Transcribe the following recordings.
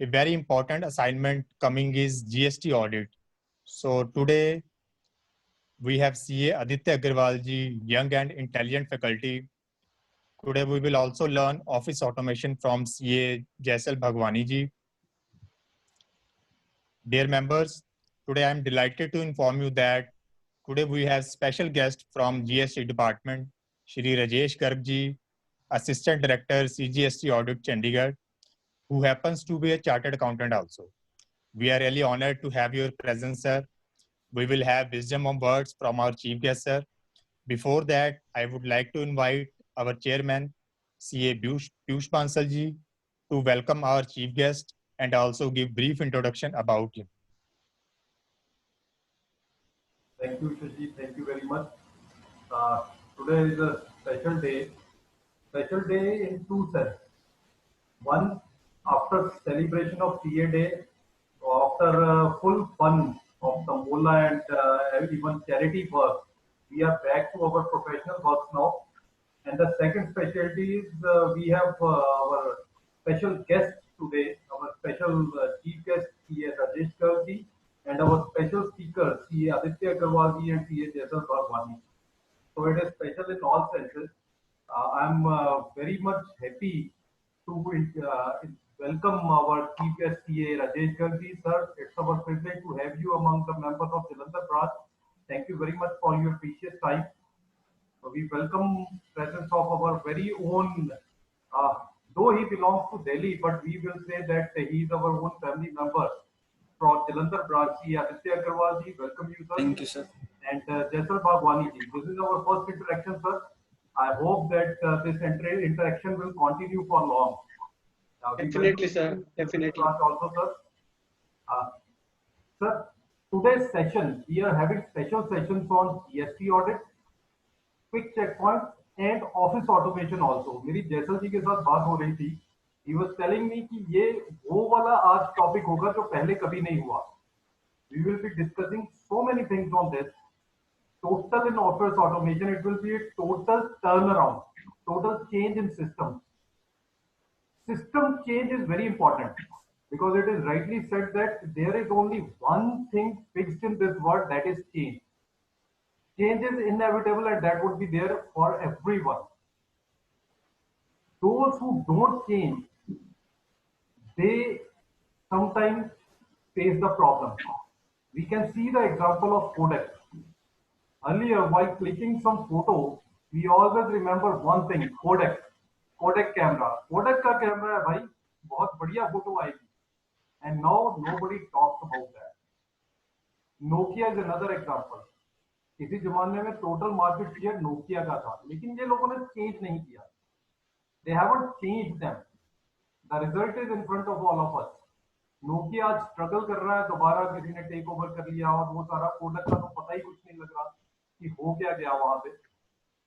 a very important assignment coming is GST audit. So today we have CA Aditya Agarwal ji, young and intelligent faculty. Today we will also learn office automation from CA Jaisal Bhagwani ji. Dear members, today I am delighted to inform you that today we have special guest from GST department, Shri Rajesh Garg ji, Assistant Director CGST Audit Chandigarh, who happens to be a chartered accountant also. We are really honored to have your presence, sir. We will have wisdom of words from our chief guest, sir. Before that, I would like to invite our chairman, CA Piyush Bansal ji, to welcome our chief guest and also give brief introduction about him. Thank you, Shashi. Thank you very much. Today is a special day. Special day in two sense. One, after celebration of CA Day, after full fun of Tambola and even charity work, we are back to our professional work now. And the second specialty is we have our special guest today, our special chief guest, CA Rajesh Karji, and our special speaker, CA Aditya Agarwal and CA Jaisal Bhagwani. So it is special in all senses. I'm very much happy to welcome our chief guest, CA Rajesh Gargi, sir. It's our privilege to have you among the members of Jalandhar branch. Thank you very much for your precious time. We welcome presence of our very own, though he belongs to Delhi, but we will say that he is our own family member from Jalandhar branch. Aditya Agarwal ji, welcome you, sir. Thank you, sir. And Jaisal Bhagwani ji, this is our first interaction, sir. I hope that this interaction will continue for long. Definitely, sir. Definitely. Also, sir. Sir, today's session, we are having special sessions on GST audit, quick checkpoint and office automation also. मेरी जैसल जी के साथ बात हो रही थी. He was telling me कि ये वो वाला आज टॉपिक होगा जो पहले कभी नहीं हुआ. We will be discussing so many things on this. Total in office automation, it will be a total turnaround, total change in system. System change is very important because it is rightly said that there is only one thing fixed in this world, that is change. Change is inevitable and that would be there for everyone. Those who don't change, they sometimes face the problem. We can see the example of Kodak. Earlier, while clicking some photo, we always remember one thing, Kodak camera. Kodak का camera है भाई, बहुत बढ़िया photo आएगी. And now nobody talks about that. Nokia is another example. इसी जमाने में total market share Nokia का था, लेकिन ये लोगों ने change नहीं किया. They haven't changed them. The result is in front of all of us. Nokia आज struggle कर रहा है, दोबारा किसी ने take over कर लिया और वो सारा Kodak का तो पता ही कुछ नहीं लग रहा कि हो क्या गया वहां पे.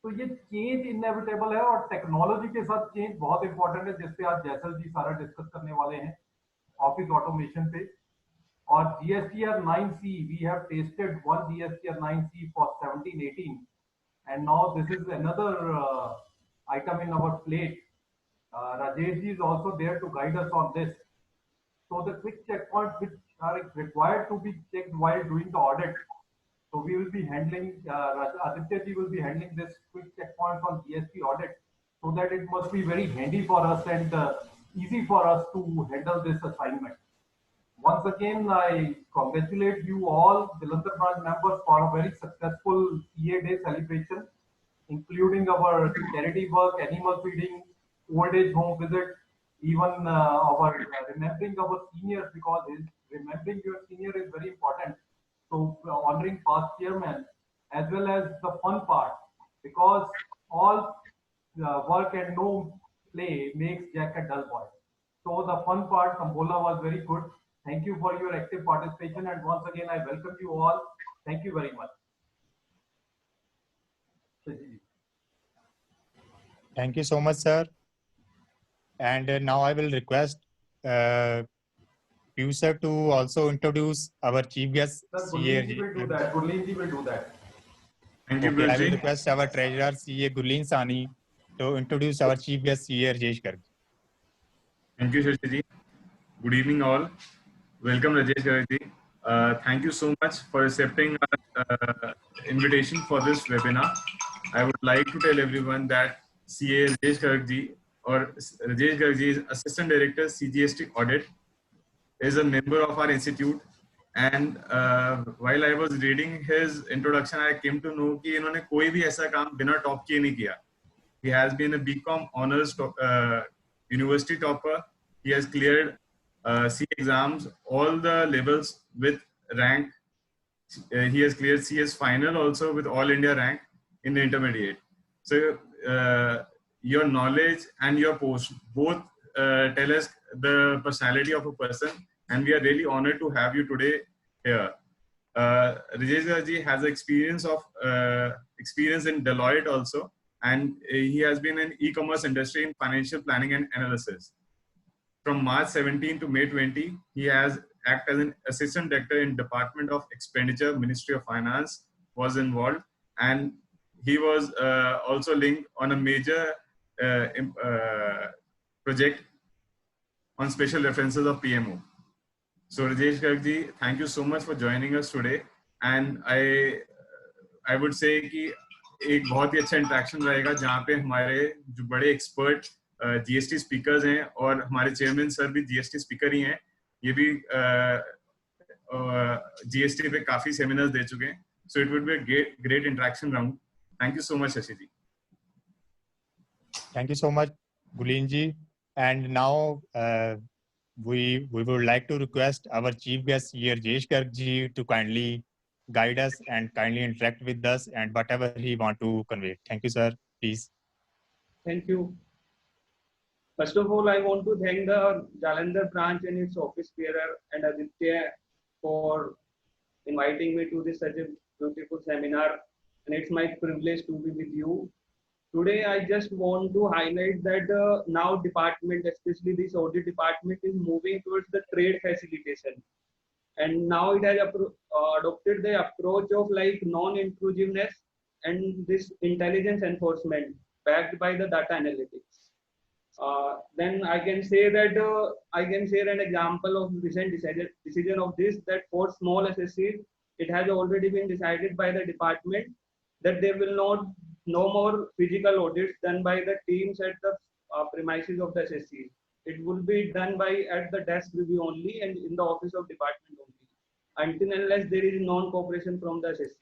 तो ये चेंज इनएविटेबल है और टेक्नोलॉजी के साथ चेंज बहुत इंपॉर्टेंट है, जिसपे आज जैसल जी सारा डिस्कस करने वाले हैं ऑफिस ऑटोमेशन पे. और GSTR 9C, we have tasted one GSTR 9C for 17-18 and now this is another item in our plate. Rajesh ji is also there to guide us on this. So the quick checkpoints which are required to be checked while doing the audit. So we will be handling, Aditya ji will be handling this quick checkpoints on GST audit, so that it must be very handy for us and easy for us to handle this assignment. Once again, I congratulate you all, Jalandhar branch members, for a very successful CA Day celebration, including our charity work, animal feeding, old age home visit, even our remembering our seniors, because remembering your senior is very important. So honoring past chairman, as well as the fun part, because all work and no play makes Jack a dull boy. So the fun part, Tambola, was very good. Thank you for your active participation, and once again I welcome you all. Thank you very much. Thank you so much, sir. And now I will request Piyush sir to also introduce our chief guest. Sir, Gurleen ji will do that. Gurleen ji will do that. Thank you, I will request our treasurer, CA Gurleen Sani, to introduce our chief guest, CA Rajesh Garg. Thank you, Shashi ji. Good evening, all. Welcome, Rajesh Garg ji. Thank you so much for accepting our invitation for this webinar. I would like to tell everyone that CA Rajesh Garg ji, or Rajesh Garg ji, is Assistant Director CGST Audit, is a member of our institute. And while I was reading his introduction, I came to know कि इन्होंने कोई भी ऐसा काम बिना top किए नहीं किया. He has been a BCom honors university topper. He has cleared C exams, all the levels with rank. He has cleared CS final also with all India rank in the intermediate. So your knowledge and your post both tell us the personality of a person, and we are really honored to have you today here. Rajesh Garg has experience in Deloitte also, and he has been in e-commerce industry in financial planning and analysis. From March 17 to May 20, he has acted as an assistant director in Department of Expenditure, Ministry of Finance, was involved, and he was also linked on a major project on special references of PMO. So Rajesh Garg ji, thank you so much for joining us today, and I would say कि एक बहुत ही अच्छा interaction रहेगा जहाँ पे हमारे जो बड़े एक्सपर्ट जीएसटी स्पीकर्स हैं और हमारे चेयरमैन सर भी जीएसटी स्पीकर ही हैं, ये भी जीएसटी पे काफी सेमिनार्स दे चुके हैं. So it would be a great interaction round. Thank you so much, Shashi ji. Thank you so much, Gulin ji. And now we would like to request our chief guest here, Rajesh Garg ji, to kindly guide us and kindly interact with us and whatever he want to convey. Thank you, sir. Please. Thank you. First of all, I want to thank the Jalandhar branch and its office bearer and Aditya for inviting me to this such a beautiful seminar. And it's my privilege to be with you. Today, I just want to highlight that now department, especially this audit department, is moving towards the trade facilitation. And now it has adopted the approach of like non-intrusiveness and this intelligence enforcement backed by the data analytics. Then I can say that I can share an example of recent decision of this, that for small SSCs, it has already been decided by the department that there will not no more physical audits done by the teams at the premises of the SSCs. It will be done by at the desk review only and in the office of department only, until unless there is non-cooperation from the SSC.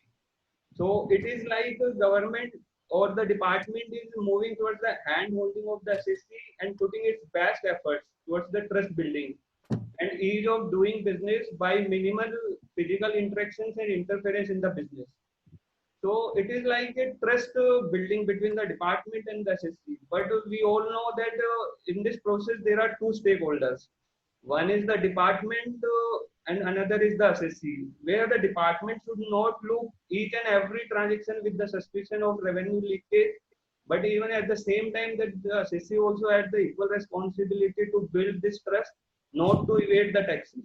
So it is like the government or the department is moving towards the hand-holding of the SSC and putting its best efforts towards the trust building and ease of doing business by minimal physical interactions and interference in the business. So it is like a trust building between the department and the SSC. But we all know that in this process, there are two stakeholders. One is the department and another is the SSC, where the department should not look each and every transaction with the suspicion of revenue leakage, but even at the same time that the SSC also had the equal responsibility to build this trust, not to evade the taxes,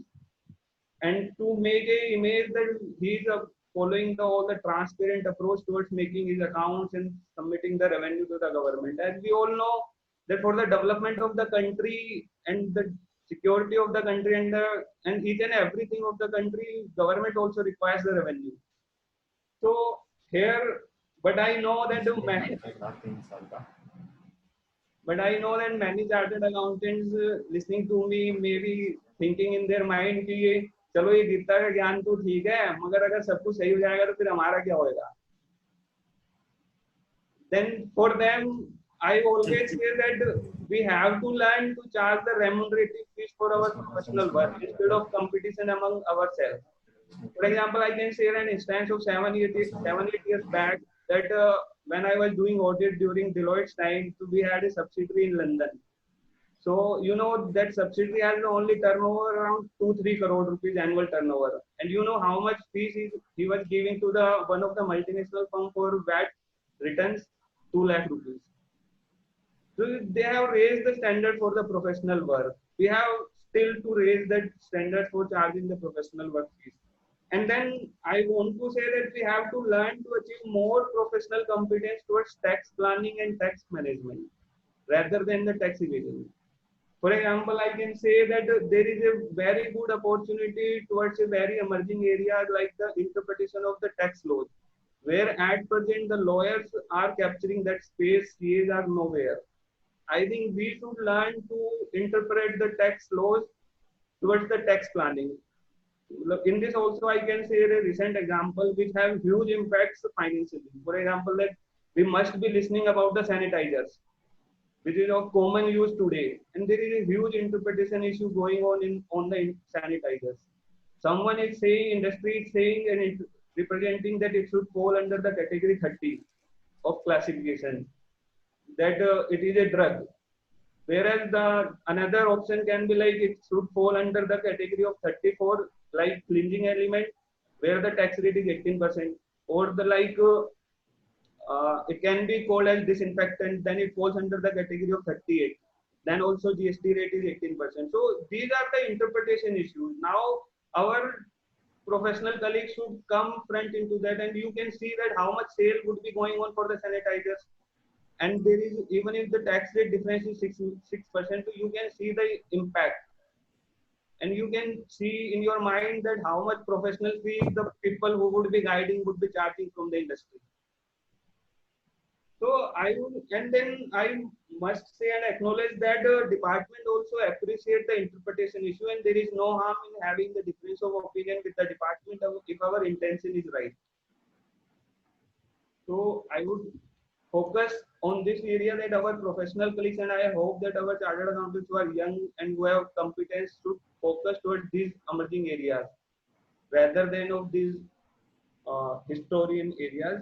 and to make a image that he is following all the transparent approach towards making his accounts and submitting the revenue to the government. As we all know that for the development of the country and the security of the country and each and everything of the country, government also requires the revenue. So here, but I know that many chartered accountants listening to me may be thinking in their mind कि चलो ये गीता का ज्ञान तो ठीक है, मगर अगर सब कुछ सही हो जाएगा तो फिर हमारा क्या होएगा? Then for them, I always say that we have to learn to charge the remunerative fees for our professional work instead of competition among ourselves. For example, I can share an instance of 7 8 years back that when I was doing audit during Deloitte's time, we had a subsidiary in London. So, you know, that subsidiary has only turnover around 2-3 crore rupees annual turnover. And you know how much fees he was giving to the one of the multinational firm for VAT returns, 2 lakh rupees. So they have raised the standard for the professional work. We have still to raise that standard for charging the professional work fees. And then I want to say that we have to learn to achieve more professional competence towards tax planning and tax management rather than the tax evasion. For example, I can say that there is a very good opportunity towards a very emerging area like the interpretation of the tax laws, where at present the lawyers are capturing that space, CAs are nowhere. I think we should learn to interpret the tax laws towards the tax planning. In this also, I can say a recent example which have huge impacts financially. For example, like we must be listening about the sanitizers, which is of common use today, and there is a huge interpretation issue going on the sanitizers. Someone is saying, industry is saying, and representing that it should fall under the category 30 of classification, that it is a drug, whereas the another option can be like it should fall under the category of 34, like cleansing element, where the tax rate is 18%, or the like it can be called as disinfectant, then it falls under the category of 38. Then also GST rate is 18%. So these are the interpretation issues. Now our professional colleagues should come front into that, and you can see that how much sale would be going on for the sanitizers. And there is, even if the tax rate difference is 6%, you can see the impact. And you can see in your mind that how much professional fee the people who would be guiding would be charging from the industry. So I would, and then I must say and acknowledge that the department also appreciate the interpretation issue, and there is no harm in having the difference of opinion with the department if our intention is right. So I would focus on this area that our professional colleagues, and I hope that our chartered accountants who are young and who have competence should focus towards these emerging areas rather than of these historian areas.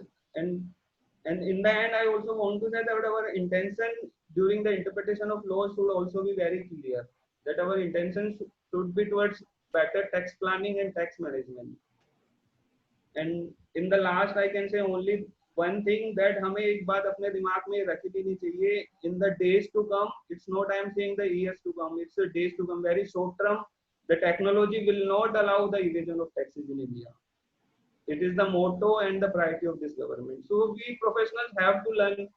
And in the end, I also want to say that our intention during the interpretation of laws should also be very clear, that our intention should be towards better tax planning and tax management. And in the last, I can say only one thing, that हमें एक बात अपने दिमाग में रख लेनी चाहिए, in the days to come, it's not I am saying the years to come, it's the days to come, very short term, the technology will not allow the evasion of taxes in India. It is the motto and the priority of this government. So we professionals have to learn,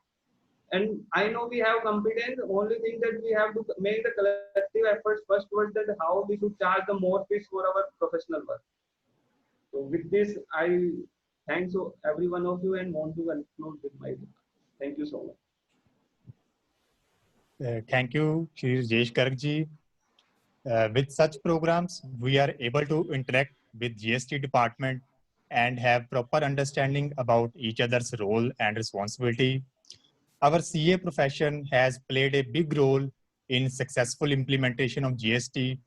and I know we have competence. Only thing that we have to make the collective efforts first towards that how we should charge the more fees for our professional work. So with this, I thank so every one of you and want to conclude with my remarks. Thank you so much. Thank you, Shri Rajesh Garg ji. With such programs, we are able to interact with GST department and have proper understanding about each other's role and responsibility. Our CA profession has played a big role in successful implementation of GST,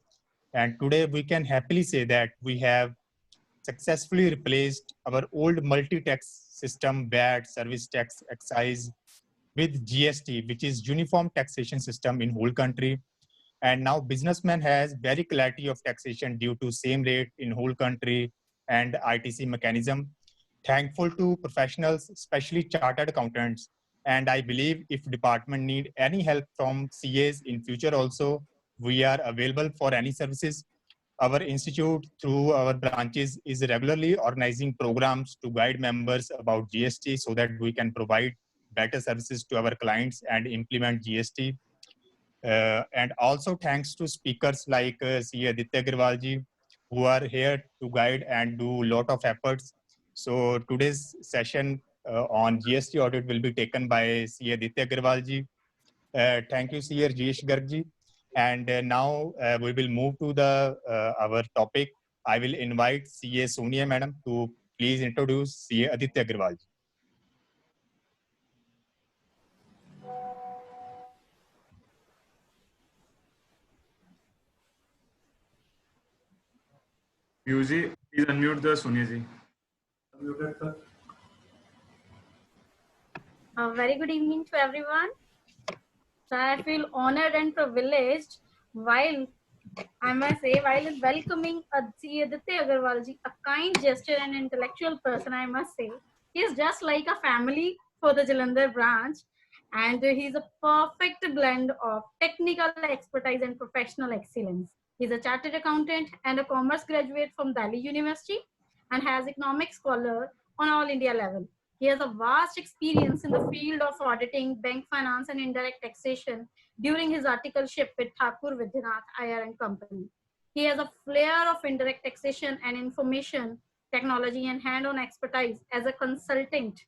and today we can happily say that we have successfully replaced our old multi-tax system, VAT, service tax, excise, with GST, which is uniform taxation system in whole country. And now businessman has very clarity of taxation due to same rate in whole country and ITC mechanism. Thankful to professionals, especially chartered accountants. And I believe if department need any help from CAs in future also, we are available for any services. Our institute through our branches is regularly organizing programs to guide members about GST so that we can provide better services to our clients and implement GST. And also thanks to speakers like C. Aditya Agrawal ji, who are here to guide and do a lot of efforts. So today's session on GST audit will be taken by C. Aditya Agrawal ji. Thank you, C. Rajesh Garg ji. And now we will move to the our topic. I will invite C.A. Sonia madam to please introduce C.A. Aditya Agrawal ji. Yuji, please unmute the Sonia ji. Unmuted, sir. A very good evening to everyone. So I feel honored and privileged while welcoming C. Aditya Agrawal ji, a kind gesture and intellectual person, I must say. He is just like a family for the Jalandhar branch, and he's a perfect blend of technical expertise and professional excellence. He's a chartered accountant and a commerce graduate from Delhi University and has economic scholar on all India level. He has a vast experience in the field of auditing, bank finance and indirect taxation, during his articleship with Thakur Vidyanath Iyer and Company. He has a flair of indirect taxation and information technology and hand-on expertise as a consultant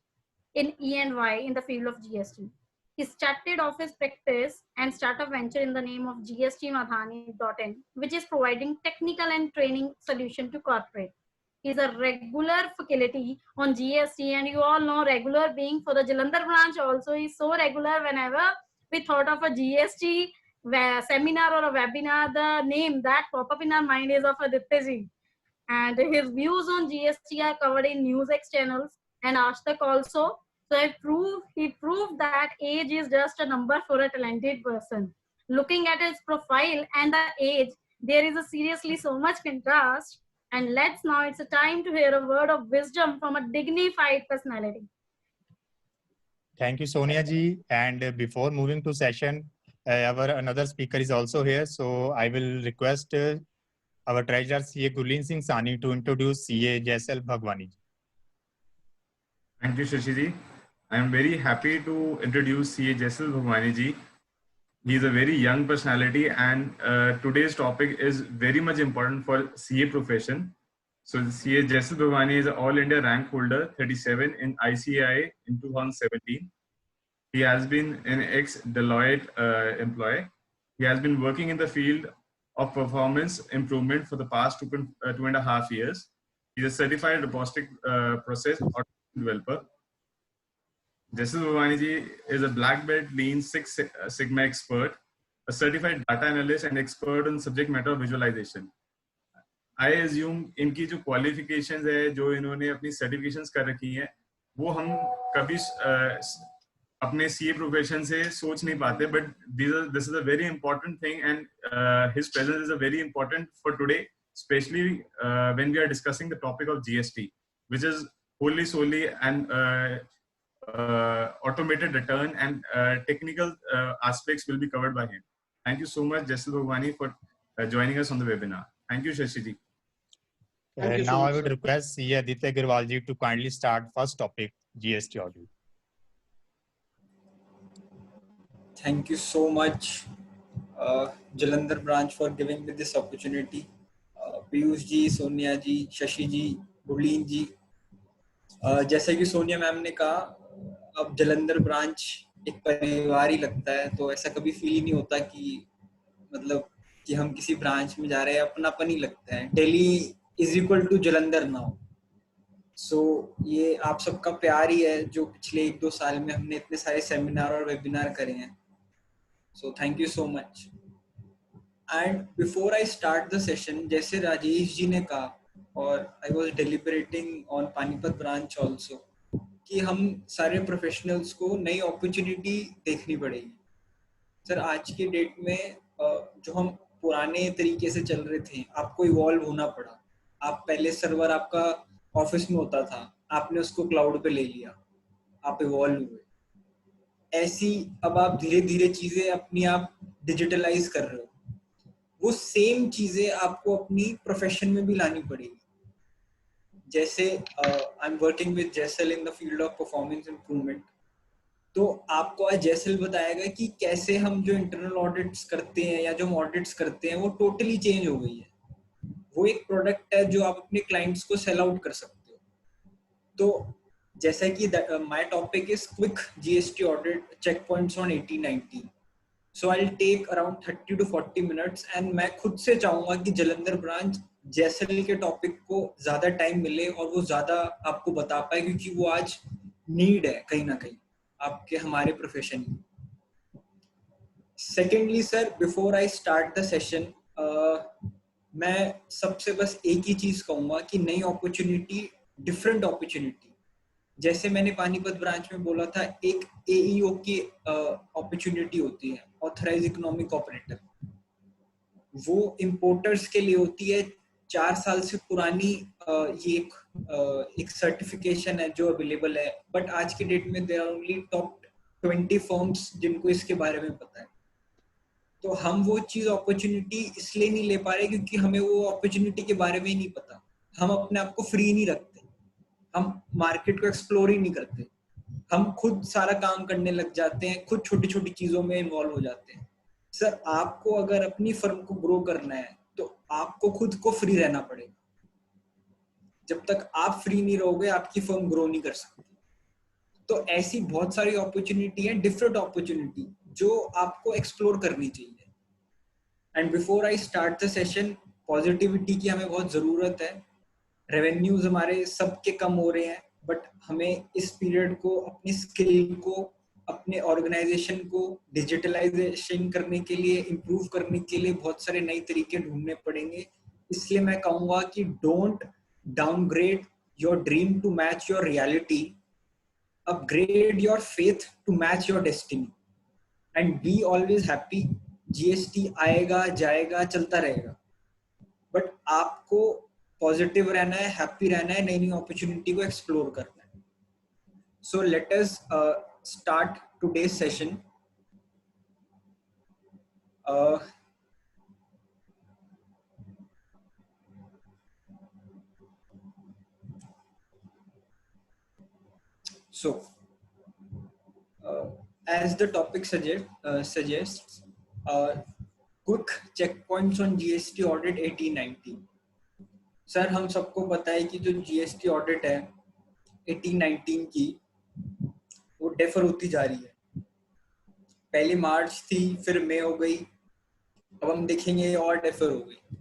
in E&Y in the field of GST. He started off his practice and startup venture in the name of GSTmadhani.in, which is providing technical and training solution to corporate. He's a regular faculty on GST, and you all know regular being for the Jalandhar branch also is so regular. Whenever we thought of a GST seminar or a webinar, the name that pop up in our mind is of Aditya ji. And his views on GST are covered in NewsX channels and Aaj Tak also. So he proved that age is just a number for a talented person. Looking at his profile and the age, there is a seriously so much contrast. And it's a time to hear a word of wisdom from a dignified personality. Thank you, Sonia ji. And before moving to session, our another speaker is also here. So I will request our treasurer CA Gurleen Singh Sani to introduce CA Jaisal Bhagwani ji. Thank you, Shashi ji. I am very happy to introduce CA Jaisal Bhagwani ji. He is a very young personality, and today's topic is very much important for CA profession. So CA Jaisal Bhagwani is an All India rank holder, 37 in ICAI in 2017. He has been an ex-Deloitte employee. He has been working in the field of performance improvement for the past 2.5 years. He is a certified robotic process developer. Jaisal Bhagwani ji is a black belt Lean Six Sigma expert, a certified data analyst and expert on subject matter visualization. I assume इनकी जो qualifications है, जो इन्होंने अपनी certifications कर रखी हैं, वो हम कभी अपने CA profession से सोच नहीं पाते. But this is a very important thing, and his presence is a very important for today, especially when we are discussing the topic of GST, which is wholly solely and automated return and technical aspects will be covered by him. Thank you so much, Jaisal Bhagwani, for joining us on the webinar. Thank you, Shashi ji. Now I would request CA Aditya Agarwal ji to kindly start first topic, GST audit. Thank you so much, Jalandhar branch, for giving me this opportunity. Piyush ji, Sonia ji, Shashi ji, Gurleen ji. जैसे कि Sonia ma'am ने कहा, अब Jalandhar branch एक परिवार ही लगता है, तो ऐसा कभी फील ही नहीं होता कि मतलब कि हम किसी ब्रांच में जा रहे हैं, अपनापन ही लगता है. Delhi is equal to Jalandhar now. So ये आप सबका प्यार ही है जो पिछले 1-2 साल में हमने इतने सारे सेमिनार और वेबिनार करे हैं. So thank you so much. And before I start the session, जैसे राजेश जी ने कहा, और I was deliberating on Panipat branch also, कि हम सारे प्रोफेशनल्स को नई अपॉर्चुनिटी देखनी पड़ेगी. सर, आज के डेट में जो हम पुराने तरीके से चल रहे थे, आपको इवॉल्व होना पड़ा. आप पहले सर्वर आपका ऑफिस में होता था, आपने उसको क्लाउड पे ले लिया, आप इवॉल्व हुए. ऐसी अब आप धीरे धीरे चीजें अपनी आप डिजिटलाइज कर रहे हो. वो सेम चीजें आपको अपनी प्रोफेशन में भी लानी पड़ेगी. जैसे I am working with Jesal in the field of performance improvement, तो आपको आज जैसल बताएगा कि कैसे हम जो इंटरनल ऑडिट्स करते हैं या जो हम ऑडिट्स करते हैं वो टोटली चेंज हो गई है. वो एक प्रोडक्ट है जो आप अपने क्लाइंट्स को सेल आउट कर सकते हो. तो जैसा कि my topic is quick GST audit check points on 1819. So I'll take around 30 to 40 minutes, and मैं खुद से चाहूंगा कि जलंधर ब्रांच जैसल के टॉपिक को ज्यादा टाइम मिले और वो ज्यादा आपको बता पाए, क्योंकि वो आज नीड है कहीं ना कहीं आपके हमारे प्रोफेशन में. Secondly sir, before I start the session, मैं सबसे बस एक ही चीज कहूंगा कि नई अपॉर्चुनिटी, डिफरेंट अपॉर्चुनिटी. जैसे मैंने पानीपत ब्रांच में बोला था, एक एईओ की अपॉर्चुनिटी होती है, ऑथराइज इकोनॉमिक ऑपरेटर. वो इंपोर्टर्स के लिए होती है. 4 साल से पुरानी ये एक सर्टिफिकेशन है जो अवेलेबल है, बट आज के डेट में there are only top 20 firms जिनको इसके बारे में पता है. तो हम वो चीज अपॉर्चुनिटी इसलिए नहीं ले पा रहे क्योंकि हमें वो अपॉर्चुनिटी के बारे में ही नहीं पता. हम अपने आप को फ्री नहीं रखते, हम मार्केट को एक्सप्लोर ही नहीं करते, हम खुद सारा काम करने लग जाते हैं, खुद छोटी छोटी चीजों में इन्वॉल्व हो जाते हैं. सर आपको अगर अपनी फर्म को ग्रो करना है तो आपको खुद को फ्री रहना पड़ेगा. जब तक आप फ्री नहीं रहोगे आपकी फर्म ग्रो नहीं कर सकती. तो ऐसी बहुत सारी अपॉर्चुनिटी है, डिफरेंट अपॉर्चुनिटी जो आपको एक्सप्लोर करनी चाहिए. And before I start the session, positivity की हमें बहुत जरूरत है. रेवेन्यूज हमारे सबके कम हो रहे हैं, बट हमें इस पीरियड को अपनी स्किल को, अपने ऑर्गेनाइजेशन को डिजिटलाइजेशन करने के लिए, इम्प्रूव करने के लिए बहुत सारे नए तरीके ढूंढने पड़ेंगे. इसलिए मैं कहूँगा कि don't downgrade your dream to match your reality, upgrade your faith to match your destiny, and be always happy. GST आएगा जाएगा चलता रहेगा, बट आपको पॉजिटिव रहना है, हैप्पी रहना है, नई नई अपॉर्चुनिटी को एक्सप्लोर करना है. So let us start today's session. So as the topic suggests, quick checkpoints on GST audit 1819. Sir हम सबको पता है कि जो GST ऑडिट है 1819 की, वो डेफर होती जा रही है. पहले मार्च थी, फिर मई हो गई, अब हम देखेंगे और डेफर हो गई.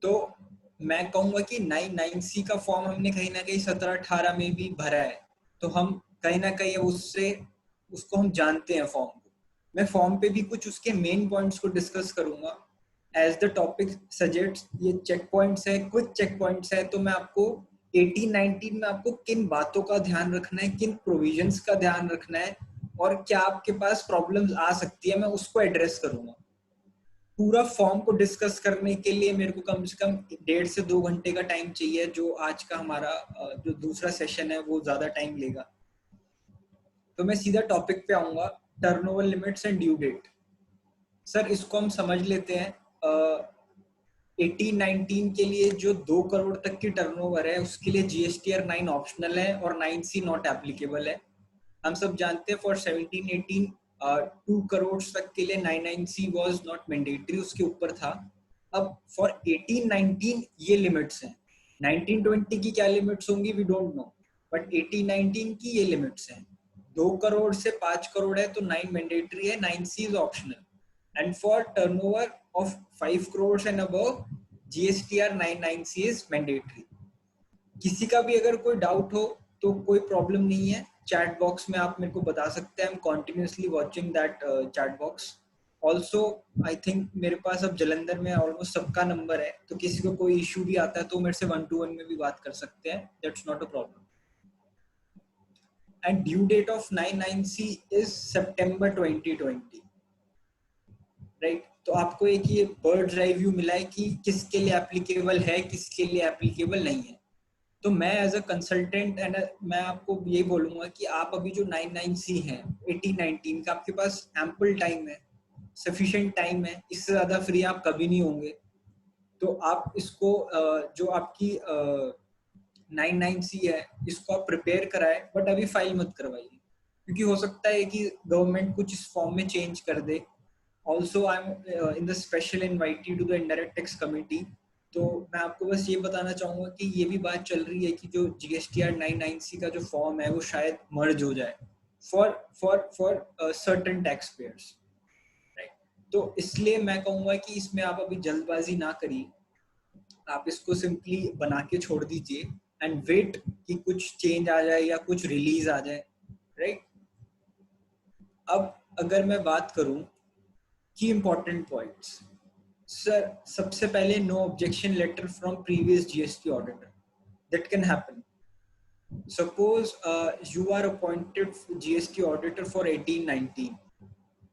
तो मैं कहूँगा कि 99C का फॉर्म हमने कहीं ना कहीं 17-18 में भी भरा है, तो हम कहीं ना कहीं उसको हम जानते हैं फॉर्म को. मैं फॉर्म पे भी कुछ उसके मेन पॉइंट्स को डिस्कस करूंगा. एज द टॉपिक सजेस्ट, ये चेक पॉइंट्स है, क्विक चेक पॉइंट्स है. तो मैं आपको 1819 में आपको किन बातों का ध्यान रखना है, किन प्रोविजंस का ध्यान रखना है, और क्या आपके पास प्रॉब्लम्स आ सकती है, मैं उसको एड्रेस करूंगा. पूरा फॉर्म को डिस्कस करने के लिए मेरे को कम से कम 1.5 से 2 घंटे का टाइम चाहिए, जो आज का हमारा जो दूसरा सेशन है वो ज्यादा टाइम लेगा. तो मैं सीधा टॉपिक पे आऊंगा, turnover limits and due date. Sir इसको हम समझ लेते हैं. 1819 के लिए जो 2 करोड़ तक की टर्नओवर है उसके लिए GSTR 9 ऑप्शनल है और 9C नॉट एप्लीकेबल है. हम सब जानते हैं फॉर 17-18 2 करोड़ तक के लिए 99C वाज नॉट मैंडेटरी, उसके ऊपर था. अब फॉर 1819 ये लिमिट्स हैं. 1920 की क्या लिमिट्स होंगी वी डोंट नो, बट 1819 की ये लिमिट्स हैं. 2 करोड़ से 5 करोड़ है तो 9 मैंडेटरी है, 9C is optional. And for turnover of 5 crores and above, GSTR 99C is mandatory. किसी का भी अगर कोई डाउट हो तो कोई प्रॉब्लम नहीं है, चैट बॉक्स में आप मेरे को बता सकते हैं. I am continuously watching that chat box. Also I think मेरे पास अब जलंधर में ऑलमोस्ट सबका नंबर है, तो किसी को कोई इशू भी आता है तो मेरे से 1-to-1 में भी बात कर सकते हैं. That's not a problem. And due date of 99C is September 2020, right. तो आपको एक ये बर्ड्स आई व्यू मिला है कि किसके लिए एप्लीकेबल है, किसके लिए एप्लीकेबल नहीं है. तो मैं एज अ कंसल्टेंट एंड मैं आपको ये बोलूंगा कि आप अभी जो 99C है 1819 का, आपके पास एम्पल टाइम है, सफिशिएंट टाइम है. इससे ज्यादा फ्री आप कभी नहीं होंगे. तो आप इसको जो आपकी 99C है इसको आप प्रिपेयर कराए, बट अभी फाइल मत करवाइए, क्योंकि हो सकता है कि गवर्नमेंट कुछ इस फॉर्म में चेंज कर दे. Also, I'm in the special invitee to the indirect tax committee. तो मैं आपको बस ये बताना चाहूँगा कि ये भी बात चल रही है कि जो GSTR 99C का जो फॉर्म है वो शायद मर्ज हो जाए for certain taxpayers, right? तो इसलिए मैं कहूँगा कि इसमें आप अभी जल्दबाजी ना करिए, आप इसको सिंपली बना के छोड़ दीजिए एंड वेट कि कुछ चेंज आ जाए या कुछ रिलीज आ जाए, राइट. अब अगर मैं बात करूँ की important points, सर सबसे पहले no objection letter from previous GST auditor. That can happen. Suppose you are appointed GST auditor for 1819,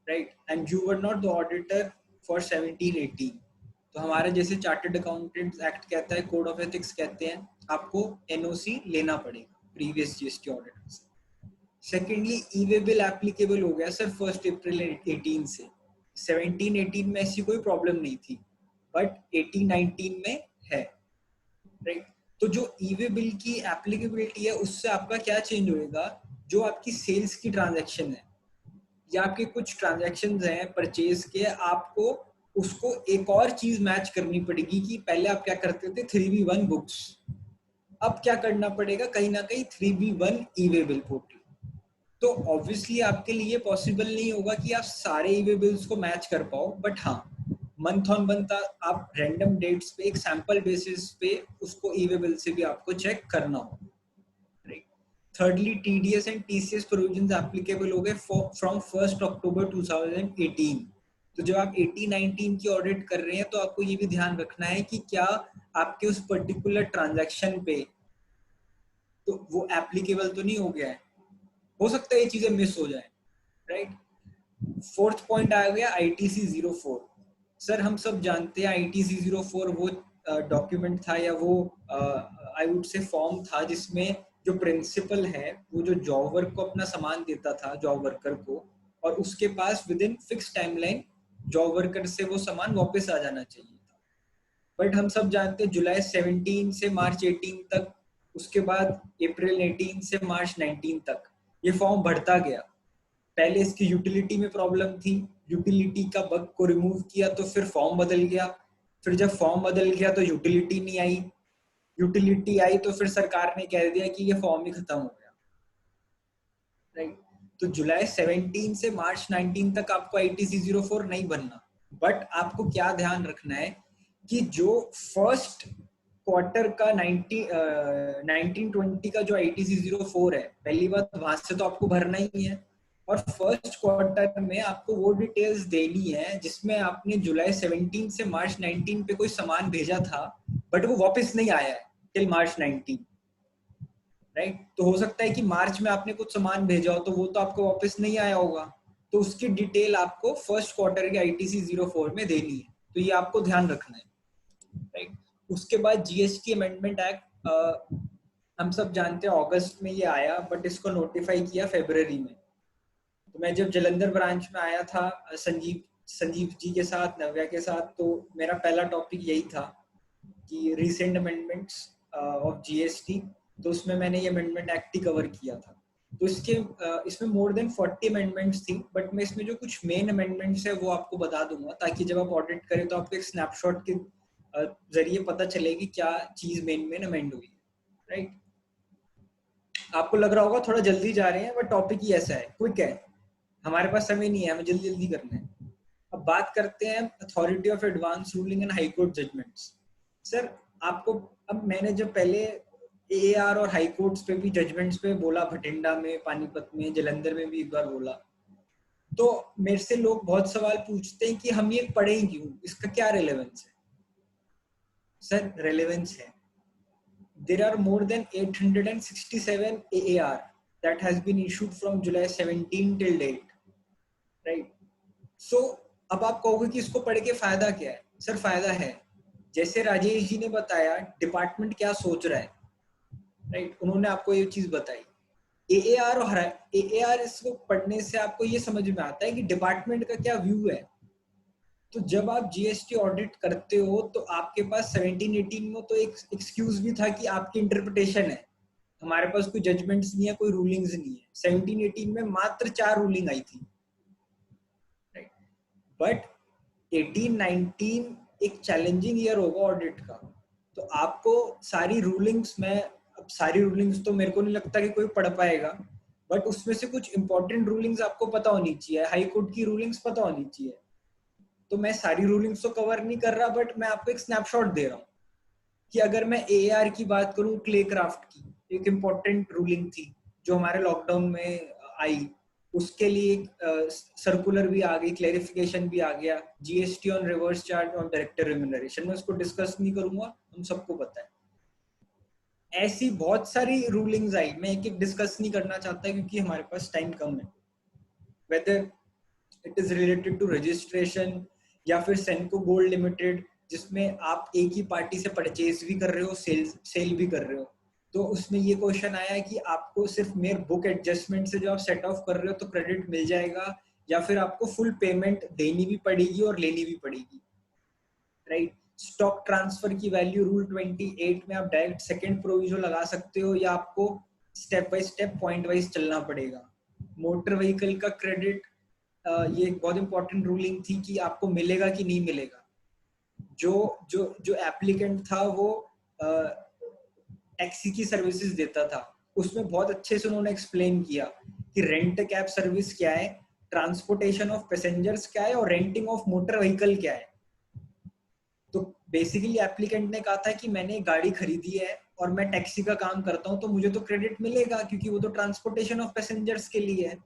right, and you were not the auditor for 17-18. तो हमारे जैसे चार्टर्ड अकाउंटेंट्स एक्ट कहता है, code of ethics कहते हैं, आपको NOC लेना पड़ेगा प्रीवियस GST ऑडिटर से. सेकेंडली ई-वे बिल एप्लीकेबल हो गया सर 1 अप्रैल 18 से. 17-18 में ऐसी कोई प्रॉब्लम नहीं थी, बट 18-19 में है, राइट. तो जो ई-वे बिल की एप्लीकेबिलिटी है उससे आपका क्या चेंज होएगा, जो आपकी सेल्स की ट्रांजैक्शन है या आपके कुछ ट्रांजैक्शंस हैं परचेज के, आपको उसको एक और चीज मैच करनी पड़ेगी कि पहले आप क्या करते थे 3B1 बुक्स, अब क्या करना पड़ेगा कहीं ना कहीं 3B1 ई-वे बिल पोर्टल। तो ऑब्वियसली आपके लिए पॉसिबल नहीं होगा कि आप सारे ई-वे बिल्स को मैच कर पाओ, बट हाँ मंथ ऑन मंथ आप रैंडम डेट्स पे एक सैंपल बेसिस पे उसको ई-वे बिल से भी आपको चेक करना हो। Thirdly, TDS and TCS provisions applicable हो गए from 1st October 2018। तो जब आप 18-19 की ऑडिट कर रहे हैं तो आपको ये भी ध्यान रखना है कि क्या आपके उस पर्टिकुलर ट्रांजैक्शन पे तो वो एप्लीकेबल तो नहीं हो गया है, हो सकता है ये चीजें मिस हो जाए, राइट। फोर्थ पॉइंट आ गया ITC 04। सर हम सब जानते हैं ITC 04 वो डॉक्यूमेंट था या वो आई वुड से फॉर्म था जिसमें जो प्रिंसिपल है वो जो जॉब वर्क को अपना सामान देता था जॉब वर्कर को, और उसके पास within fix timeline job worker से वो सामान वापस आ जाना चाहिए था। बट हम सब जानते हैं जुलाई 17 से मार्च 18 तक, उसके बाद अप्रैल 18 से मार्च 19 तक ये फॉर्म बढ़ता गया। पहले इसकी यूटिलिटी में प्रॉब्लम थी, यूटिलिटी का बग को रिमूव किया तो फिर फॉर्म बदल गया, फिर जब फॉर्म बदल गया तो यूटिलिटी नहीं आई, यूटिलिटी आई तो फिर सरकार ने कह दिया कि ये फॉर्म ही खत्म हो गया, राइट। तो जुलाई 17 से मार्च 19 तक आपको ITC 04 नहीं बनना, बट आपको क्या ध्यान रखना है कि जो फर्स्ट क्वार्टर का 1920 का जो ITC 04 है, पहली बात वहां से तो आपको भरना ही है, और फर्स्ट क्वार्टर में आपको वो डिटेल्स देनी है जिसमें आपने जुलाई 17 से मार्च 19 पे कोई सामान भेजा था बट वो वापस नहीं आया है टिल मार्च 19, राइट। तो हो सकता है कि मार्च में आपने कुछ सामान भेजा हो तो वो तो आपको वापस नहीं आया होगा, तो उसकी डिटेल आपको फर्स्ट क्वार्टर के ITC 04 में देनी है, तो ये आपको ध्यान रखना है, राइट। उसके बाद GST अमेंडमेंट एक्ट हम सब जानते हैं अगस्त में ये आया, बट इसको नोटिफाई किया फरवरी में। तो मैं जब जलंधर ब्रांच में आया था संजीव जी के साथ, नव्या के साथ, तो मेरा पहला टॉपिक यही था कि रिसेंट अमेंडमेंट्स ऑफ GST, तो उसमें मैंने ये अमेंडमेंट एक्ट ही कवर किया था। तो इसमें मोर देन 40 अमेंडमेंट्स थी, बट मैं इसमें जो कुछ मेन अमेंडमेंट्स है वो आपको बता दूंगा, ताकि जब आप ऑडिट करें तो आपको एक स्नैपशॉट के जरिए पता चले कि क्या चीज मेन अमेंड हुई है, राइट। आपको लग रहा होगा थोड़ा जल्दी जा रहे हैं, बट टॉपिक ही ऐसा है, क्विक है, हमारे पास समय नहीं है, हमें जल्दी जल्दी करना है। अब बात करते हैं authority of advance ruling and high court judgments. Sir आपको, अब मैंने जब पहले AAR और हाई कोर्ट्स पे भी जजमेंट्स पे बोला, भटिंडा में, पानीपत में, जलंधर में भी एक बार बोला, तो मेरे से लोग बहुत सवाल पूछते हैं कि हम ये पढ़ें क्यों, इसका क्या रेलेवेंस है। सर रेलेवेंस है, there are more than 867 AAR that has been issued from July 17 till date, right? So अब आप कहोगे कि इसको पढ़ के फायदा क्या है। सर फायदा है, जैसे राजेश जी ने बताया डिपार्टमेंट क्या सोच रहा है, राइट, उन्होंने आपको ये चीज बताई। AAR इसको पढ़ने से आपको ये समझ में आता है कि डिपार्टमेंट का क्या व्यू है। तो जब आप GST ऑडिट करते हो तो आपके पास 17-18 में तो एक एक्सक्यूज भी था कि आपकी इंटरप्रिटेशन है, हमारे पास कोई जजमेंट्स नहीं है, कोई रूलिंग्स नहीं है। 17-18 में मात्र 4 रूलिंग आई थी, राइट। बट 18-19 एक चैलेंजिंग ईयर होगा ऑडिट का, तो आपको सारी रूलिंग्स में, अब सारी रूलिंग्स तो मेरे को नहीं लगता कि कोई पढ़ पाएगा, बट उसमें से कुछ इंपॉर्टेंट रूलिंग्स आपको पता होनी चाहिए, हाई कोर्ट की रूलिंग्स पता होनी चाहिए। तो मैं सारी रूलिंग्स तो कवर नहीं कर रहा, बट मैं आपको एक स्नैपशॉट दे रहा हूँ कि अगर मैं AAR की बात करूँ, क्ले क्राफ्ट की एक इम्पोर्टेंट रूलिंग थी जो हमारे लॉकडाउन में आई, उसके लिए एक सर्कुलर भी आ गई, क्लैरिफिकेशन भी आ गया, GST on reverse charge on director remuneration, में उसको डिस्कस नहीं करूंगा, हम सबको पता है। ऐसी बहुत सारी रूलिंग्स आई, मैं एक एक डिस्कस नहीं करना चाहता क्योंकि हमारे पास टाइम कम है। Whether it is related to registration या फिर सेनको गोल्ड लिमिटेड, जिसमें आप एक ही पार्टी से परचेज भी कर रहे हो, सेल भी कर रहे हो, तो उसमें ये क्वेश्चन आया कि आपको सिर्फ मेरे बुक एडजस्टमेंट से जो आप सेट ऑफ कर रहे हो तो क्रेडिट मिल जाएगा, या फिर आपको फुल पेमेंट देनी भी पड़ेगी और लेनी भी पड़ेगी, राइट। स्टॉक ट्रांसफर की वैल्यू रूल 28 में आप डायरेक्ट सेकंड प्रोविजो लगा सकते हो, या आपको step by step point wise चलना पड़ेगा। मोटर व्हीकल का क्रेडिट ये एक बहुत इंपॉर्टेंट रूलिंग थी कि आपको मिलेगा कि नहीं मिलेगा। जो जो जो एप्लीकेंट था वो टैक्सी की सर्विसेज देता था, उसमें बहुत अच्छे से उन्होंने एक्सप्लेन किया कि रेंट कैब सर्विस क्या है, ट्रांसपोर्टेशन ऑफ पैसेंजर्स क्या है और रेंटिंग ऑफ मोटर व्हीकल क्या है। तो बेसिकली एप्लीकेंट ने कहा था कि मैंने एक गाड़ी खरीदी है और मैं टैक्सी का काम करता हूं तो मुझे तो क्रेडिट मिलेगा क्योंकि वो तो ट्रांसपोर्टेशन ऑफ पैसेंजर्स के लिए है।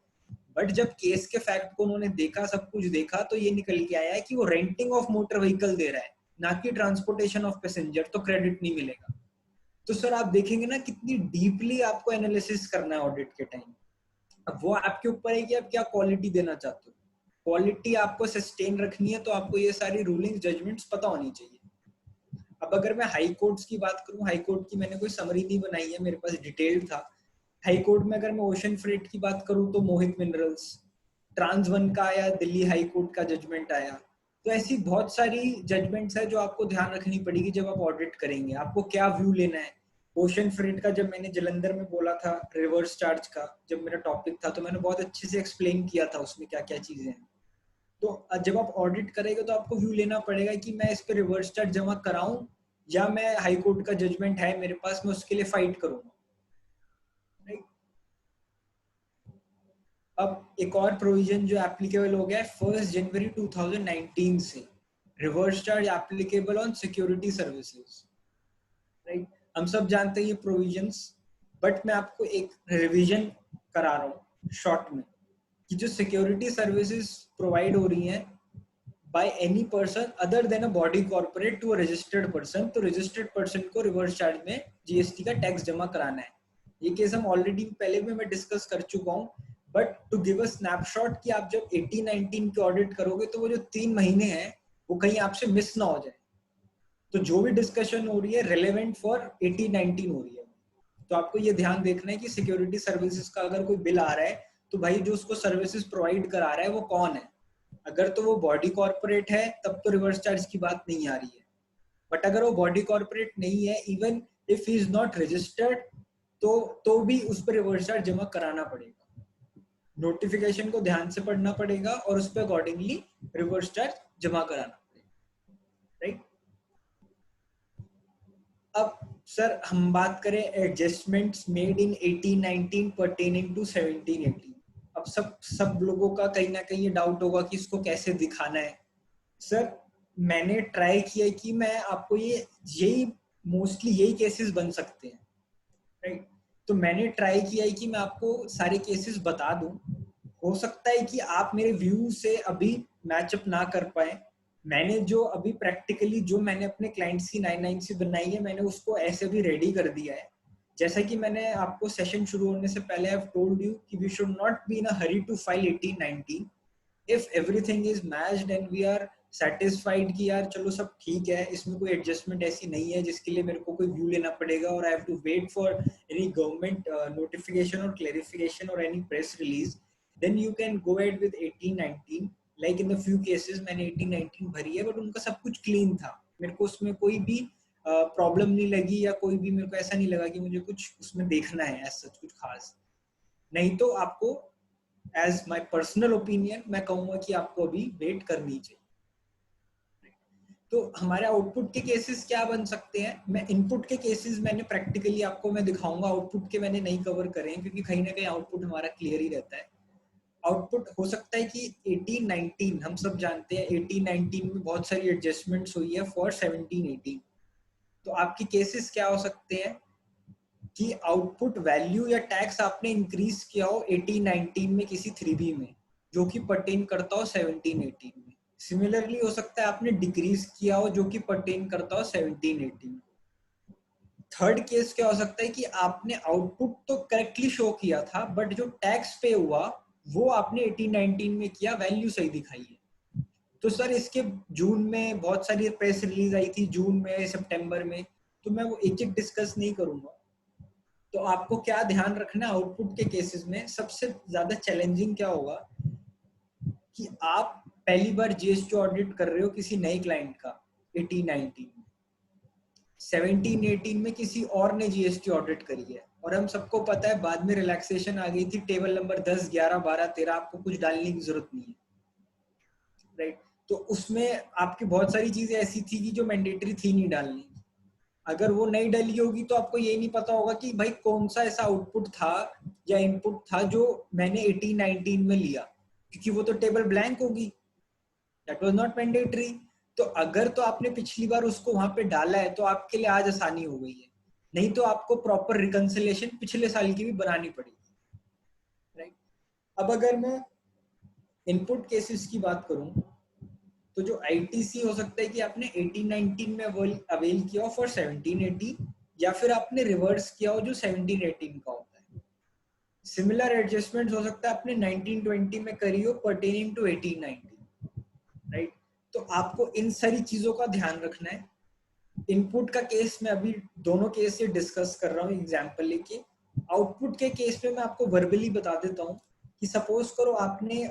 बट जब केस के फैक्ट को उन्होंने देखा, सब कुछ देखा, तो ये निकल के आया है कि वो रेंटिंग ऑफ मोटर व्हीकल दे रहा है, ना कि ट्रांसपोर्टेशन ऑफ पैसेंजर, तो क्रेडिट नहीं मिलेगा। तो सर आप देखेंगे ना कितनी डीपली आपको एनालिसिस करना है ऑडिट के टाइम। अब वो आपके ऊपर है कि आप क्या क्वालिटी देना चाहते हो। क्वालिटी आपको सस्टेन रखनी है तो आपको ये सारी रूलिंग्स, जजमेंट्स पता होनी चाहिए। अब अगर मैं हाई कोर्ट्स की बात करूं, हाई कोर्ट की मैंने कोई समरी नहीं बनाई है, मेरे पास डिटेल्ड था। हाई कोर्ट में अगर मैं ओशन फ्रेट की बात करूं तो मोहित मिनरल्स, ट्रांस वन का आया, दिल्ली हाई कोर्ट का जजमेंट आया। तो ऐसी बहुत सारी जजमेंट्स है जो आपको ध्यान रखनी पड़ेगी जब आप ऑडिट करेंगे। आपको क्या व्यू लेना है। ओशन फ्रेट का जब मैंने जलंधर में बोला था, रिवर्स चार्ज का जब मेरा टॉपिक था, तो मैंने बहुत अच्छे से एक्सप्लेन किया था उसमें क्या क्या चीजें हैं। तो जब आप ऑडिट करेंगे तो आपको व्यू लेना पड़ेगा कि मैं इस पे रिवर्स चार्ज जमा कराऊं या मैं हाई कोर्ट का जजमेंट है मेरे पास, मैं उसके लिए फाइट करूंगा। राइट। अब एक और प्रोविजन जो एप्लीकेबल हो गया है 1 जनवरी 2019 से, reverse charge applicable on security services. Right. हम सब जानते हैं ये प्रोविजंस, बट मैं आपको एक रिवीजन करा रहा हूँ शॉर्ट में कि जो सिक्योरिटी सर्विसेज प्रोवाइड हो रही हैं by any person other than a body corporate to a registered person, तो रजिस्टर्ड पर्सन को रिवर्स चार्ज में जीएसटी का टैक्स जमा कराना है। ये केस हम ऑलरेडी पहले भी मैं डिस्कस कर चुका हूँ, but to give a snapshot कि आप जब 18-19 के ऑडिट करोगे तो वो जो 3 महीने हैं वो कहीं आपसे मिस ना हो जाए। तो जो भी डिस्कशन हो रही है रिलेवेंट फॉर 18-19 हो रही है। तो आपको ये ध्यान देखना है कि सिक्योरिटी सर्विसेज का अगर कोई बिल आ रहा है तो भाई जो उसको सर्विसेज प्रोवाइड करा रहा है वो कौन है। अगर तो वो बॉडी कॉर्पोरेट है तब तो रिवर्स चार्ज की बात नहीं आ रही है, बट अगर वो बॉडी कॉर्पोरेट नहीं है, even if he is not registered, तो भी उस पर रिवर्स चार्ज जमा कराना पड़ेगा। नोटिफिकेशन को ध्यान से पढ़ना पड़ेगा और उस पर अकॉर्डिंगली रिवर्स चार्ज जमा कराना पड़ेगा। राइट। अब सर हम बात करें adjustments made in 18-19 pertaining to 17-18। अब सब लोगों का कहीं ना कहीं ये डाउट होगा कि इसको कैसे दिखाना है। सर मैंने ट्राई किया कि मैं आपको यही मोस्टली यही केसेस बन सकते हैं। राइट। तो मैंने ट्राई किया है कि मैं आपको सारे केसेस बता दूं। हो सकता है कि आप मेरे व्यू से अभी मैचअप ना कर पाए। मैंने जो अभी प्रैक्टिकली जो मैंने अपने क्लाइंट्स की 990 बनाई है, मैंने उसको ऐसे भी रेडी कर दिया है। जैसा कि मैंने आपको सेशन शुरू होने से पहले आई हैव टोल्ड यू कि we should not be in a hurry to file 18-19 if everything is matched and we are satisfied कि यार चलो सब ठीक है, इसमें कोई एडजस्टमेंट ऐसी नहीं है जिसके लिए मेरे को कोई व्यू लेना पड़ेगा और I have to wait for any government notification और क्लैरिफिकेशन और any press release, then you can go ahead with 18-19। Like in the few cases मैंने 18-19 भरी है, बट उनका सब कुछ क्लीन था। मेरे को उसमें कोई भी प्रॉब्लम नहीं लगी या कोई भी मेरे को ऐसा नहीं लगा कि मुझे कुछ उसमें देखना है ऐसा कुछ खास। नहीं तो आपको एज माय पर्सनल ओपिनियन मैं कहूंगा कि आपको अभी वेट करनी चाहिए। तो हमारे आउटपुट के केसेस क्या बन सकते हैं। मैं इनपुट के केसेस मैंने प्रैक्टिकली आपको मैं दिखाऊंगा, आउटपुट के मैंने नहीं कवर करे क्योंकि कहीं ना कहीं आउटपुट हमारा क्लियर ही रहता है। आउटपुट हो सकता है कि 18-19 हम सब जानते हैं 18-19 में बहुत सारी एडजस्टमेंट्स हुई है फॉर 17-18। तो आपकी केसेस क्या हो सकते हैं कि आउटपुट वैल्यू या टैक्स आपने इंक्रीज किया हो 18-19 में किसी 3B में जो कि पर्टेन करता हो 17-18 में। सिमिलरली हो सकता है आपने डिक्रीज किया हो जो कि पर्टेन करता हो 17-18 में। थर्ड केस क्या हो सकता है कि आपने आउटपुट तो करेक्टली शो किया था बट जो टैक्स पे हुआ वो आपने 18-19 में किया, वैल्यू सही दिखाई है। तो सर इसके जून में बहुत सारी प्रेस रिलीज आई थी, जून में, सितंबर में, तो मैं वो एक एक डिस्कस नहीं करूंगा। तो आपको क्या ध्यान रखना आउटपुट के केसेस में, सबसे ज्यादा चैलेंजिंग क्या होगा कि आप पहली बार जीएसटी ऑडिट कर रहे हो किसी नए क्लाइंट का 18-19 में, 17-18 में किसी और ने जीएसटी ऑडिट करी है और हम सबको पता है बाद में रिलैक्सेशन आ गई थी, टेबल नंबर 10, 11, 12, 13 आपको कुछ डालने की जरूरत नहीं है। राइट। तो उसमें आपकी बहुत सारी चीजें ऐसी थी कि जो मैंडेटरी थी नहीं डालनी। अगर वो नहीं डली होगी तो आपको ये नहीं पता होगा कि भाई कौन सा ऐसा आउटपुट था या इनपुट था जो मैंने 18-19 में लिया, क्योंकि वो तो टेबल ब्लैंक होगी, दैट वाज नॉट मैंडेटरी। तो अगर तो आपने पिछली बार उसको वहां पे डाला है तो आपके लिए आज आसानी हो गई है, नहीं तो आपको प्रॉपर रिकंसिलिएशन पिछले साल की भी बनानी पड़ेगी, राइट। अब अगर मैं इनपुट केसेस की बात करूं तो जो आईटीसी हो सकता है कि आपने 18-19 में अवेल किया हो फॉर 17-18, या फिर आपने रिवर्स किया हो जो 17-18 का होता है। सिमिलर एडजस्टमेंट्स हो सकता है आपने 19-20 में करी हो पर्टेनिंग टू 18-19, राइट। तो आपको इन सारी चीजों का ध्यान रखना है। इनपुट का केस मैं अभी दोनों केस से डिस्कस कर रहा हूँ एग्जाम्पल लेके। आउटपुट के केस में मैं आपको वर्बली बता देता हूँ कि सपोज करो आपने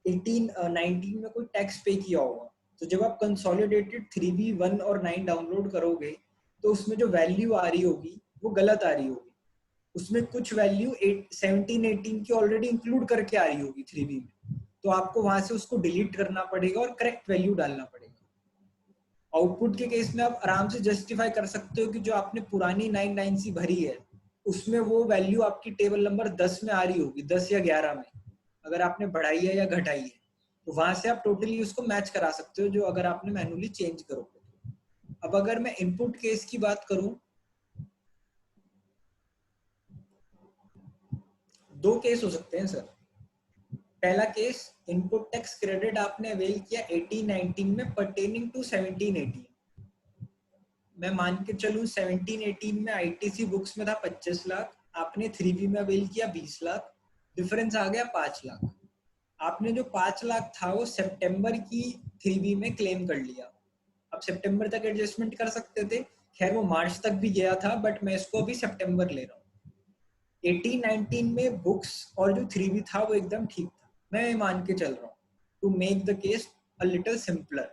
18-19 में कोई टैक्स पे किया होगा, तो जब आप कंसोलिडेटेड 3B 1 और 9 डाउनलोड करोगे तो उसमें जो वैल्यू आ रही होगी वो गलत आ रही होगी। उसमें कुछ वैल्यू 17-18 की ऑलरेडी इंक्लूड करके आ रही होगी 3B में, तो आपको वहां से उसको डिलीट करना पड़ेगा और करेक्ट वैल्यू डालना पड़ेगा। आउटपुट के केस में आप आराम से जस्टिफाई कर सकते हो कि जो आपने पुरानी 99C भरी है उसमें वो वैल्यू आपकी टेबल नंबर 10 में आ रही होगी, 10 या 11 में, अगर आपने बढ़ाई है या घटाई है, तो वहां से आप टोटली उसको मैच करा सकते हो जो अगर आपने मैनुअली चेंज करोगे। अब अगर मैं इनपुट केस की बात करूं, दो केस हो सकते हैं सर। पहला केस, इनपुट टैक्स क्रेडिट आपने अवेल किया 18-19 में पर्टेनिंग टू 17-18। मैं मान के चलूं 17-18 में आईटीसी बुक्स में था 25 लाख, आपने 3B में अवेल किया 20 लाख, डिफरेंस आ गया 5 लाख। आपने जो 5 लाख था वो सितंबर की 3B में क्लेम कर लिया। अब सितंबर तक एडजस्टमेंट कर सकते थे, खैर वो मार्च तक भी गया था, बट मैं इसको अभी सितंबर ले रहा हूँ। 18-19 में बुक्स और जो 3B था वो एकदम ठीक था, मैं मान के चल रहा हूँ to make the case a little simpler,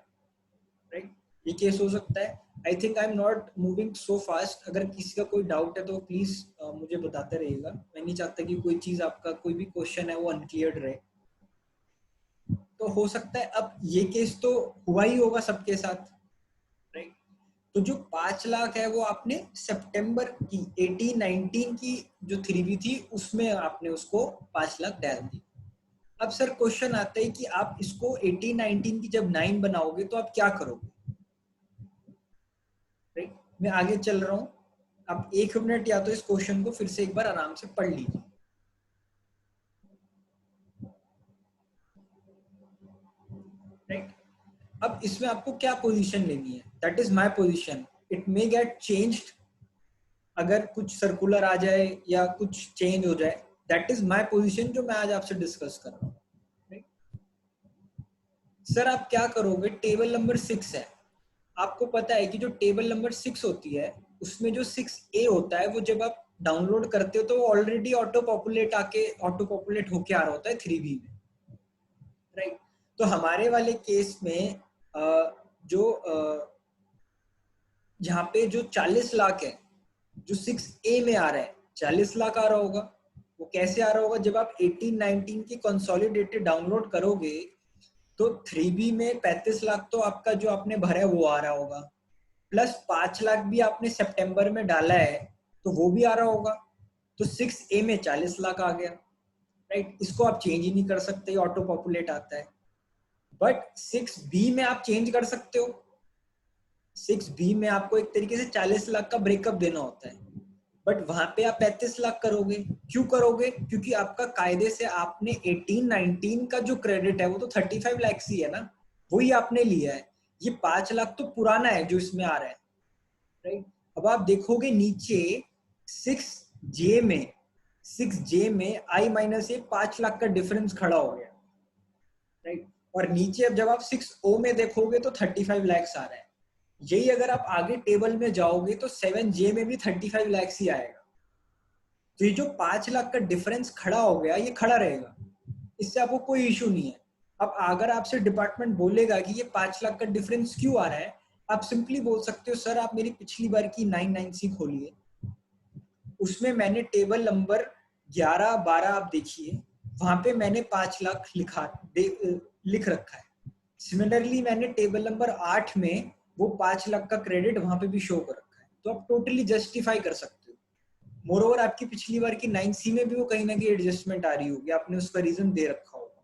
right. ये केस हो सकता है। I think I am not moving so fast. अगर किसी का कोई डाउट है तो प्लीज मुझे बताते रहिएगा। मैं नहीं चाहता कि कोई चीज आपका कोई भी क्वेश्चन है वो अनक्लियर रहे। तो हो सकता है अब ये केस तो हुआ ही होगा सबके साथ, राइट। तो जो 5 लाख है वो आपने सितंबर की 18-19 की जो 3B थी उसमें आपने उसको 5 लाख डाल दी। अब सर क्वेश्चन आता है कि आप इसको 18-19 की जब 9 बनाओगे तो आप क्या करोगे, राइट। मैं आगे चल रहा हूं, आप 1 मिनट या तो इस क्वेश्चन को फिर से एक बार आराम से पढ़ लीजिए। राइट। अब इसमें आपको क्या पोजीशन लेनी है, that is my position. It may gate changed, अगर कुछ सर्कुलर आ जाए या कुछ चेंज हो जाए, दैट इज माय पोजीशन जो मैं आज आपसे डिस्कस कर रहा हूँ। सर आप क्या करोगे, टेबल नंबर 6 है, आपको पता है कि जो टेबल नंबर 6 होती है उसमें जो 6A होता है वो जब आप डाउनलोड करते हो तो वो ऑलरेडी ऑटो पॉपुलेट होके आ रहा होता है 3B में, राइट। तो हमारे वाले केस में जो जहाँ पे जो 40 लाख है जो 6A में आ रहा है 40 लाख आ रहा होगा। वो कैसे आ रहा होगा, जब आप 18-19 की कंसोलिडेटेड डाउनलोड करोगे तो 3B में 35 लाख तो आपका जो आपने भरा है वो आ रहा होगा, प्लस 5 लाख भी आपने सितंबर में डाला है तो वो भी आ रहा होगा, तो 6A में 40 लाख आ गया, राइट। इसको आप चेंज ही नहीं कर सकते, ऑटो पॉपुलेट आता है। बट 6B में आप चेंज कर सकते हो। 6B में आपको एक तरीके से 40 लाख का ब्रेकअप देना होता है, बट वहां पे आप 35 लाख करोगे। क्यों करोगे, क्योंकि आपका कायदे से आपने 18-19 का जो क्रेडिट है वो तो 35 लाख ही है ना, वही आपने लिया है। ये 5 लाख तो पुराना है जो इसमें आ रहा है, राइट। अब आप देखोगे नीचे 6J में I-A 5 लाख का डिफरेंस खड़ा हो गया, राइट। और नीचे अब जब आप 6O में देखोगे तो 35 लाख आ रहा है। यही अगर आप आगे टेबल में जाओगे तो 7J में भी 35 लाख ही आएगा। तो ये जो 5 लाख का डिफरेंस खड़ा हो गया ये खड़ा रहेगा, इससे आपको कोई इशू नहीं है। अब अगर आपसे डिपार्टमेंट बोलेगा कि ये 5 लाख का डिफरेंस क्यों आ रहा है, आप सिंपली बोल सकते हो सर आप मेरी पिछली बार की 996 खोलिए, उसमें मैंने टेबल नंबर 11-12 आप देखिए, वहां पे मैंने 5 लाख लिख रखा है। सिमिलरली मैंने टेबल नंबर 8 में वो 5 लाख का क्रेडिट वहां पे भी शो कर रखा है, तो आप टोटली जस्टिफाई कर सकते हो। मोरओवर आपकी पिछली बार की 9C में भी वो कहीं ना कहीं एडजस्टमेंट आ रही होगी, आपने उसका रीजन दे रखा होगा।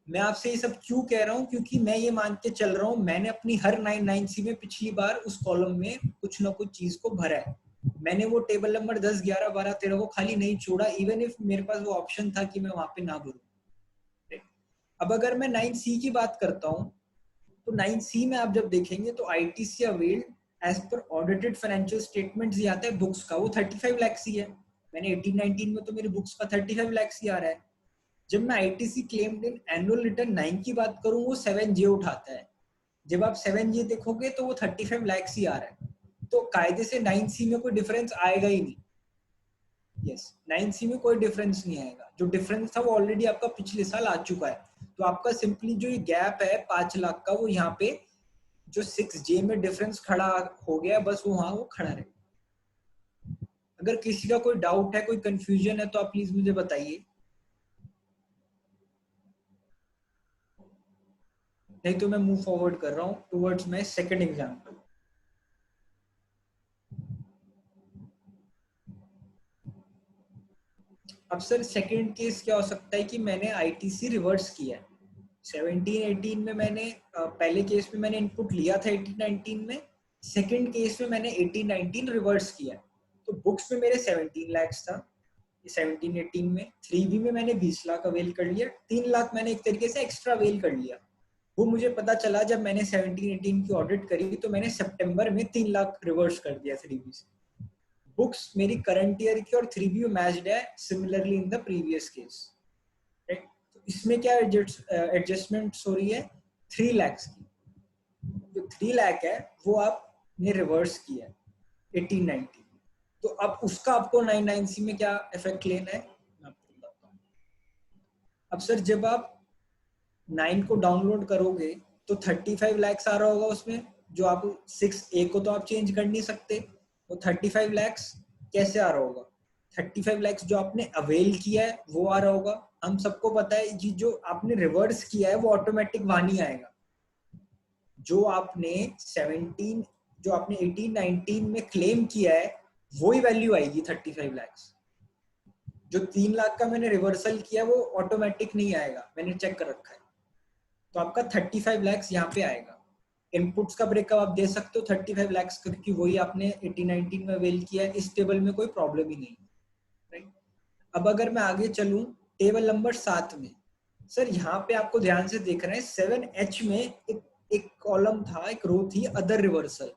मैं आपसे ये सब क्यों कह रहा हूँ, क्योंकि मैं ये मान के चल रहा हूँ मैंने अपनी हर 9C में पिछली बार उस कॉलम में कुछ ना कुछ चीज को भरा है। मैंने वो टेबल नंबर 10, 11, 12, 13 को खाली नहीं छोड़ा, इवन इफ मेरे पास वो ऑप्शन था कि मैं वहां पे ना भरूं। अब अगर मैं 9C की बात करता हूँ, तो 9C में आप जब देखेंगे तो ITC availed as per audited financial statements ये आता है बुक्स का, वो 35 लाख ही है। मैंने 18-19 में तो मेरी बुक्स का 35 लाख ही आ रहा है। जब मैं ITC claimed in annual return 9 की बात करूं, वो 7J उठाता है। जब आप 7J देखोगे तो वो 35 लाख ही आ रहा है। तो कायदे से 9C में कोई डिफरेंस आएगा ही नहीं। यस, 9C में कोई डिफरेंस नहीं आएगा। जो डिफरेंस था वो ऑलरेडी आपका पिछले साल आ चुका है। तो आपका सिंपली जो ये गैप है 5 लाख का, वो यहाँ पे जो 6J में डिफरेंस खड़ा हो गया, बस वो वहां वो खड़ा रहे। अगर किसी का कोई डाउट है, कोई कंफ्यूजन है, तो आप प्लीज मुझे बताइए, नहीं तो मैं मूव फॉरवर्ड कर रहा हूं टुवर्ड्स माय सेकंड एग्जांपल। अब सर सेकंड केस क्या हो सकता है कि मैंने ITC रिवर्स किया है। 17-18 में मैंने पहले केस में मैंने इनपुट लिया था 18-19 में, सेकंड केस में मैंने 18-19 रिवर्स किया। तो बुक्स में मेरे 17 लाख था 17-18 में, 3B में मैंने 20 लाख अवेल कर लिया, 3 लाख मैंने एक तरीके से एक्स्ट्रा अवेल कर लिया। वो मुझे पता चला जब मैंने 17-18 की ऑडिट करी, तो मैंने सितंबर में 3 लाख रिवर्स कर दिया 3B से। बुक्स मेरी करंट ईयर की और 3B में मैच्ड है similarly in the previous case. Right, तो इसमें क्या एडजस्टमेंट हो रही है 3 लाख की। जो 3 लाख है वो आपने रिवर्स किया 18-19। तो अब उसका आपको 9C में क्या इफेक्ट लेना है मैं आपको बताता हूँ। अब सर जब आप 9 को डाउनलोड करोगे तो 35 लाख आ रहा होगा उसमें, जो आप 6A को तो आप चेंज कर नहीं सकते, वो 35 लाख कैसे आ रहा होगा? 35 लाख जो आपने अवेल किया है वो आ रहा होगा। हम सबको पता है जी, जो आपने रिवर्स किया है वो ऑटोमेटिक वहां नहीं आएगा। जो आपने 18-19 में क्लेम किया है वही वैल्यू आएगी 35 लाख। जो 3 लाख का मैंने रिवर्सल किया वो ऑटोमेटिक नहीं आएगा, मैंने चेक कर रखा है। तो आपका 35 लाख यहाँ पे आएगा। इनपुट्स का ब्रेकअप आप दे सकते हो 35 लाख का, क्योंकि वही आपने 18-19 में अवेल किया है। इस टेबल में कोई प्रॉब्लम ही नहीं, राइट। अब अगर मैं आगे चलूं टेबल नंबर 7 में, सर यहाँ पे आपको ध्यान से देख रहे हैं 7H में एक कॉलम था, एक रो थी अदर रिवर्सल।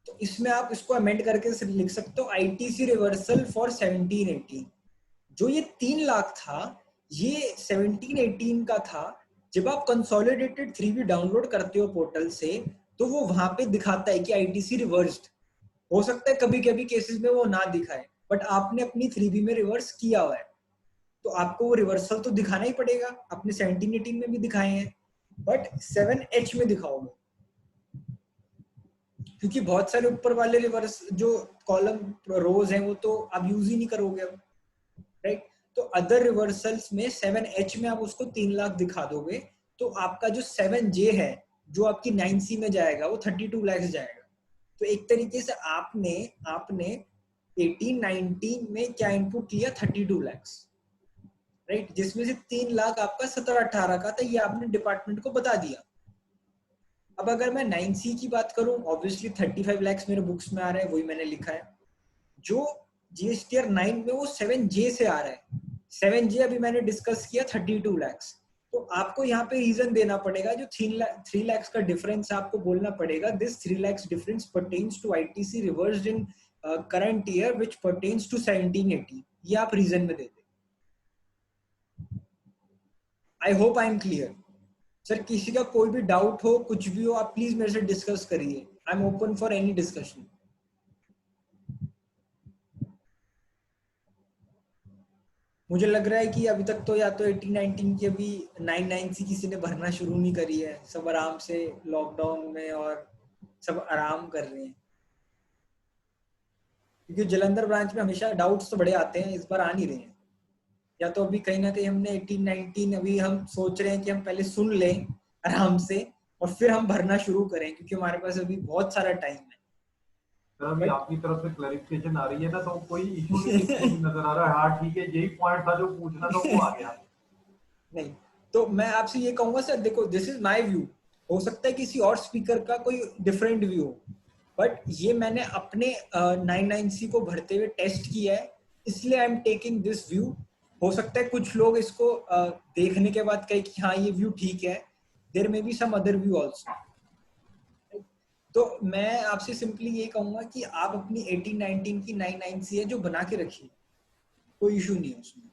तो इसमें आप इसको अमेंड करके लिख सकते हो ITC रिवर्सल फॉर 17-18। जो ये 3 लाख था ये 17-18 का था। जब आप कंसोलिडेटेड 3B डाउनलोड करते हो पोर्टल से, तो वो वहां पे दिखाता है कि ITC रिवर्स्ड। हो सकता है कभी कभी केसेस में वो ना दिखाए, बट आपने अपनी 3B में रिवर्स किया हुआ है तो आपको वो रिवर्सल तो दिखाना ही पड़ेगा। आपने 17-18 में भी दिखाए हैं, बट 7H में दिखाओगे, क्योंकि बहुत सारे ऊपर वाले रिवर्स जो कॉलम रोज हैं वो तो आप यूज ही नहीं करोगे अब, राइट। तो अदर रिवर्सल्स में 7H में आप उसको 3 लाख दिखा दोगे, तो आपका जो 7J है जो आपकी 9C में जाएगा वो 32 लाख जाएगा। तो एक तरीके से आपने 18-19 में क्या इनपुट लिया 32 लाख, राइट, जिसमें से 3 लाख आपका 17-18 का था, ये आपने डिपार्टमेंट को बता दिया। अब अगर मैं 9C की बात करूं, ऑब्वियसली 35 लाख मेरे बुक्स में आ रहा है, वही मैंने लिखा है। जो GSTR 9 में वो 7J से आ रहा है। 7J अभी मैंने डिस्कस किया 32 लाख। तो आपको यहाँ पे रीजन देना पड़ेगा, जो 3 लाख का डिफरेंस आपको बोलना पड़ेगा, this 3 lakh difference pertains to ITC reversed in current year which pertains to 17-18। ये आप रीजन में दे दे। I hope I am clear. Sir किसी का कोई भी डाउट हो, कुछ भी हो, आप प्लीज मेरे से डिस्कस करिए। I am open for any discussion. मुझे लग रहा है कि अभी तक तो या तो 18-19 की अभी 9C किसी ने भरना शुरू नहीं करी है, सब आराम से लॉकडाउन में और सब आराम कर रहे हैं, क्योंकि जलंधर ब्रांच में हमेशा डाउट्स तो बड़े आते हैं, इस बार आ नहीं रहे हैं। या तो अभी कहीं ना कहीं हमने 18-19 अभी हम सोच रहे हैं कि हम पहले सुन लें, आराम से, और फिर हम भरना शुरू करें, क्योंकि हमारे पास अभी बहुत सारा टाइम है। सर अभी आपकी तरफ से क्लैरिफिकेशन आ रही है ना, तो कोई इशू नहीं नजर आ रहा है। हाँ ठीक है, यही पॉइंट था जो पूछना था, वो आ गया। नहीं, तो मैं आपसे ये कहूंगा सर, देखो दिस इज माय व्यू, हो सकता है किसी और स्पीकर का कोई डिफरेंट व्यू हो, बट ये मैंने अपने 99C को भरते हुए टेस्ट किया है, इसलिए I am taking this view. हो सकता है कुछ लोग इसको देखने के बाद कहे कि हाँ ये व्यू ठीक है, there may be some other view also. तो मैं आपसे सिंपली ये कहूंगा कि आप अपनी 1819 की 99C है जो बना के रखिए, कोई इशू नहीं है उसमें,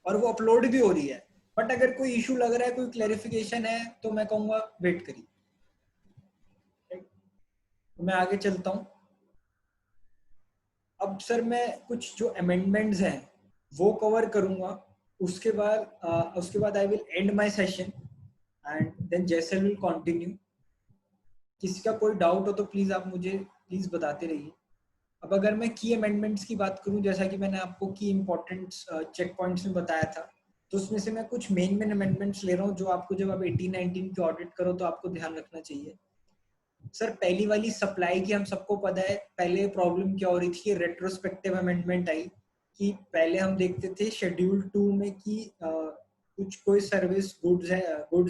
और वो अपलोड भी हो रही है। बट अगर कोई इशू लग रहा है, कोई क्लैरिफिकेशन है, तो मैं कहूंगा वेट करिए। तो मैं आगे चलता हूं। अब सर मैं कुछ जो अमेंडमेंट्स हैं वो कवर करूंगा, उसके बाद I will end my session and then Jaisal will continue. किसी का कोई डाउट हो तो प्लीज आप मुझे प्लीज बताते रहिए। अब अगर मैं की अमेंडमेंट्स की बात करूं, जैसा कि मैंने आपको की इंपॉर्टेंट चेक पॉइंट्स में बताया था, तो उसमें से मैं कुछ मेन अमेंडमेंट्स ले रहा हूं जो आपको जब आप 1819 की ऑडिट करो तो आपको ध्यान रखना चाहिए। सर पहली वाली सप्लाई की हम सबको पता है पहले प्रॉब्लम क्या हो रही थी, रेट्रोस्पेक्टिव अमेंडमेंट आई कि पहले हम देखते थे शेड्यूल 2 में कि कुछ कोई सर्विस गुड्स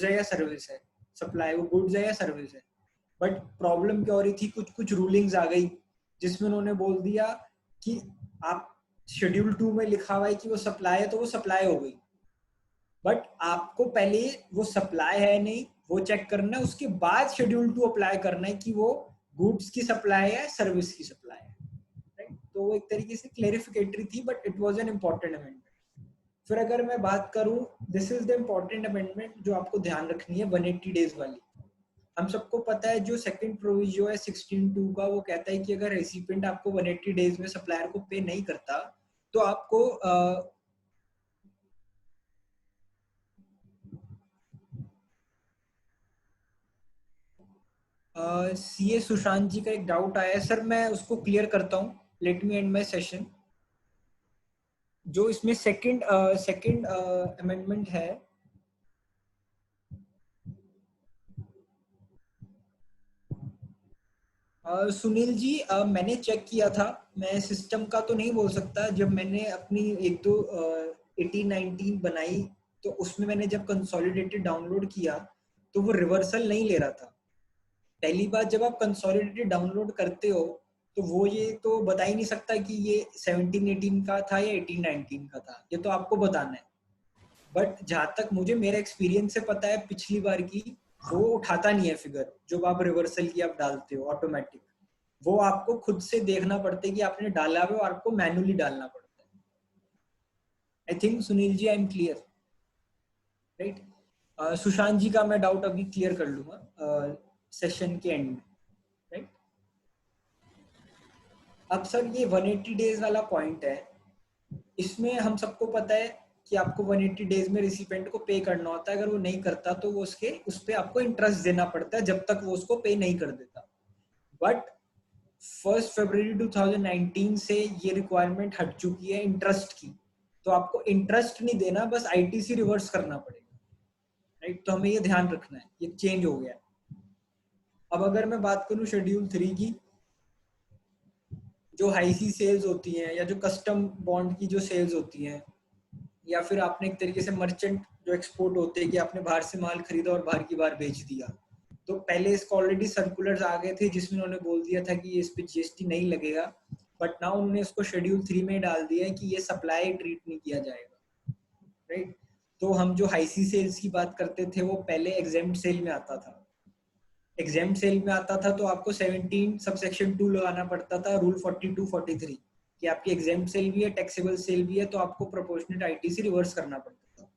है या सर्विस है, सप्लाई वो गुड्स है या सर्विस है। बट प्रॉब्लम क्या हो रही थी, कुछ रूलिंग्स आ गई जिसमें उन्होंने बोल दिया कि आप शेड्यूल 2 में लिखा हुआ है कि वो सप्लाई है तो वो सप्लाई हो गई, बट आपको पहले वो सप्लाई है नहीं वो चेक करना है, उसके बाद शेड्यूल 2 अप्लाई करना है कि वो गुड्स की सप्लाई है सर्विस की सप्लाई है, राइट। तो वो एक तरीके से क्लैरिफिकेटरी थी, but it was an important amendment. फिर अगर मैं बात करूं, this is the important amendment जो आपको ध्यान रखनी है, 180 डेज वाली। हम सबको पता है जो सेकंड प्रोविजो है 16(2) का, वो कहता है कि अगर रेसिपिएंट आपको 180 डेज में सप्लायर को पे नहीं करता तो आपको सीए सुशांत जी का एक डाउट आया है सर, मैं उसको क्लियर करता हूँ। Let me and my session. जो इसमें सेकंड अमेंडमेंट है, सुनील जी, मैंने चेक किया था, मैं सिस्टम का तो नहीं बोल सकता, जब मैंने अपनी एक दो 1819 बनाई तो उसमें मैंने जब कंसोलिडेटेड डाउनलोड किया तो वो रिवर्सल नहीं ले रहा था। पहली बात, जब आप कंसोलिडेटेड डाउनलोड करते हो तो वो ये तो बता ही नहीं सकता कि ये 1718 का था या 1819 का था, ये तो आपको बताना है। बट जहां तक मुझे मेरे एक्सपीरियंस से पता है पिछली बार की, वो उठाता नहीं है फिगर जो आप रिवर्सल की आप डालते हो ऑटोमेटिक, वो आपको खुद से देखना पड़ता है कि आपने डाला है और आपको मैनुअली डालना पड़ता है। I think Sunil ji I am clear, right. Sushant ji का मैं डाउट अभी क्लियर कर लूंगा सेशन के एंड में, राइट। अब सर ये 180 डेज वाला पॉइंट है, इसमें हम सबको पता है कि आपको 180 डेज में रिसिपेंट को पे करना होता है, अगर वो नहीं करता तो वो उस पे आपको इंटरेस्ट देना पड़ता है जब तक वो उसको पे नहीं कर देता। बट 1 फरवरी 2019 से ये रिक्वायरमेंट हट चुकी है इंटरेस्ट की, तो आपको इंटरेस्ट नहीं देना, बस आईटीसी रिवर्स करना पड़ेगा, राइट। तो हमें ये ध्यान रखना है, ये चेंज हो गया। अब अगर मैं बात करूं शेड्यूल 3 की, जो हाई सी सेल्स होती हैं या जो कस्टम बॉन्ड की जो सेल्स होती हैं, या फिर आपने एक तरीके से मर्चेंट जो एक्सपोर्ट होते हैं कि आपने बाहर से माल खरीदा और बाहर की बाहर बेच दिया, तो पहले इसको ऑलरेडी सर्कुलर्स आ गए थे जिसमें उन्होंने बोल दिया था कि इस पे जीएसटी नहीं लगेगा, बट नाउ उन्होंने इसको शेड्यूल 3 में डाल दिया है कि ये सप्लाई ट्रीट नहीं किया जाएगा, राइट। तो हम जो हाई सी सेल्स की बात करते थे वो पहले एग्जेम्प्ट सेल में आता था, एग्जेम्प्ट सेल में आता था तो आपको 17 सबसेक्शन 2 लगाना पड़ता था, रूल 42 43 कि आपकी एग्जेम्प्ट सेल भी है टैक्सेबल सेल भी है, तो आपको प्रोपोर्शनेट आईटीसी रिवर्स करना पड़ता था।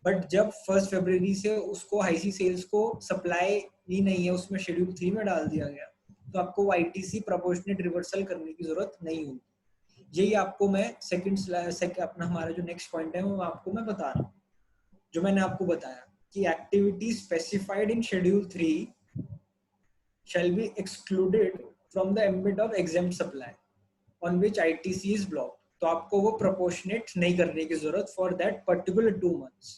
बट जब 1 फरवरी से उसको हाईसी सेल्स को सप्लाई ही नहीं है उसमें शेड्यूल 3 में डाल दिया गया, तो आपको आईटीसी प्रोपोर्शनेट रिवर्सल करने की जरूरत नहीं होगी। यही आपको मैं सेकंड अपना हमारा जो नेक्स्ट पॉइंट है वो आपको मैं बता रहा हूँ, जो मैंने आपको बताया कि activity specified in schedule 3 shall be excluded from the ambit of exempt supply on which ITC is blocked. तो आपको वो proportionate नहीं करने की जरूरत for that particular 2 months.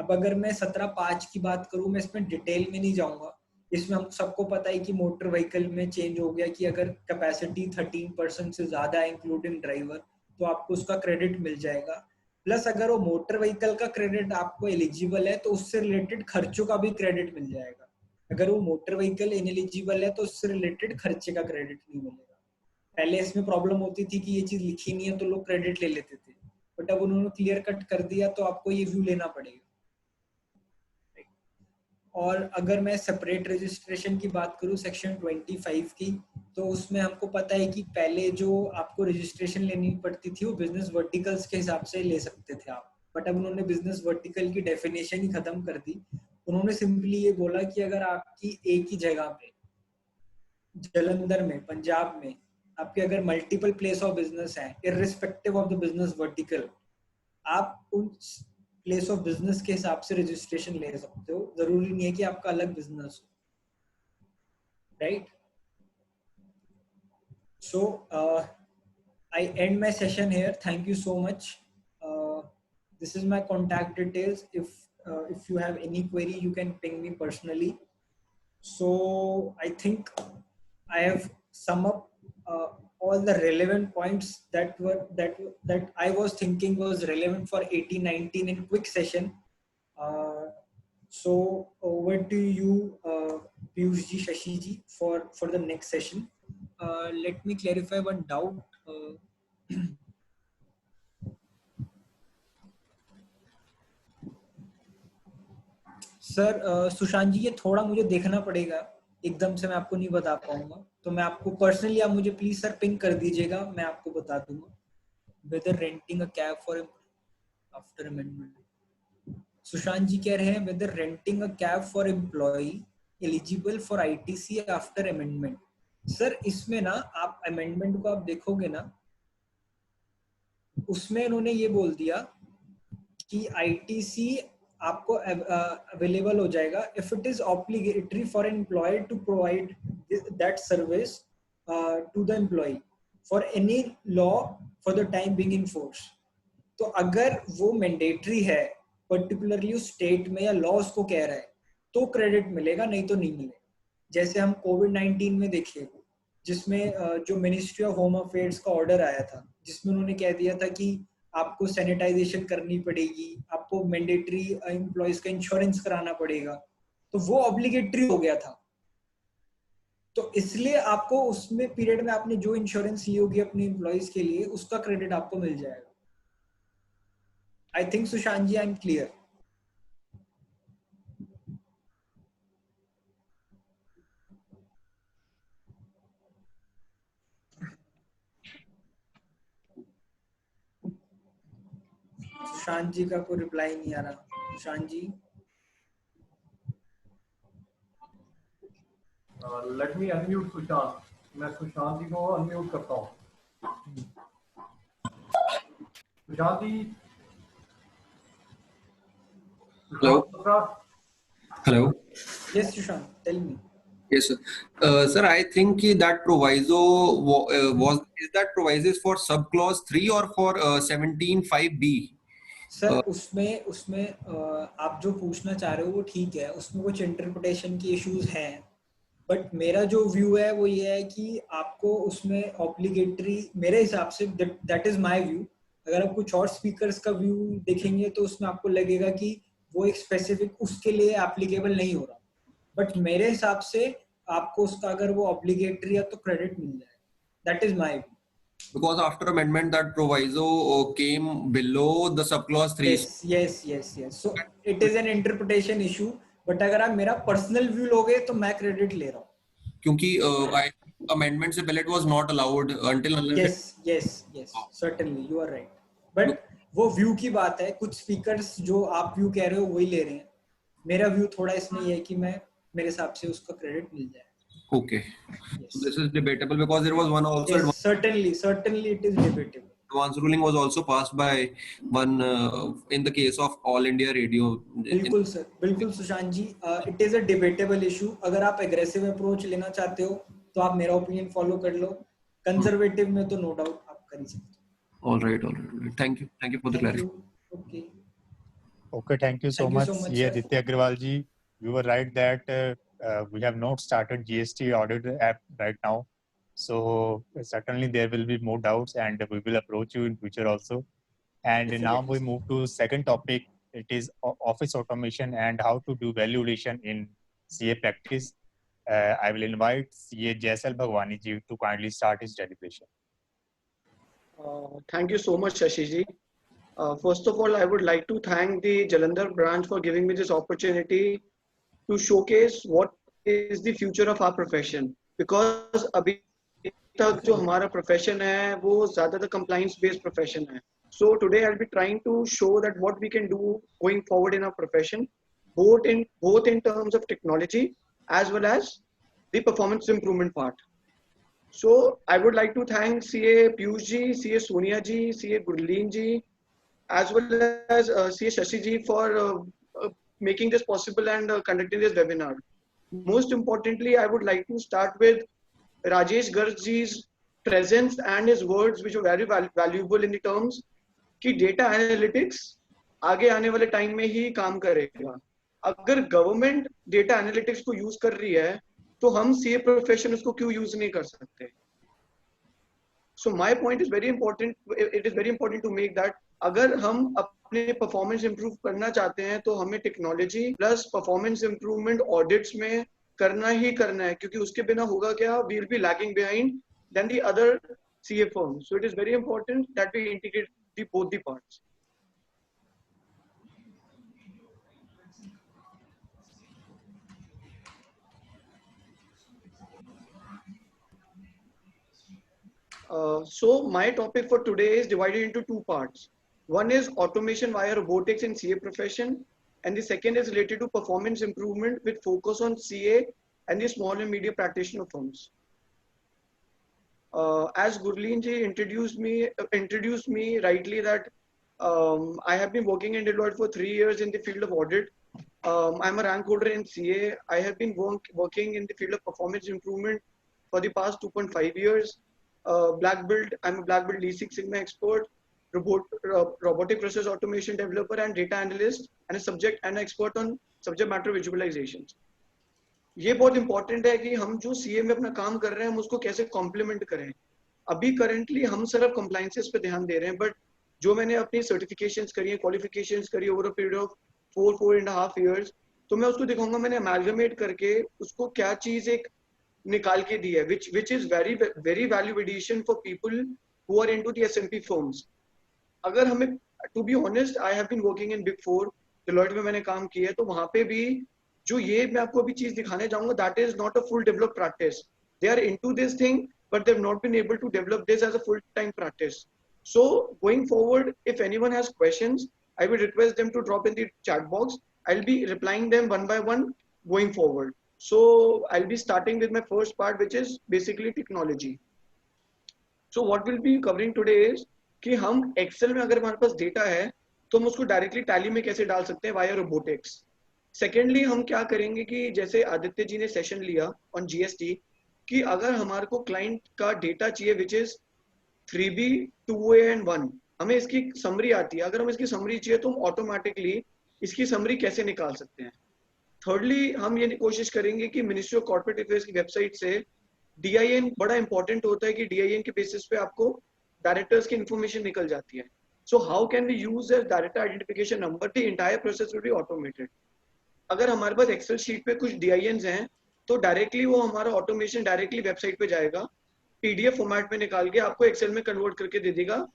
अब अगर मैं 17.5 की बात करूं, मैं इसमें डिटेल में नहीं जाऊंगा, इसमें हम सबको पता है कि मोटर व्हीकल में चेंज हो गया कि अगर कैपेसिटी 13% से ज्यादा है इंक्लूडिंग ड्राइवर, तो आपको उसका क्रेडिट मिल जाएगा। प्लस अगर वो मोटर व्हीकल का क्रेडिट आपको एलिजिबल है तो उससे रिलेटेड खर्चों का भी क्रेडिट मिल जाएगा। अगर वो मोटर व्हीकल इनएलिजिबल है तो उससे रिलेटेड खर्चे का क्रेडिट नहीं मिलेगा। पहले इसमें प्रॉब्लम होती थी कि ये चीज लिखी नहीं है तो लोग क्रेडिट ले लेते थे, बट अब उन्होंने क्लियर कट कर दिया तो आपको ये व्यू लेना पड़ेगा। और अगर मैं सेपरेट रजिस्ट्रेशन की बात करूं सेक्शन 25 की, तो उसमें हमको पता है कि पहले जो आपको रजिस्ट्रेशन लेनी पड़ती थी वो बिजनेस वर्टिकल्स के हिसाब से ले सकते थे आप, बट अब उन्होंने बिजनेस वर्टिकल की डेफिनेशन ही खत्म कर दी। उन्होंने सिंपली ये बोला कि अगर आपकी एक ही जगह पे, जलंधर में, पंजाब में आपके अगर मल्टीपल प्लेस ऑफ बिजनेस है, irrespective of the business vertical, आप उन प्लेस ऑफ बिजनेस के हिसाब से रजिस्ट्रेशन ले सकते हो, जरूरी नहीं है कि आपका अलग बिजनेस हो, right? So I end my session here. Thank you so much. This is my contact details. If you have any query, you can ping me personally. So I think I have summed up all the relevant points that I was thinking was relevant for 18-19 in quick session. So over to you, Piyush ji, Shashi ji, for the next session. Let me clarify one doubt. Sir Sushant ji, ये थोड़ा मुझे देखना पड़ेगा, एकदम से मैं आपको नहीं बता पाऊंगा, तो मैं आपको पर्सनली, आप मुझे प्लीज सर पिंग कर दीजिएगा, मैं आपको बता दूंगा। Whether renting a cab for after amendment, Sushant ji कह रहे हैं whether renting a cab for employ eligible for ITC after amendment. Sir इसमें ना आप अमेंडमेंट को आप देखोगे ना, उसमें इन्होंने ये बोल दिया कि आईटीसी आपको अवेलेबल हो जाएगा if it is obligatory for employ to provide that service to the employ for any law for the time being in force. तो अगर वो मैंडेटरी है, पर्टिकुलरली उस स्टेट में या लॉ उसको कह रहा है, तो क्रेडिट मिलेगा, नहीं तो नहीं मिलेगा। जैसे हम कोविड-19 में देखिए, जिसमें जो मिनिस्ट्री ऑफ होम अफेयर्स का ऑर्डर आया था, जिसमें उन्होंने कह दिया था कि आपको सैनिटाइजेशन करनी पड़ेगी, आपको मैंडेटरी एम्प्लॉइज का इंश्योरेंस कराना पड़ेगा, तो वो ऑब्लिगेटरी हो गया था। तो इसलिए आपको उसमें पीरियड में आपने जो इंश्योरेंस ली होगी अपने एम्प्लॉइज के लिए, उसका क्रेडिट आपको मिल जाएगा। I think Sushant ji I am clear. Sushant ji का कोई रिप्लाई नहीं आ रहा। Sushant ji, let me unmute Sushant. मैं सुशांत जी को अनम्यूट करता हूँ। Sushant ji, Hello. Hello. yes Sushant, tell me. Yes, sir. Sir, I think that proviso is that proviso is for subclause 3 or for 17(5)(b? Sir उसमें आप जो पूछना चाह रहे हो वो ठीक है, उसमें कुछ इंटरप्रिटेशन की इश्यूज हैं, बट मेरा जो व्यू है वो ये है कि आपको उसमें ऑब्लिगेटरी, मेरे हिसाब say that is my view. अगर आप कुछ और स्पीकर्स का व्यू देखेंगे तो उसमें आपको लगेगा कि वो एक स्पेसिफिक उसके लिए एप्लीकेबल नहीं हो रहा, बट मेरे हिसाब से आपको उसका अगर वो ऑब्लिगेटरी है तो क्रेडिट मिल जाएगा। That is my view. Because after amendment that proviso came below the subclause 3. yes. So it is an interpretation issue, but अगर आप मेरा पर्सनल व्यू लोगे तो मैं क्रेडिट ले रहा हूँ, क्योंकि amendment से पहले it was not allowed until yes certainly you are right, but वो व्यू की बात है। कुछ स्पीकर्स जो आप व्यू कह रहे हो वही ले रहे हैं, मेरा व्यू थोड़ा इसमें ये है कि मैं, मेरे हिसाब से उसका क्रेडिट मिल जाए। Okay. So this is debatable because there was one also. Yes, certainly it is debatable. Advance ruling was also passed by one in the case of All India Radio. बिल्कुल सुशांत जी, it is a debatable issue. अगर आप aggressive approach लेना चाहते हो तो आप मेरा opinion follow कर लो, कंजर्वेटिव में तो नो डाउट आप कर ही सकते हो। All right. Thank you for the clarity. Okay. Okay, thank you so Thank you much, so much, CA sir. Aditya Agrawal ji. You were right that we have not started GST audit app right now. So certainly there will be more doubts and we will approach you in future also. And now Definitely, we sir. move to second topic. It is office automation and how to do value addition in CA practice. I will invite CA Jaisal Bhagwani ji to kindly start his deliberation. Thank you so much, Shashiji. First of all, I would like to thank the Jalandhar branch for giving me this opportunity to showcase what is the future of our profession. Because अभी तक जो हमारा profession है, वो ज़्यादातर compliance based profession है. So today I'll be trying to show that what we can do going forward in our profession, both in terms of technology as well as the performance improvement part. So I would like to thank CA Piyush ji, CA Sonia ji, CA Gurleen ji, as well as CA Shashi ji for making this possible and conducting this webinar. Most importantly, I would like to start with Rajesh Garg ji's presence and his words, which are very valuable in the terms कि data analytics आगे आने वाले time में ही काम करेगा. अगर government data analytics को use कर रही है, तो हम CA profession उसको क्यों use नहीं कर सकते? So my point is very important. It is very important to make that अगर हम अपने performance improve करना चाहते हैं, तो हमें technology plus performance improvement audits में करना ही करना है, क्योंकि उसके बिना होगा क्या? We will be lagging behind than the other CA firms. So it is very important that we integrate both the parts. So my topic for today is divided into two parts. One is automation via robotics in CA profession, and the second is related to performance improvement with focus on CA and the small and medium practitioner firms. As Gurleen ji introduced me rightly that I have been working in Deloitte for 3 years in the field of audit. I'm a rank holder in CA. I have been working in the field of performance improvement for the past 2.5 years. Black belt, I'm a black belt Lean Six Sigma expert, robotic process automation developer and data analyst, and an expert on subject matter visualizations. ये बहुत important है कि हम जो CA में अपना काम कर रहे हैं हम उसको कैसे कॉम्प्लीमेंट करें. अभी करंटली हम सिर्फ कंप्लायंसेस पे ध्यान दे रहे हैं, बट जो मैंने अपनी सर्टिफिकेशंस करी है, क्वालिफिकेशंस करी over a period of 4.5 years, तो मैं उसको दिखाऊंगा मैंने अमेलगमेट करके उसको क्या चीज एक निकाल के दी है, which is very value addition for people who are into the SMP firms. अगर हमें, to be honest, I have been working in Big Four, Deloitte में मैंने काम किया है, तो वहां पे भी जो ये मैं आपको अभी चीज दिखाने जाऊंगा, that is not a full developed practice. They are into this thing, but they've not been able to develop this as a full-time practice. So going forward, if anyone has questions, I will request them to drop in the chat box. I'll be replying them one by one going forward. So I'll be starting with my first part, which is basically technology. So what we'll be covering today is कि हम Excel में अगर हमारे पास data है, तो हम उसको directly Tally में कैसे डाल सकते हैं via robotics. Secondly, हम क्या करेंगे कि जैसे आदित्य जी ने सेशन लिया on GST कि अगर हमारे को क्लाइंट का डेटा चाहिए which is 3B, 2A and 1, हमें इसकी समरी आती है. अगर हम इसकी समरी चाहिए तो हम ऑटोमेटिकली इसकी समरी कैसे निकाल सकते हैं. थर्डली, हम ये कोशिश करेंगे कि मिनिस्ट्री ऑफ कॉर्पोरेट अफेयर्स की वेबसाइट से DIN बड़ा इंपॉर्टेंट होता है कि DIN के बेसिस पे आपको डायरेक्टर्स की इंफॉर्मेशन निकल जाती है. So how can we use director identification number. The entire process will be automated. अगर हमारे पास एक्सेल शीट पे कुछ DINs हैं तो डायरेक्टली वो हमारा ऑटोमेशन डायरेक्टली वेबसाइट पे जाएगा, PDF फॉर्मेट में निकाल के आपको एक्सेल में कन्वर्ट करके दे देगा.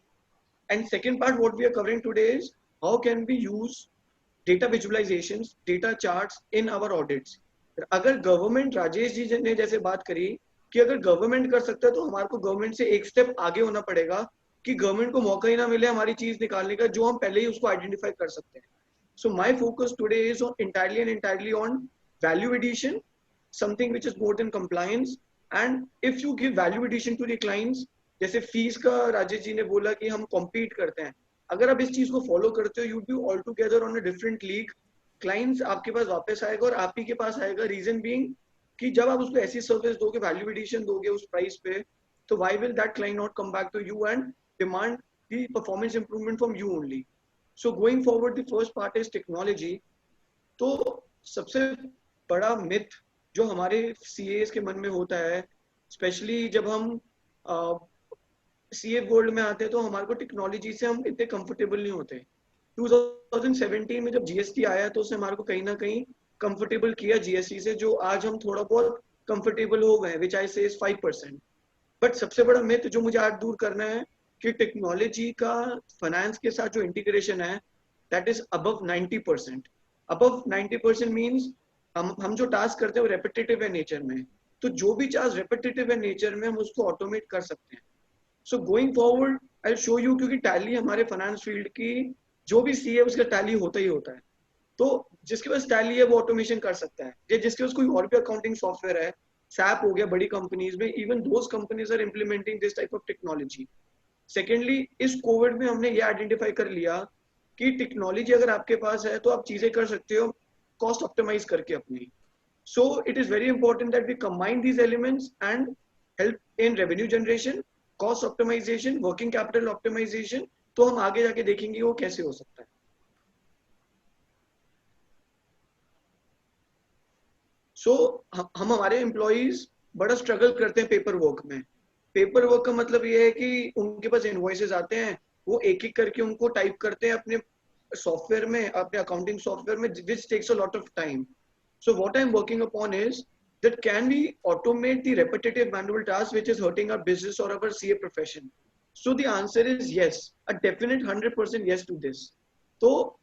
And second part what we are covering today is how can we use data visualizations, data charts in our audits. अगर गवर्नमेंट, राजेश जी ने जैसे बात करी कि अगर गवर्नमेंट कर सकता है तो हमारे को गवर्नमेंट से एक स्टेप आगे होना पड़ेगा कि गवर्नमेंट को मौका ही ना मिले हमारी चीज निकालने का जो हम पहले ही उसको आइडेंटिफाई कर सकते हैं. So my focus today is on entirely on value addition, something which is more than compliance. And if you give value addition to the clients, जैसे फीस का राजेश जी ने बोला कि हम compete करते हैं, अगर आप इस चीज को फॉलो करते हो, you be all together on a different league. Clients आपके पास वापस आएगा और आप ही के पास आएगा. रीजन बीइंग कि जब आप उसको ऐसी सर्विस दोगे, वैल्यू एडिशन दोगे उस प्राइस पे, तो why will that client not come back to you and demand the performance improvement from you only. So going forward, the first part is technology. तो सबसे बड़ा myth जो हमारे CAs के मन में होता है, स्पेशली जब हम CA वर्ल्ड में आते हैं, तो हमारे को टेक्नोलॉजी से हम इतने कंफर्टेबल नहीं होते. 2017 में जब GST आया तो उसने हमारे को कहीं ना कहीं कंफर्टेबल किया GST से, जो आज हम थोड़ा बहुत कंफर्टेबल हो गए, विच आई से इज 5%. बट सबसे बड़ा मिथ जो मुझे आज दूर करना है कि टेक्नोलॉजी का फाइनेंस के साथ जो इंटीग्रेशन है that is above 90%. Above 90% means हम जो टास्क करते हैं वो रेपिटेटिव है नेचर में, तो जो भी टास्क रेपिटेटिव है नेचर में हम उसको ऑटोमेट कर सकते हैं. So going forward I show you, क्योंकि टैली हमारे फाइनेंस फील्ड की जो भी सी है उसका टैली होता ही होता है. तो जिसके पास टैली है वो ऑटोमेशन कर सकता है, या जिसके पास कोई और भी अकाउंटिंग सॉफ्टवेयर है, SAP हो गया बड़ी कंपनीज में, even those companies are implementing this type of technology. Secondly, इस कोविड में हमने ये आइडेंटिफाई कर लिया कि टेक्नोलॉजी अगर आपके पास है तो आप चीजें कर सकते हो कॉस्ट ऑप्टिमाइज करके अपनी. So it is very important that we combine these elements and help in revenue generation, cost optimization, working capital optimization. तो हम आगे जाके देखेंगे वो कैसे हो सकता है. सो हम हमारे एम्प्लॉइज बड़ा स्ट्रगल करते हैं पेपर वर्क में. पेपर वर्क का मतलब ये है कि उनके पास इनवॉइसेस आते हैं, वो एक एक करके उनको टाइप करते हैं अपने सॉफ्टवेयर में, अपने अकाउंटिंग सॉफ्टवेयर में, which takes a lot of time. So what I'm working upon is that can we automate the repetitive manual tasks which is hurting our business or our CA profession? So the answer is yes, a definite 100% yes to this. तो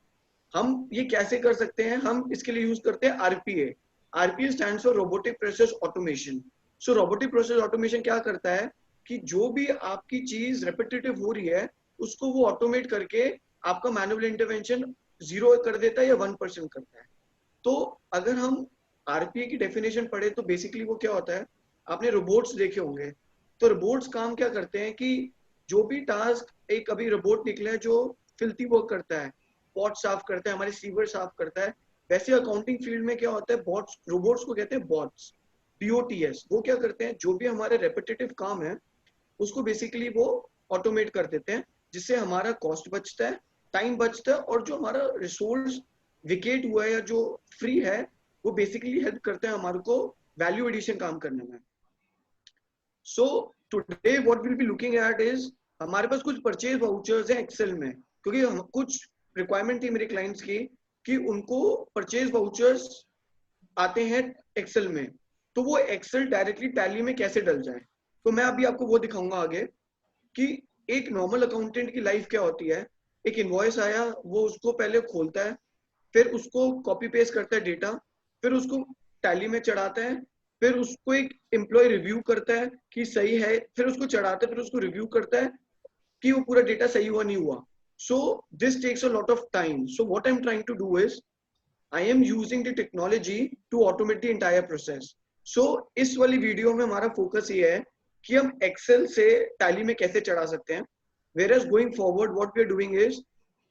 हम ये कैसे कर सकते हैं? हम इसके लिए यूज करते हैं RPA. RPA stands for Robotic Process Automation. So Robotic Process Automation क्या करता है कि जो भी आपकी चीज रेपिटेटिव हो रही है उसको वो ऑटोमेट करके आपका मैनुअल इंटरवेंशन 0 कर देता है या 1% करता है. तो अगर हम RPA की डेफिनेशन पढ़े तो बेसिकली वो क्या होता है, आपने रोबोट्स देखे होंगे. तो रोबोट्स काम क्या करते हैं कि जो भी टास्क, एक अभी रोबोट निकला है जो फिल्थी वर्क करता है, पॉट साफ करता है, हमारे सीवर साफ करता है, वैसे अकाउंटिंग फील्ड में क्या होता है, बॉट्स, रोबोट्स को कहते हैं बॉट्स, BOTS. वो क्या करते हैं, जो भी हमारे रेपिटेटिव काम है उसको बेसिकली वो ऑटोमेट कर देते हैं, जिससे हमारा कॉस्ट बचता है, टाइम बचता है, और जो हमारा रिसोर्स विकेट हुआ है या जो फ्री है वो बेसिकली हेल्प करते हैं हमारे को वैल्यू एडिशन काम करने में. So today what will be looking at is, हमारे पास कुछ परचेज वाउचर्स हैं एक्सेल में, क्योंकि हम कुछ रिक्वायरमेंट थी मेरे क्लाइंट्स की कि उनको परचेज वाउचर्स आते हैं एक्सेल में, तो वो एक्सेल डायरेक्टली टैली में कैसे डल जाए. तो मैं अभी आपको वो दिखाऊंगा आगे कि एक नॉर्मल अकाउंटेंट की लाइफ क्या होती है. एक इनवॉइस आया, वो उसको पहले खोलता है, फिर उसको कॉपी पेस्ट करता है डेटा, फिर उसको टैली में चढ़ाता है, फिर उसको एक एम्प्लॉय रिव्यू करता है कि सही है, फिर उसको चढ़ाता है, फिर उसको रिव्यू करता है कि वो पूरा डेटा सही हुआ नहीं हुआ. So this takes a lot of time. So what I am trying to do is I am using the technology to automate the entire process. So इस वाली वीडियो में हमारा फोकस ये है कि हम एक्सेल से टैली में कैसे चढ़ा सकते हैं. Whereas going forward what we are doing is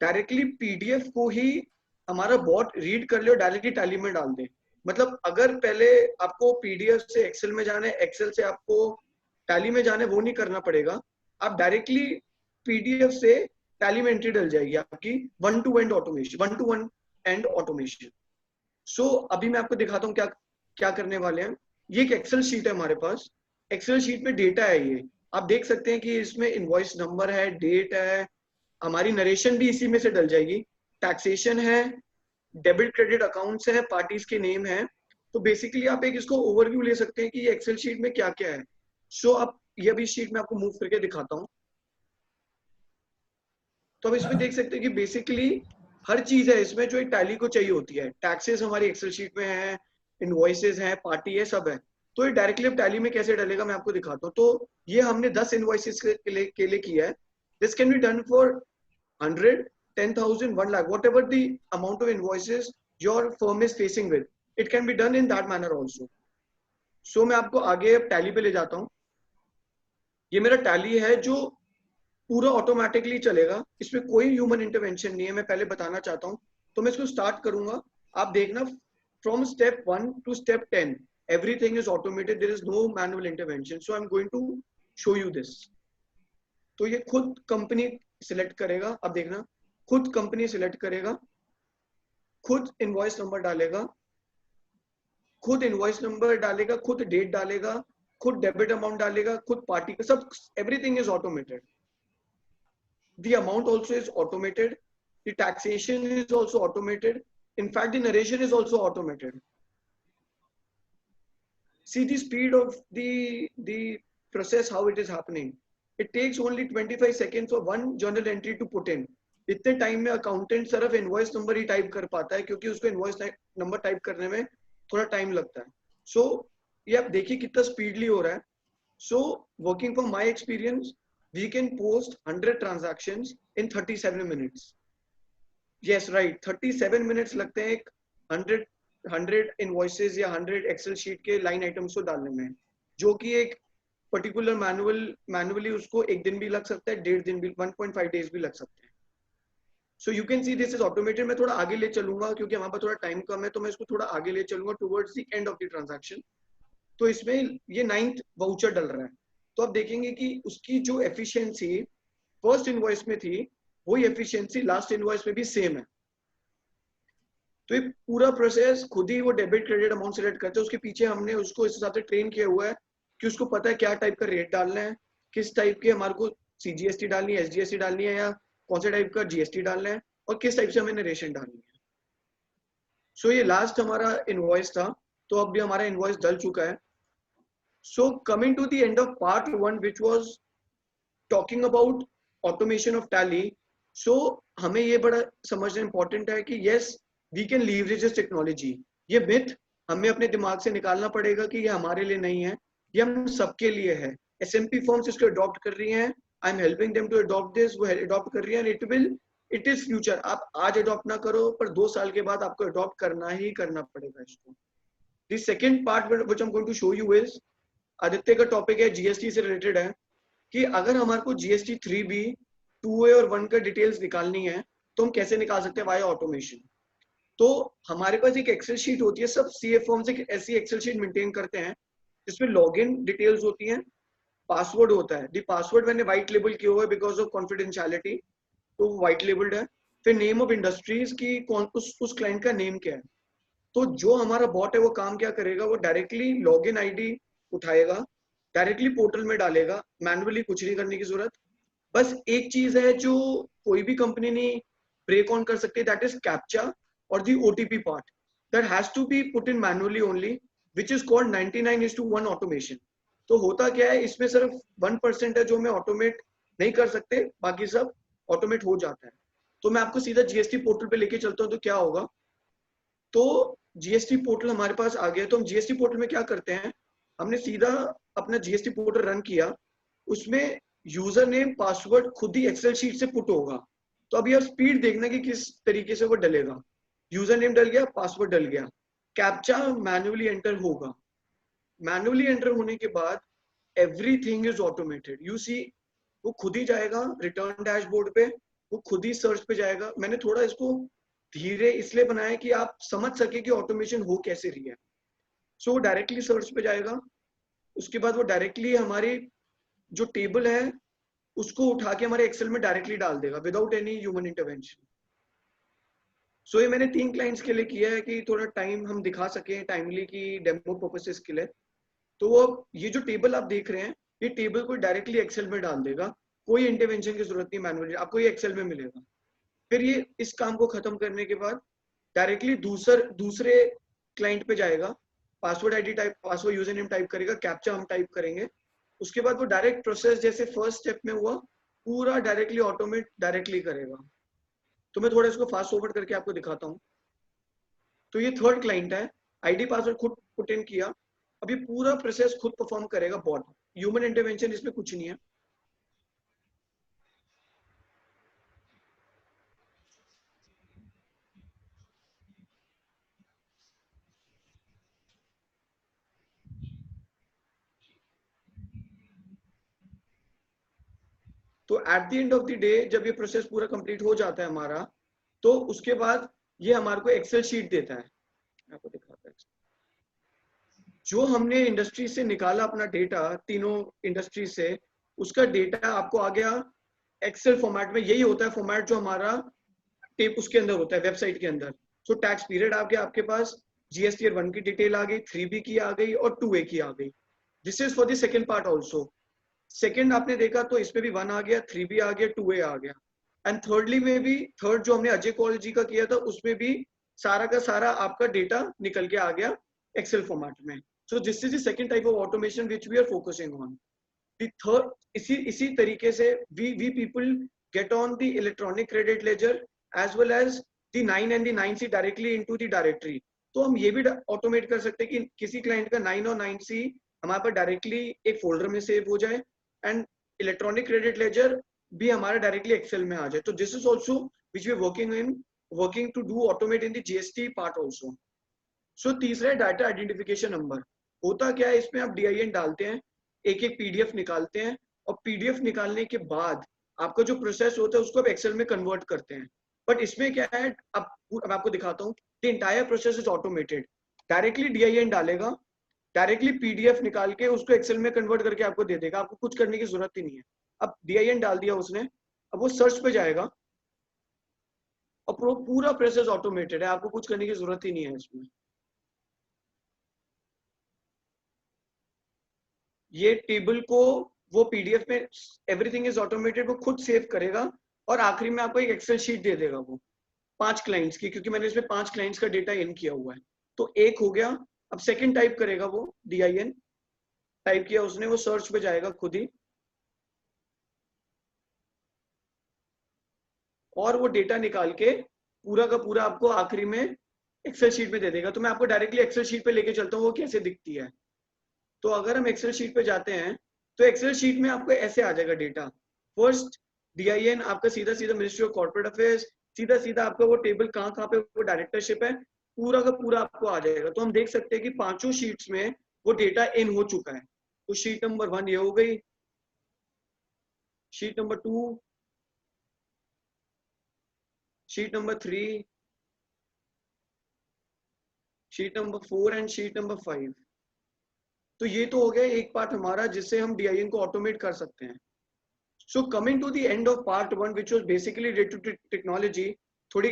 directly PDF को ही हमारा बॉट रीड कर ले और डायरेक्टली टैली में डाल दे. मतलब अगर पहले आपको PDF से एक्सेल में जाना है, एक्सेल से आपको टैली में जाना है, वो नहीं करना पड़ेगा. आप डायरेक्टली PDF से टैली में एंट्री डल जाएगी आपकी, one to one end automation. So अभी मैं आपको दिखाता हूँ क्या क्या करने वाले हैं. ये एक एक्सेल शीट है हमारे पास. एक्सेल शीट में डेटा है, ये आप देख सकते हैं कि इसमें इनवॉइस नंबर है, डेट है, हमारी नरेशन भी इसी में से डल जाएगी, टैक्सेशन है, डेबिट क्रेडिट अकाउंट्स है, पार्टीज के नेम है. तो बेसिकली आप एक इसको ओवरव्यू ले सकते हैं कि ये एक्सेल शीट में क्या क्या है. सो अब ये भी शीट में आपको मूव करके दिखाता हूँ. तो अब इसमें देख सकते हैं कि बेसिकली हर चीज है इसमें जो एक टैली को चाहिए होती है. टैक्सेस हमारी एक्सेल शीट में है, इनवॉइसेस हैं, पार्टी है, सब है. तो ये डायरेक्टली अब टैली में कैसे डलेगा मैं आपको दिखाता हूँ. तो ये हमने 10 इनवॉइसेस के लिए किया है. This can be done for 100, 10,000, 1 lakh, whatever the amount of invoices your firm is facing with, it can be done in that manner also. So मैं आपको आगे टैली पे ले जाता हूँ. ये मेरा टैली है जो पूरा ऑटोमेटिकली चलेगा, इसमें कोई ह्यूमन इंटरवेंशन नहीं है, मैं पहले बताना चाहता हूँ. तो मैं इसको स्टार्ट करूंगा, आप देखना from step 1 to step 10 everything is automated, there is no manual intervention. So I'm going to show you this. तो ये खुद कंपनी सिलेक्ट करेगा. अब देखना खुद कंपनी सिलेक्ट करेगा, खुद इनवॉइस नंबर डालेगा, खुद इनवॉइस नंबर डालेगा, खुद डेट डालेगा, खुद डेबिट अमाउंट डालेगा, खुद पार्टी का सब, everything is automated. The amount also is automated. The taxation is also automated. In fact, the narration is also automated. See the speed of the process, how it is happening. It takes only 25 seconds for one journal entry to put in. इतने time में accountant सिर्फ invoice number ही type कर पाता है, क्योंकि उसको invoice number type करने में थोड़ा टाइम लगता है. सो ये आप देखिए कितना स्पीडली हो रहा है. So working from my experience, we can post 100 transactions in 37 minutes. Yes, right. 37 minutes लगते हैं एक 100 invoices या 100 Excel sheet के line items को डालने में, जो कि एक particular manually उसको एक दिन भी लग सकता है, 1.5 दिन भी, 1.5 days भी लग सकते हैं. So you can see this is automated. मैं थोड़ा आगे ले चलूंगा क्योंकि हमारे पास थोड़ा टाइम कम है, तो मैं इसको थोड़ा आगे ले चलूंगा towards the end of the transaction. तो इसमें ये 9th वाउचर डल रहा है. तो आप देखेंगे कि उसकी जो एफिशिएंसी फर्स्ट इनवॉइस में थी, वही एफिशिएंसी लास्ट इनवॉइस में भी सेम है. तो ये पूरा प्रोसेस खुद ही वो डेबिट क्रेडिट अमाउंट सिलेक्ट करते हैं. उसके पीछे हमने उसको इस हिसाब से ट्रेन किया हुआ है कि उसको पता है क्या टाइप का रेट डालना है, किस टाइप के हमारे को CGST डालनी है, SGST डालनी है, या कौन से टाइप का GST डालना है, और किस टाइप से हमें नरेशन डालनी है. सो ये लास्ट हमारा इनवॉइस था. तो अब भी हमारा इनवॉइस डल चुका है. So coming to the end of part 1, which was talking about automation of tally. So हमें ये बड़ा समझना important है कि yes, we can leverage this technology. ये myth हमें अपने दिमाग से निकालना पड़ेगा कि ये हमारे लिए नहीं है, ये हम सबके लिए है. SMP firms इसको adopt कर रही हैं. I'm helping them to adopt this. वो adopt कर रही हैं. It is future. आप आज adopt ना करो, पर 2 साल के बाद आपको adopt करना ही करना पड़ेगा इसको. The second part which I'm going to show you is, Aditya का टॉपिक है GST से रिलेटेड है, कि अगर हमारे को GST 3B 2A और 1 का डिटेल्स निकालनी है तो हम कैसे निकाल सकते हैं वाया ऑटोमेशन. तो हमारे पास एक एक्सेल शीट होती है, सब CA फॉर्म्स एक ऐसी एक्सेल शीट मेंटेन करते हैं जिसमें लॉगिन डिटेल्स होती हैं, पासवर्ड होता है. द पासवर्ड मैंने व्हाइट लेबल किया हुआ है बिकॉज ऑफ कॉन्फिडेंशियलिटी, तो व्हाइट लेबल्ड है. फिर नेम ऑफ इंडस्ट्रीज की उस क्लाइंट का नेम क्या है. तो जो हमारा बॉट है वो काम क्या करेगा, वो डायरेक्टली लॉगिन ID उठाएगा, डायरेक्टली पोर्टल में डालेगा, मैनुअली कुछ नहीं करने की जरूरत. बस एक चीज है जो कोई भी कंपनी नहीं ब्रेक ऑन कर सकती, दैट इज कैप्चा और the OTP part, that has to be put in manually only, which is called 99:1 automation. तो होता क्या है, इसमें सिर्फ 1% है जो मैं ऑटोमेट नहीं कर सकते, बाकी सब ऑटोमेट हो जाता है. तो मैं आपको सीधा GST पोर्टल पे लेके चलता हूँ. तो क्या होगा, तो GST पोर्टल हमारे पास आ गया. तो हम GST पोर्टल में क्या करते हैं, हमने सीधा अपना GST पोर्टल रन किया, उसमें यूजर नेम पासवर्ड खुद ही एक्सेल शीट से पुट होगा. तो अभी आप स्पीड देखना कि किस तरीके से वो डलेगा. यूजर नेम डल गया, पासवर्ड डल गया, कैप्चा मैन्युअली एंटर होगा. मैन्युअली एंटर होने के बाद everything is automated. You see वो खुद ही जाएगा रिटर्न डैशबोर्ड पे, वो खुद ही सर्च पे जाएगा. मैंने थोड़ा इसको धीरे इसलिए बनाया कि आप समझ सके कि ऑटोमेशन हो कैसे रही है. सो वो डायरेक्टली सर्च पे जाएगा, उसके बाद वो डायरेक्टली हमारी जो टेबल है उसको उठा के हमारे एक्सेल में डायरेक्टली डाल देगा विदाउट एनी ह्यूमन इंटरवेंशन. सो ये मैंने 3 क्लाइंट्स के लिए किया है कि थोड़ा टाइम हम दिखा सकें टाइमली की डेमो पर्पसेस के लिए. तो वो ये जो टेबल आप देख रहे हैं, ये टेबल को डायरेक्टली एक्सेल में डाल देगा, कोई इंटरवेंशन की जरूरत नहीं, मैनुअली आपको ये एक्सेल में मिलेगा. फिर ये इस काम को खत्म करने के बाद डायरेक्टली दूसरे क्लाइंट पे जाएगा, password ID type, password user name type करेगा, कैप्चा हम टाइप करेंगे. उसके बाद वो डायरेक्ट प्रोसेस जैसे फर्स्ट स्टेप में हुआ पूरा डायरेक्टली ऑटोमेट डायरेक्टली करेगा. तो मैं थोड़ा इसको फास्ट फॉरवर्ड करके आपको दिखाता हूँ. तो ये थर्ड क्लाइंट है, ID पासवर्ड खुद पुट इन किया, अब ये पूरा प्रोसेस खुद परफॉर्म करेगा बॉट. ह्यूमन इंटरवेंशन इसमें कुछ नहीं है. तो at the end of the day जब ये प्रोसेस पूरा कंप्लीट हो जाता है हमारा, तो उसके बाद ये हमारे को एक्सेल शीट देता है. आपको दिखाता है जो हमने इंडस्ट्री से निकाला अपना डेटा, तीनों इंडस्ट्री से, उसका डेटा आपको आ गया एक्सेल फॉर्मेट में. यही होता है फॉर्मेट जो हमारा टेप उसके अंदर होता है वेबसाइट के अंदर। सो टैक्स पीरियड आ गया आपके पास, जीएसटी 1 की डिटेल आ गई, 3B की आ गई और 2A की आ गई। This is for the second part also. Second आपने देखा तो इसमें भी 1 आ गया, 3B आ गया, 2A आ गया। एंड थर्डली में भी, थर्ड जो हमने अजय कौल जी का किया था उसमें भी सारा का सारा आपका डेटा निकल के आ गया एक्सेल फॉर्मेट में। So this is the second type of automation which we are focusing on. The third, इसी तरीके से we people get on the electronic credit ledger as well as the 9 and the 9C directly into the directory. तो हम ये भी automate कर सकते हैं कि किसी क्लाइंट का 9 और 9C हमारे पास डायरेक्टली एक फोल्डर में सेव हो जाए एंड इलेक्ट्रॉनिक क्रेडिट लेजर भी हमारा डायरेक्टली एक्सेल में आ जाए। तो this is also which we working to do automate in the GST part also. So तीसरा है डाटा आइडेंटिफिकेशन नंबर। होता क्या है, इसमें आप DIN डालते हैं, एक एक PDF निकालते हैं और PDF निकालने के बाद आपका जो प्रोसेस होता है उसको आप एक्सेल में कन्वर्ट करते हैं। बट इसमें क्या है, अब मैं आपको दिखाता हूँ, the entire process is automated. Directly DIN डालेगा, डायरेक्टली PDF निकाल के उसको एक्सेल में कन्वर्ट करके आपको दे देगा, आपको कुछ करने की जरूरत ही नहीं है। अब DIN डाल दिया उसने, अब वो सर्च पे जाएगा और पूरा प्रोसेस ऑटोमेटेड है, आपको कुछ करने की जरूरत ही नहीं है इसमें। ये टेबल को वो PDF में एवरीथिंग इज ऑटोमेटेड, वो खुद सेव करेगा और आखिरी में आपको एक एक्सेल शीट दे देगा वो 5 क्लाइंट्स की, क्योंकि मैंने इसमें 5 क्लाइंट्स का डेटा इन किया हुआ है। तो एक हो गया। अब सेकंड टाइप करेगा वो, DIN टाइप किया उसने, वो सर्च पे जाएगा खुद ही और वो डेटा निकाल के पूरा का पूरा आपको आखिरी में एक्सेल शीट में दे देगा। तो मैं आपको डायरेक्टली एक्सेल शीट पे लेके चलता हूँ वो कैसे दिखती है। तो अगर हम एक्सेल शीट पे जाते हैं तो एक्सेल शीट में आपको ऐसे आ जाएगा डेटा। फर्स्ट DIN आपका सीधा सीधा मिनिस्ट्री ऑफ कॉर्पोरेट अफेयर्स, सीधा सीधा आपका वो टेबल कहाँ पे वो डायरेक्टरशिप है, पूरा का पूरा आपको आ जाएगा। तो हम देख सकते हैं कि 5 शीट्स में वो डेटा इन हो चुका है। तो शीट नंबर 1 ये हो गई, sheet number 2, sheet number 3, sheet number 4 and sheet number 5। तो ये तो हो गया एक पार्ट हमारा जिससे हम DIN को ऑटोमेट कर सकते हैं। So coming to the end of part 1 which was basically related to technology, थोड़ी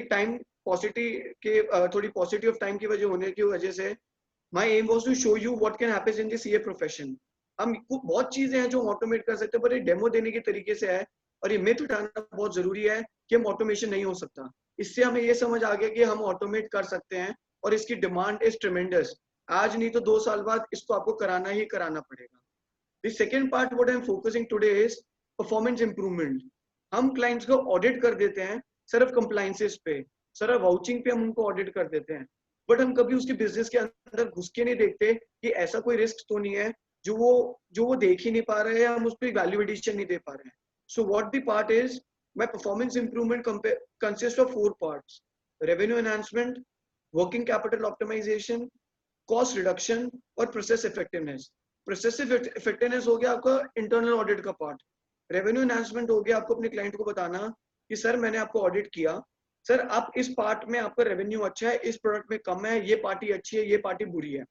पॉजिटिव ऑफ टाइम की वजह होने की वजह से my aim was to show you what can happen in the CA profession. हम बहुत चीजें हैं जो हम ऑटोमेट कर सकते हैं, पर ये डेमो देने के तरीके से है और ये मिथ उठाना बहुत जरूरी है कि हम ऑटोमेशन नहीं हो सकता। इससे हमें ये समझ आ गया कि हम ऑटोमेट कर सकते हैं और इसकी डिमांड इज ट्रेमेंडस। आज नहीं तो 2 साल बाद इसको आपको कराना ही कराना पड़ेगा। The second part what I am focusing today is performance improvement. हम क्लाइंट्स को ऑडिट कर देते हैं सिर्फ कंप्लायंसेस पे, सिर्फ वाउचिंग पे हम उनको ऑडिट कर देते हैं, बट हम कभी उसके बिजनेस के अंदर घुस के नहीं देखते कि ऐसा कोई रिस्क तो नहीं है जो वो देख ही नहीं पा रहे हैं, हम उस पर वैल्यू एडिशन नहीं दे पा रहे हैं। So what the part is, my performance improvement consist of 4 parts: revenue enhancement, working capital optimization, cost reduction और प्रोसेस इफेक्टिवनेस। प्रोसेस इफेक्टिवनेस हो गया आपका इंटरनल ऑडिट का पार्ट। रेवेन्यू एनहांसमेंट हो गया आपको अपने क्लाइंट को बताना कि सर मैंने आपको ऑडिट किया, सर आप इस पार्ट में आपका रेवेन्यू अच्छा है, इस प्रोडक्ट में कम है, ये पार्टी अच्छी है, ये पार्टी बुरी है।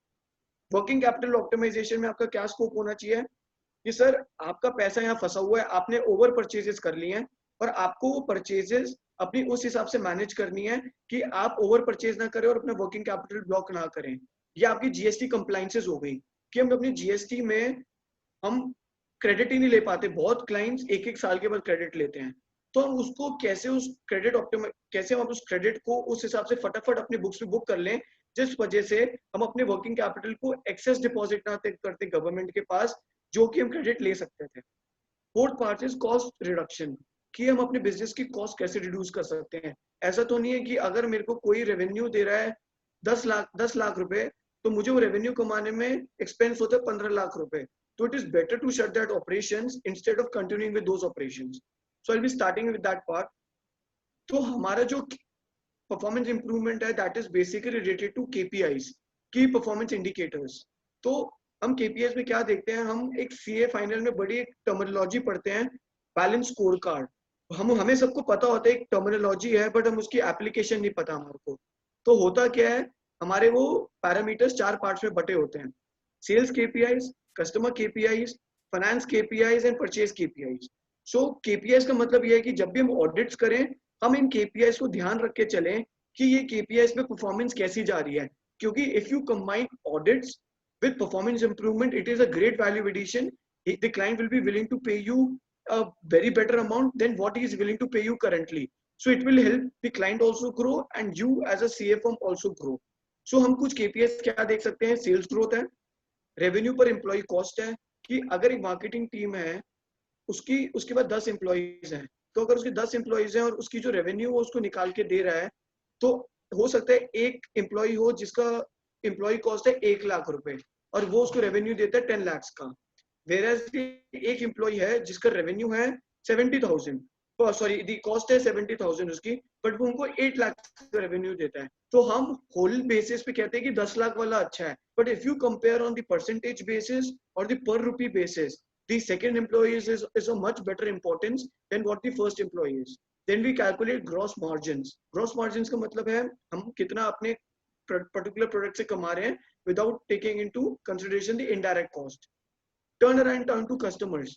वर्किंग कैपिटल ऑप्टिमाइजेशन में आपका क्या स्कोप होना चाहिए कि सर आपका पैसा यहाँ फंसा हुआ है, आपने ओवर परचेजेस कर लिए हैं और आपको वो परचेजेस अपनी उस हिसाब से मैनेज करनी है कि आप ओवर परचेज ना करें और अपना वर्किंग कैपिटल ब्लॉक ना करें। ये आपकी GST कंप्लायंसेस हो गई कि हम अपनी GST में हम क्रेडिट ही नहीं ले पाते। बहुत क्लाइंट्स 1-1 साल के बाद क्रेडिट लेते हैं, तो हम उसको कैसे कैसे हम उस क्रेडिट को उस हिसाब से फटाफट अपने बुक्स में बुक कर लें, जिस वजह से हम अपने वर्किंग कैपिटल को एक्सेस डिपॉजिट ना करते गवर्नमेंट के पास, जो कि हम क्रेडिट ले सकते थे। Fourth part is cost reduction, कि हम अपने बिजनेस की कॉस्ट कैसे रिड्यूस कर सकते हैं। ऐसा तो नहीं है कि अगर मेरे को कोई रेवेन्यू दे रहा है 10 लाख रुपए, तो मुझे वो रेवेन्यू कमाने में एक्सपेंस होता है 15 लाख रुपए। तो it is better to shut that operations instead of continuing with those operations. So I will be starting with that part. तो हमारा जो परफॉर्मेंस इंप्रूवमेंट है that is basically related to KPIs, key performance indicators. तो हम KPIs में क्या देखते हैं, हम एक CA फाइनल में बड़ी एक टर्मिनोलॉजी पढ़ते हैं, बैलेंस स्कोर कार्ड। हमें सबको पता होता है एक टर्मिनोलॉजी है, बट हम उसकी एप्लीकेशन नहीं पता हमारे को। तो होता क्या है, हमारे वो पैरामीटर्स 4 पार्ट्स में बटे होते हैं: sales KPIs, customer KPIs, finance KPIs and purchase KPIs। सो KPIs का मतलब ये है कि जब भी हम ऑडिट्स करें हम इन KPIs को ध्यान रख के चलें कि ये KPIs पे परफॉर्मेंस कैसी जा रही है, क्योंकि if you combine audits with performance improvement, it is a great value addition. The client will be willing to pay you a very better amount than what he is willing to pay you currently. So it will help the client also grow and you as a CA firm also grow. So हम कुछ KPIs क्या देख सकते हैं? Sales growth है, revenue पर employ cost है, कि अगर एक मार्केटिंग टीम है उसके बाद 10 एम्प्लॉयज हैं, तो अगर उसके 10 एम्प्लॉयज हैं और उसकी जो रेवेन्यू वो उसको निकाल के दे रहा है, तो हो सकता है एक एम्प्लॉय हो जिसका एम्प्लॉय कॉस्ट है 1 लाख रुपए और वो उसको रेवेन्यू देता है 10 लाख का, वेयरएज एक एम्प्लॉय है जिसका रेवेन्यू है 70,000, सॉरी दी कॉस्ट है 70,000 उसकी, बट वो उनको 8 लाख का रेवेन्यू देता है। तो हम होल बेसिस पे कहते हैं कि 10 लाख वाला अच्छा है, but if you compare on the percentage basis or the per rupee basis, the second employee is a much better importance than what the first employee is. Then we calculate gross margins. Gross margins का मतलब है हम कितना अपने particular product से कमा रहे हैं without taking into consideration the indirect cost. Turnaround time to customers.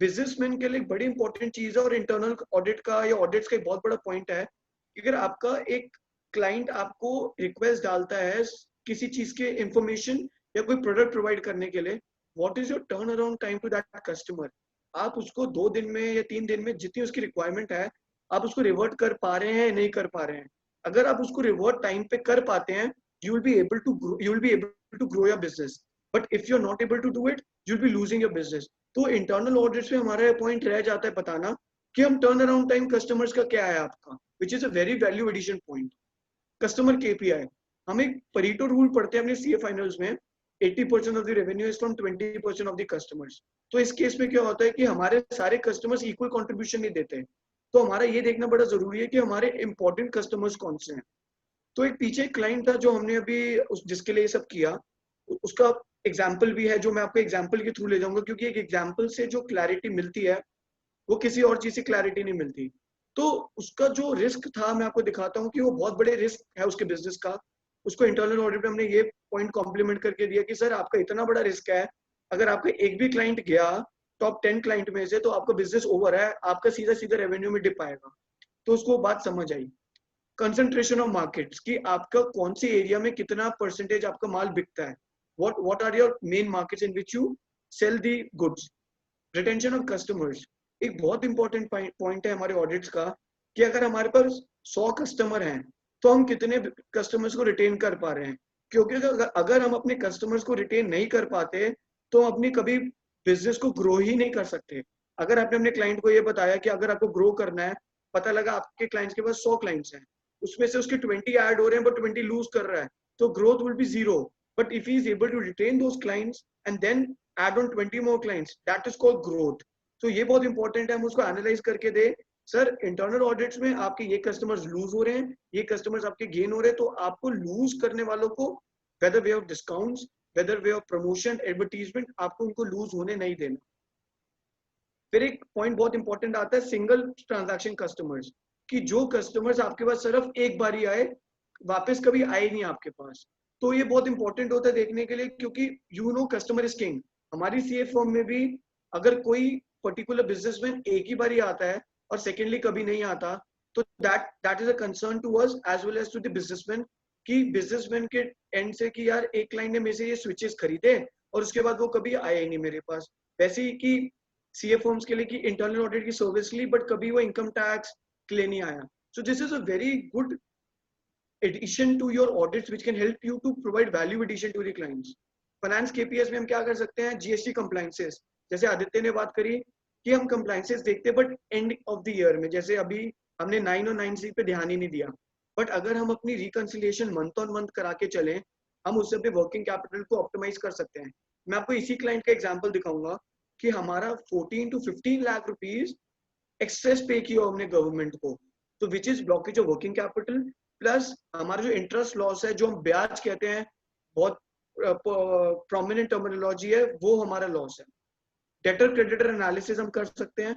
Businessman के लिए बड़ी important चीज है और internal audit का या audits का एक बहुत बड़ा point है कि अगर आपका एक client आपको request डालता है किसी चीज के information या कोई product provide करने के लिए, what is your turnaround time to that customer? आप उसको 2 दिन में या 3 दिन में जितनी उसकी requirement है आप उसको revert कर पा रहे हैं नहीं कर पा रहे हैं। अगर आप उसको revert time पे कर पाते हैं, you will be able to grow your business. But if you're not able to do it, you'll be losing your business. तो internal audits में हमारा point रह जाता है बताना कि हम turnaround time customers का क्या है आपका, which is a very value addition point. Customer KPI, हम एक Pareto rule पढ़ते हैं अपने CA finals में, 80% of the revenue is from 20% of the customers. तो इस केस में क्या होता है कि हमारे सारे customers equal contribution नहीं देते, तो हमारा ये देखना बड़ा जरूरी है कि हमारे important customers कौन से हैं। तो एक पीछे क्लाइंट था जो हमने अभी जिसके लिए ये सब किया, उसका एग्जाम्पल भी है जो मैं आपको एग्जाम्पल के थ्रू ले जाऊंगा, क्योंकि एक एग्जाम्पल से जो क्लैरिटी मिलती है वो किसी और चीज से क्लैरिटी नहीं मिलती। तो उसका जो रिस्क था मैं आपको दिखाता हूँ कि वो बहुत बड़े रिस्क है उसके बिजनेस का। उसको इंटरनल ऑडिट में हमने ये पॉइंट कॉम्प्लीमेंट करके दिया कि सर आपका इतना बड़ा रिस्क है, अगर आपका एक भी क्लाइंट गया टॉप 10 क्लाइंट में से तो आपका बिजनेस ओवर है, आपका सीधा सीधा रेवेन्यू में डिप आएगा। तो उसको बात समझ आई। कंसंट्रेशन ऑफ मार्केट्स, कि आपका कौन सी एरिया में कितना परसेंटेज आपका माल बिकता है, what are your main markets in which you sell the goods. Retention of customers एक बहुत इंपॉर्टेंट पॉइंट है हमारे ऑडिट्स का, कि अगर हमारे पास 100 कस्टमर हैं तो हम कितने कस्टमर्स को रिटेन कर पा रहे हैं, क्योंकि अगर हम अपने कस्टमर्स को रिटेन नहीं कर पाते तो हम अपनी कभी बिजनेस को ग्रो ही नहीं कर सकते। अगर आपने अपने क्लाइंट को ये बताया कि अगर आपको ग्रो करना है, पता लगा आपके क्लाइंट्स के पास 100 क्लाइंट्स हैं, उसमें से उसके 20 ऐड हो रहे हैं बट 20 लूज कर रहा है, तो growth will be zero. But if he is able to retain those clients and then add on 20 more clients, that is called growth. तो ये बहुत इंपॉर्टेंट है, हम उसको एनालाइज करके दे, सर इंटरनल ऑडिट्स में आपके ये कस्टमर्स लूज हो रहे हैं, ये कस्टमर्स आपके गेन हो रहे हैं, तो आपको लूज करने वालों को whether way of discounts, whether way of promotion, advertisement, आपको उनको लूज होने नहीं देना। फिर एक पॉइंट बहुत इंपॉर्टेंट आता है सिंगल ट्रांजैक्शन कस्टमर्स, कि जो कस्टमर्स आपके पास सिर्फ एक बार ही आए, वापस कभी आए नहीं आपके पास। तो ये बहुत इंपॉर्टेंट होता है देखने के लिए, क्योंकि you know customer is king. हमारी सीए फर्म में भी अगर कोई पर्टिकुलर बिजनेसमैन एक ही बार ही आता है और सेकेंडली कभी नहीं आता, तो that is a concern to us as well as to the businessman, कि बिजनेसमैन के एंड से कि यार एक क्लाइंट ने मेरे से ये स्विचेस खरीदे और उसके बाद वो कभी आए ही नहीं मेरे पास। वैसे ही कि सीए फर्म्स के लिए कि इंटरनल ऑडिट की सर्विस ली बट कभी वो इनकम टैक्स के लिए नहीं आया। So this is a very good addition to your audits which can help you to provide value addition to the clients. Finance KPIs में हम क्या कर सकते हैं, जीएसटी कंप्लायंसेस, जैसे आदित्य ने बात करी कि हम कंप्लायंसेस देखते हैं but end of the year में, जैसे अभी हमने 9 और 9C पे ध्यान ही नहीं दिया, बट अगर हम अपनी रिकंसिलिएशन मंथ ऑन मंथ करा के चलें, हम उससे अपने वर्किंग कैपिटल को ऑप्टिमाइज कर सकते हैं। मैं आपको इसी क्लाइंट का एग्जांपल दिखाऊंगा कि हमारा 14 to 15 लाख रुपीस एक्सेस पे किया हमने गवर्नमेंट को, तो which is blockage of working capital, plus हमारा जो इंटरेस्ट लॉस है, जो हम ब्याज कहते हैं, बहुत प्रोमिनेंट टर्मिनोलॉजी है, वो हमारा लॉस है। डेटर क्रेडिटर एनालिसिस हम कर सकते हैं,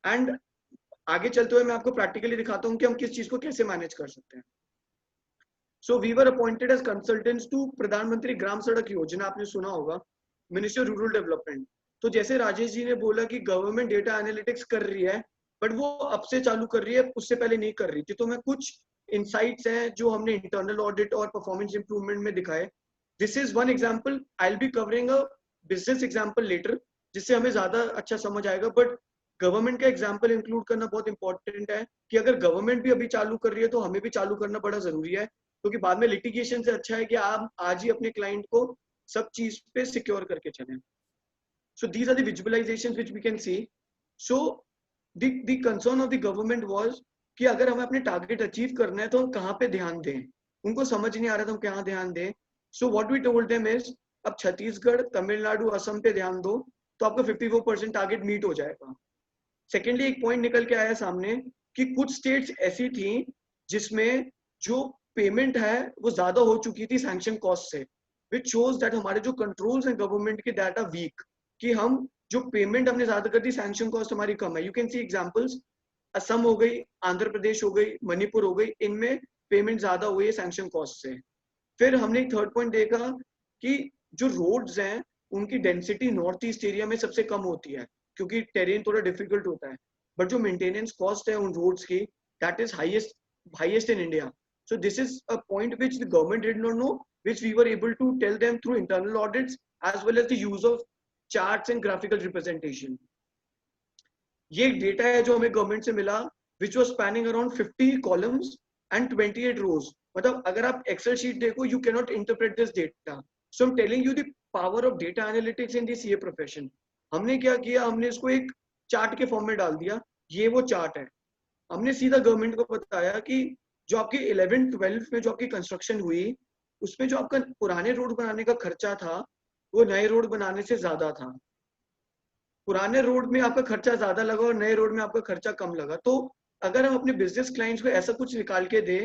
एंड आगे चलते हुए मैं आपको प्रैक्टिकली दिखाता हूं कि हम किस चीज को कैसे मैनेज कर सकते हैं। So we were appointed as consultants to Pradhanmantri Gram सड़क योजना, आपने सुना होगा, मिनिस्ट्री ऑफ रूरल डेवलपमेंट। तो जैसे राजेश जी ने बोला कि गवर्नमेंट डेटा एनालिटिक्स कर रही है, बट वो अब से चालू कर रही है, उससे पहले नहीं कर रही थी। तो मैं कुछ इंसाइट्स हैं जो हमने इंटरनल ऑडिट और परफॉर्मेंस इंप्रूवमेंट में दिखाए। This is one example, I will be covering a business example later, जिससे हमें ज्यादा अच्छा समझ आएगा। बट गवर्नमेंट का एग्जांपल इंक्लूड करना बहुत इंपॉर्टेंट है कि अगर गवर्नमेंट भी अभी चालू कर रही है तो हमें भी चालू करना बड़ा जरूरी है, क्योंकि बाद में लिटिगेशन से अच्छा है कि आप आज ही अपने क्लाइंट को सब चीज पे सिक्योर करके चलें। So these are the visualizations which we can see. So the concern of the government was कि अगर हमें अपने टारगेट अचीव करना है तो हम कहाँ पे ध्यान दें। उनको समझ नहीं आ रहा था हम कहाँ ध्यान दें। So what we told them is अब छत्तीसगढ़, तमिलनाडु, असम पे ध्यान दो तो आपका 54% टारगेट मीट हो जाएगा। सेकेंडली एक पॉइंट निकल के आया सामने कि कुछ स्टेट्स ऐसी थी जिसमें जो पेमेंट है वो ज्यादा हो चुकी थी सैंक्शन कॉस्ट से, विच शोज दैट हमारे जो कंट्रोल्स हैं गवर्नमेंट के दैट आर वीक, कि हम जो पेमेंट हमने ज्यादा कर दी, सैंक्शन कॉस्ट हमारी कम है। You can see examples, Assam हो गई, आंध्र प्रदेश हो गई, मणिपुर हो गई, इनमें पेमेंट ज्यादा हुई है सैंक्शन कॉस्ट से। फिर हमने एक थर्ड पॉइंट देखा कि जो रोड्स हैं उनकी डेंसिटी नॉर्थ ईस्ट एरिया में सबसे कम होती है क्योंकि टेरेन थोड़ा डिफिकल्ट होता है, बट जो मेंटेनेंस कॉस्ट है उन रोड्स की that is highest in India. So this is a point which the government did not know, which we were able to tell them through internal audits as well as the use of charts and graphical representation. ये data है जो हमें government से मिला, which was spanning around 50 columns and 28 rows. मतलब अगर आप Excel sheet देखो, you cannot interpret this data. So I'm telling you the power of data analytics in the CA profession. हमने क्या किया, हमने इसको एक चार्ट के फॉर्म में डाल दिया। ये वो चार्ट है। हमने सीधा गवर्नमेंट को बताया कि जो आपकी 11-12 में जो आपकी कंस्ट्रक्शन हुई उसमें जो आपका पुराने रोड बनाने का खर्चा था वो नए रोड बनाने से ज्यादा था। पुराने रोड में आपका खर्चा ज्यादा लगा और नए रोड में आपका खर्चा कम लगा। तो अगर हम अपने बिजनेस क्लाइंट्स को ऐसा कुछ निकाल के दे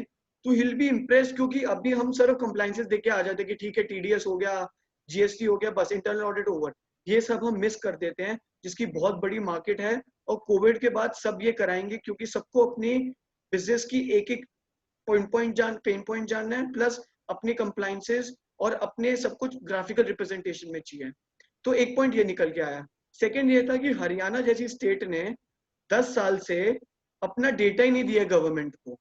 तो हिल बी इम्प्रेस, क्योंकि अभी हम सिर्फ कंप्लायंसेस देख के आ जाते कि ठीक है TDS हो गया, GST हो गया, बस इंटरनल ऑडिट ओवर। ये सब हम मिस कर देते हैं जिसकी बहुत बड़ी मार्केट है और कोविड के बाद सब ये कराएंगे क्योंकि सबको अपनी बिजनेस की एक एक पेन पॉइंट जानना है, प्लस अपने कंप्लायंसेस और अपने सब कुछ ग्राफिकल रिप्रेजेंटेशन में चाहिए। तो एक पॉइंट ये निकल के आया। सेकंड ये था कि हरियाणा जैसी स्टेट ने 10 साल से अपना डेटा ही नहीं दिया गवर्नमेंट को।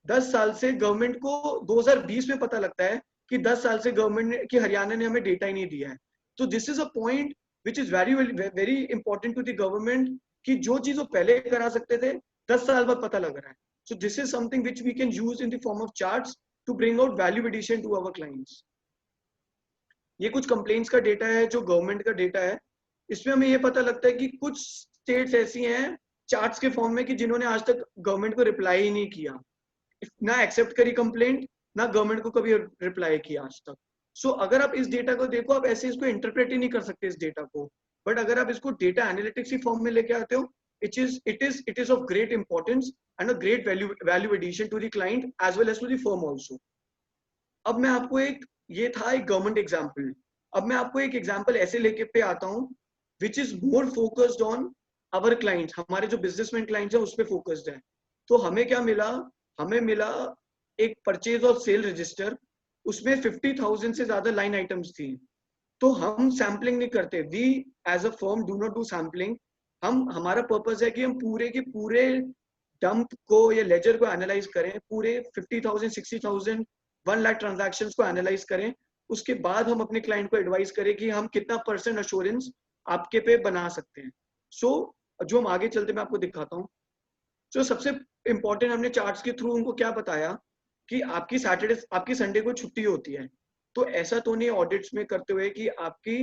10 साल से गवर्नमेंट को 2020 में पता लगता है कि 10 साल से गवर्नमेंट ने कि हरियाणा ने हमें डेटा ही नहीं दिया है। तो this is a point which is very important to the government कि जो चीज वो पहले करा सकते थे 10 साल बाद पता लग रहा है। So this is something which we can use in the form of charts to bring out value addition to our clients. ये कुछ complaints का डेटा है जो गवर्नमेंट का डेटा है। इसमें हमें ये पता लगता है कि कुछ स्टेट्स ऐसी हैं चार्ट्स के फॉर्म में कि जिन्होंने आज तक गवर्नमेंट को रिप्लाई ही नहीं किया, ना एक्सेप्ट करी कंप्लेंट, ना गवर्नमेंट को कभी रिप्लाई किया आज तक। सो अगर आप इस डेटा को देखो, आप ऐसे इसको इंटरप्रेट ही नहीं कर सकते इस डेटा को, बट अगर आप इसको डेटा एनालिटिक्स की फॉर्म में लेके आते हो, it is of great importance and a great value addition to the client as well as to the firm also. अब मैं आपको ये था एक गवर्नमेंट एग्जांपल। अब मैं आपको एक एग्जांपल ऐसे लेके पे आता हूँ which is more focused on our clients, हमारे जो बिजनेसमैन क्लाइंट्स हैं उस पे फोकस्ड है। तो हमें क्या मिला, हमें मिला एक परचेज और सेल रजिस्टर, उसमें 50,000 से ज्यादा लाइन आइटम्स थी। तो हम सैम्पलिंग नहीं करते, we as a firm do not do sampling. हमारा पर्पस है कि हम पूरे के पूरे डंप को या लेजर को एनालाइज करें, पूरे 50,000, 60,000, 1 लाख ट्रांजैक्शंस को एनालाइज करें। उसके बाद हम अपने क्लाइंट को एडवाइस करें कि हम कितना % अश्योरेंस आपके पे बना सकते हैं। सो जो हम आगे चलते मैं आपको दिखाता हूँ। सो सबसे इंपॉर्टेंट हमने चार्ट्स के थ्रू उनको क्या बताया कि आपकी संडे को छुट्टी होती है। तो ऐसा तो नहीं ऑडिट्स में करते हुए कि आपकी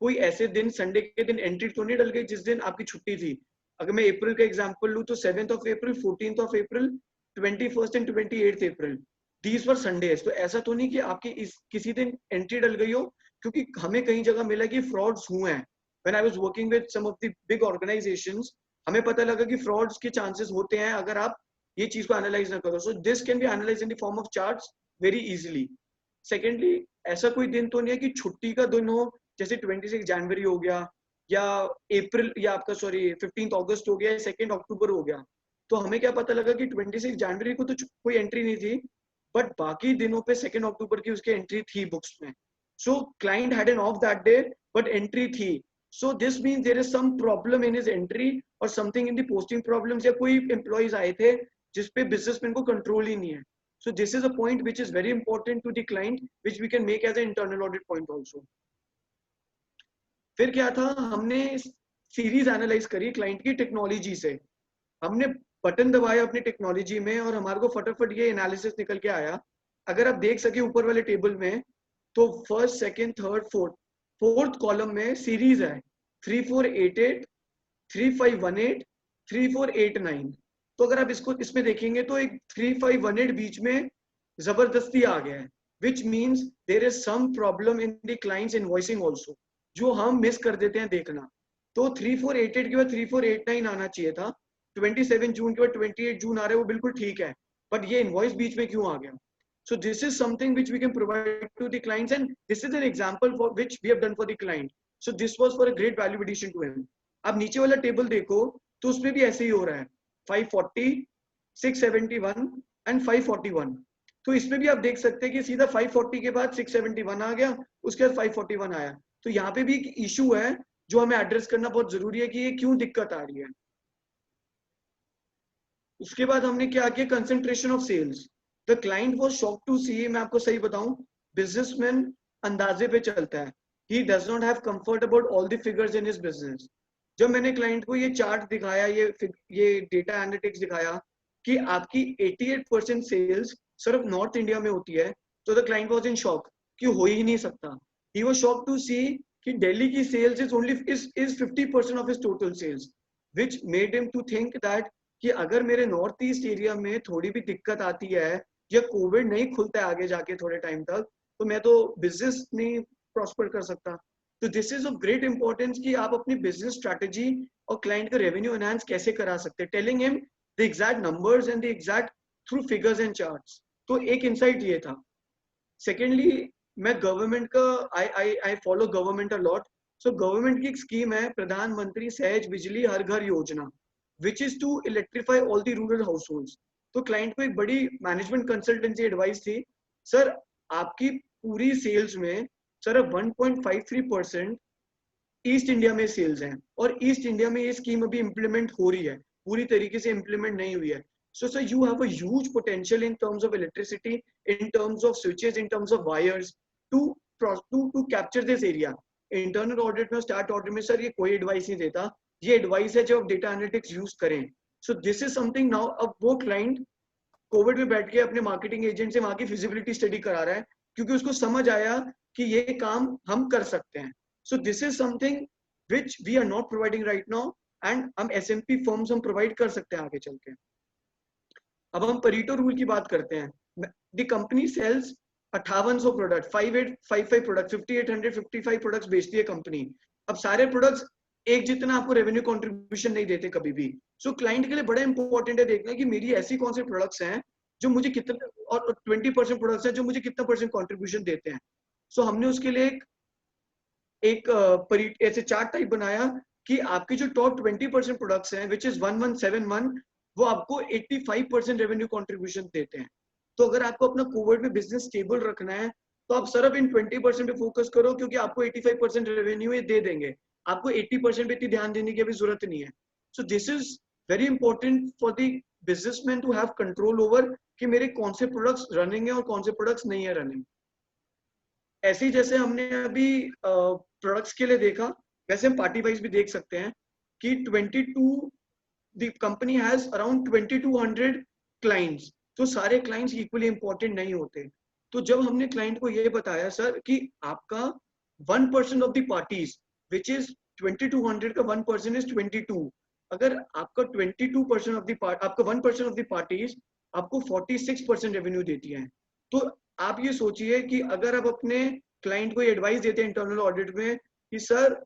कोई ऐसे दिन संडे के दिन एंट्री तो नहीं डल गई जिस दिन आपकी छुट्टी थी। अगर मैं अप्रैल का एग्जांपल लूं तो 7th of April, 14th of April, 21st and 28th April, these were Sundays। तो ऐसा तो नहीं कि आपकी किसी दिन एंट्री डल गई हो, क्योंकि हमें कई जगह मिला कि फ्रॉड्स हुए हैं। When I was working with some of the big organizations, हमें पता लगा कि फ्रॉड्स के चांसेस होते हैं अगर आप ये चीज को एनालाइज ना करो। So this can be analyse in the form of charts very easily. Secondly, ऐसा कोई दिन तो नहीं है कि छुट्टी का दिन हो, जैसे 26 जनवरी हो गया या अप्रैल या आपका 15 अगस्त हो गया, 2 अक्टूबर हो गया। तो हमें क्या पता लगा कि 26 जनवरी को तो कोई एंट्री नहीं थी, बट बाकी दिनों पे 2 अक्टूबर की उसकी एंट्री थी बुक्स में। सो client had an of that day but entry थी। So this means there is some problem in his entry or something in the posting problems, या कोई employees आए थे जिसपे businessman को control ही नहीं है. So this is a point which is very important to the client, which we can make as an internal audit point also. फिर क्या था, हमने सीरीज एनालाइज करी क्लाइंट की टेक्नोलॉजी से. हमने बटन दबाया अपनी टेक्नोलॉजी में और हमारे को फटाफट ये एनालिसिस निकल के आया. अगर आप देख सके ऊपर वाले टेबल में, तो first, second, third, fourth column में सीरीज है 3488, 3518, 3489. तो अगर आप इसमें देखेंगे तो एक 3518 बीच में जबरदस्ती आ गया है, which means there is some problem in the clients invoicing also, जो हम मिस कर देते हैं देखना. तो 3488 के बाद 3489 आना चाहिए था. 27 जून के बाद 28 जून आ रहा है, वो बिल्कुल ठीक है, बट ये इनवॉइस बीच में क्यों आ गया? So this is something which we can provide to the clients, and this is an example for which we have done for the client. So this was for a great value addition to him. अब नीचे वाला table देखो तो उसमें भी ऐसे ही हो रहा है 540, 671 and 541. तो इसमें भी आप देख सकते हैं कि सीधा 540 के बाद 671 आ गया, उसके बाद 541 आया. तो यहाँ पे भी एक इशू है जो हमें एड्रेस करना बहुत जरूरी है कि ये क्यों दिक्कत आ रही है. उसके बाद हमने क्या किया, concentration of sales. The client was shocked to see, मैं आपको सही बताऊं, businessman अंदाजे पे चलता है. He does not have comfort about all the figures in his business. जब मैंने क्लाइंट को ये चार्ट दिखाया, ये डेटा एनालिटिक्स दिखाया कि आपकी 88% सेल्स सिर्फ नॉर्थ इंडिया में होती है, तो the client was in shock कि हो ही नहीं सकता. He was shocked to see कि दिल्ली की sales is only is 50% of his total sales, which made him to think that कि अगर मेरे नॉर्थ ईस्ट एरिया में थोड़ी भी दिक्कत आती है या कोविड नहीं खुलता है आगे जाके थोड़े टाइम तक, तो मैं तो बिजनेस नहीं प्रॉस्पर कर सकता. तो this is of great importance कि आप अपनी बिजनेस स्ट्रैटेजी और क्लाइंट का रेवेन्यू एनहांस कैसे करा सकते हैं, telling him the exact numbers and the exact through figures and charts. तो एक इंसाइट ये था. सेकेंडली, मैं गवर्नमेंट का I follow government a lot. So government की एक स्कीम है प्रधानमंत्री सहज बिजली हर घर योजना, which is to electrify all the rural households. तो क्लाइंट को एक बड़ी मैनेजमेंट कंसल्टेंसी एडवाइस थी, सर आपकी पूरी सेल्स में सिर्फ 1.53% ईस्ट इंडिया में सेल्स हैं, और ईस्ट इंडिया में ये स्कीम अभी इम्प्लीमेंट हो रही है, पूरी तरीके से इम्प्लीमेंट नहीं हुई है. So sir you have a huge potential in terms of electricity, in terms of switches, in terms of wires to capture this area. Internal audit में, स्टार्ट ऑडिट में सर ये कोई एडवाइस नहीं देता, ये एडवाइस है जब आप डेटा एनालिटिक्स यूज करें. सो दिस इज समथिंग नाउ. अब वो क्लाइंट कोविड में बैठ के अपने मार्केटिंग एजेंट से वहां की फिजिबिलिटी स्टडी करा रहा है, क्योंकि उसको समझ आया कि ये काम हम कर सकते हैं. So this is something which we are not providing right now, and हम एसएमपी फर्म्स हम प्रोवाइड कर सकते हैं आगे चल के. अब हम परीटो रूल की बात करते हैं. The company sells 5800 product, 5855 product, 5855 products बेचती है कंपनी. अब सारे प्रोडक्ट्स एक जितना आपको रेवेन्यू कंट्रीब्यूशन नहीं देते कभी भी. सो क्लाइंट के लिए बड़ा इंपॉर्टेंट है देखना कि मेरी ऐसी कौन से प्रोडक्ट्स हैं जो मुझे कितना, और 20% प्रोडक्ट्स हैं जो मुझे कितना परसेंट कंट्रीब्यूशन देते हैं. सो हमने उसके लिए एक ऐसे चार्ट टाइप बनाया कि आपके जो टॉप 20% प्रोडक्ट्स हैं, विच इज 1171, वो आपको 85% रेवेन्यू कंट्रीब्यूशन देते हैं. तो अगर आपको अपना कोविड में बिजनेस स्टेबल रखना है तो आप सिर्फ इन 20% पे फोकस करो, क्योंकि आपको 85% रेवेन्यू ये दे देंगे, आपको 80% पे इतनी ध्यान देने की अभी जरूरत नहीं है. So this is very important for the businessman to have control over कि मेरे कौन से प्रोडक्ट्स रनिंग है और कौन से प्रोडक्ट्स नहीं है रनिंग. ऐसे ही जैसे हमने अभी प्रोडक्ट्स के लिए देखा, वैसे हम पार्टी वाइज भी देख सकते हैं कि 22 the company has around 2200 clients. तो सारे क्लाइंट्स इक्वली इंपॉर्टेंट नहीं होते. तो जब हमने क्लाइंट को ये बताया सर कि आपका 1% of the parties which is 2200 का 1% is 22. अगर आपका 22% ऑफ द आपका 1% ऑफ द पार्टीज आपको 46% रेवेन्यू देती हैं. तो आप ये सोचिए कि अगर आप अपने क्लाइंट को एडवाइस देते हैं इंटरनल ऑडिट में कि सर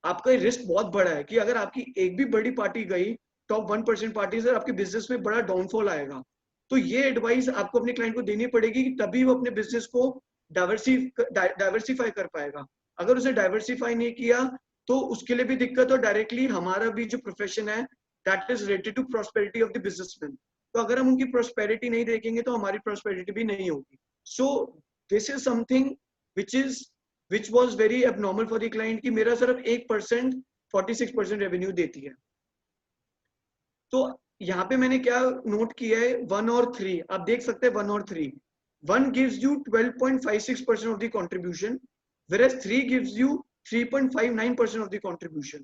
आपका रिस्क बहुत बड़ा है कि अगर आपकी एक भी बड़ी पार्टी गई, टॉप 1% पार्टी, सर आपके बिजनेस में बड़ा डाउनफॉल आएगा. तो ये एडवाइस आपको अपने क्लाइंट को देनी पड़ेगी, तभी वो अपने बिजनेस को डाइवर्सिफाई कर पाएगा. अगर उसे डाइवर्सिफाई नहीं किया तो उसके लिए भी दिक्कत, और डायरेक्टली हमारा भी जो प्रोफेशन है that is related to prosperity of the businessman. तो अगर हम उनकी प्रॉस्पेरिटी नहीं देखेंगे तो हमारी प्रॉस्पेरिटी भी नहीं होगी. सो this is something which is which was very abnormal for the client कि मेरा सिर्फ 1% 46% रेवेन्यू देती है। तो यहाँ पे मैंने क्या नोट किया है, 1 और 3, आप देख सकते हैं 1 और 3, 1 gives you 12.56% of the contribution, whereas 3 gives you 3.59% of the contribution.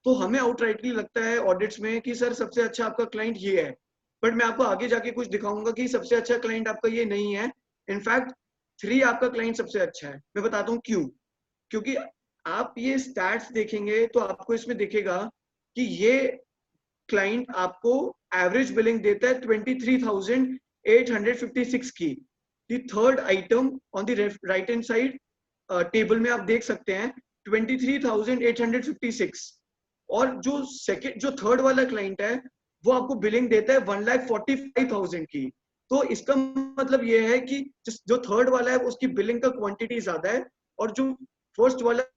तो हमें आउटराइटली लगता है ऑडिट्स में कि सर सबसे अच्छा आपका क्लाइंट ये है, बट मैं आपको आगे जाके कुछ दिखाऊंगा कि सबसे अच्छा क्लाइंट आपका ये नहीं है, इनफैक्ट 3 आपका क्लाइंट सबसे अच्छा है। मैं बताता हूँ क्यों, क्योंकि आप ये स्टैट्स देखेंगे तो आपको इसमें दिखेगा कि ये क्लाइंट आपको एवरेज बिलिंग देता है 23,856 की। The third item on the right hand side table में आप देख सकते हैं 23,856, और जो थर्ड वाला क्लाइंट है वो आपको बिलिंग देता है 1,45,000 की। तो इसका मतलब ये है कि जो थर्ड वाला है उसकी बिलिंग का क्वांटिटी ज्यादा है और जो फर्स्ट वाला है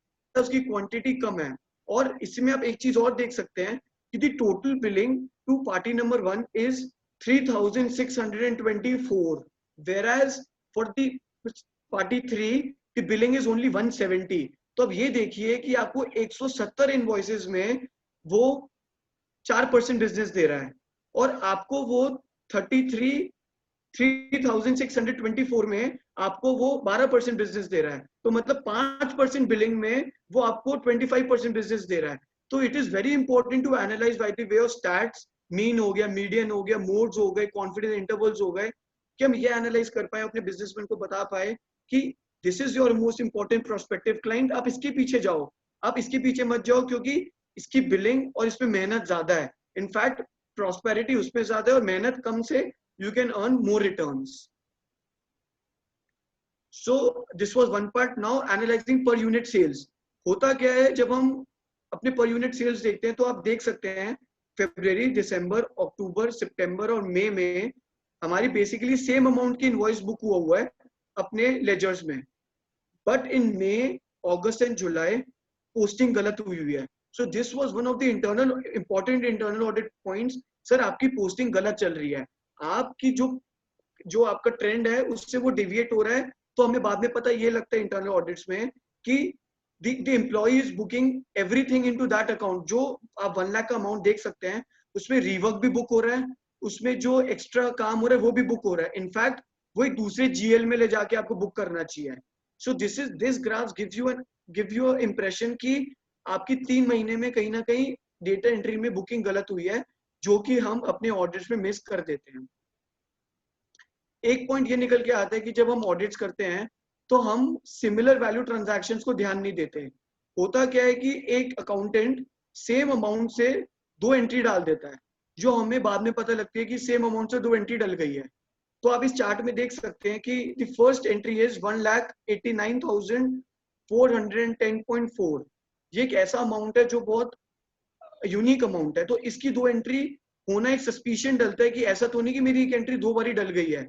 उसकी क्वांटिटी कम है। और इसमें आप एक चीज और देख सकते हैं कि the total billing to party number 1 is 3,624, whereas for the party 3 the billing is only 170। तो अब ये देखिए कि आपको 170 इनवॉइसेस में वो 4% बिजनेस दे रहा है और आपको वो 3,624 में आपको वो 12% बिजनेस दे रहा है। तो मतलब 5% बिलिंग में वो आपको 25% बिजनेस दे रहा है। तो it is very important to analyse by the way of stats, mean हो गया, मीडियन हो गया, मोड्स हो गए, कॉन्फिडेंस इंटरवल्स हो गए, कि हम ये एनालाइज कर पाए, अपने बिजनेसमैन को बता पाए कि this is your most important prospective client, आप इसके पीछे जाओ, आप इसके पीछे मत जाओ क्योंकि इसकी बिलिंग और इसमें मेहनत ज्यादा है। इनफैक्ट प्रॉस्पेरिटी उसमें ज्यादा है और मेहनत कम से you can earn more returns. So this was one part. Now analyzing per unit sales. होता क्या है, जब हम अपने per unit sales देखते हैं तो आप देख सकते हैं फरवरी, दिसंबर, अक्टूबर, सितंबर और मई में हमारी बेसिकली सेम अमाउंट की इनवॉइस बुक हुआ है अपने लेजर्स में, but in May, August and July posting गलत हुई है। So this was one of the important internal audit points. Sir आपकी पोस्टिंग गलत चल रही है, आपकी जो आपका ट्रेंड है उससे वो डिविएट हो रहा है। तो हमें बाद में पता ये लगता है इंटरनल ऑडिट्स में कि the employee is booking everything into that account. जो आप 1 लाख का अमाउंट देख सकते हैं उसमें रीवर्क भी बुक हो रहा है, उसमें जो एक्स्ट्रा काम हो रहा है वो भी बुक हो रहा है, इनफैक्ट वो एक दूसरे जीएल में ले जाके आपको बुक करना चाहिए। So this graph give you impression कि आपकी 3 महीने में कहीं ना कहीं डेटा एंट्री में बुकिंग गलत हुई है, जो कि हम अपने ऑडिट्स में मिस कर देते हैं। एक पॉइंट ये निकल के आता है कि जब हम ऑडिट्स करते हैं तो हम सिमिलर वैल्यू ट्रांजैक्शंस को ध्यान नहीं देते। होता क्या है कि एक अकाउंटेंट सेम अमाउंट से 2 एंट्री डाल देता है, जो हमें बाद में पता लगती है कि सेम अमाउंट से 2 एंट्री डल गई है। तो आप इस चार्ट में देख सकते हैं कि द फर्स्ट एंट्री इज 1,89,410.4। ये एक ऐसा अमाउंट है जो बहुत यूनिक अमाउंट है। तो इसकी 2 एंट्री होना एक सस्पिशन डलता है कि ऐसा तो नहीं कि मेरी एक एंट्री 2 बारी डल गई है।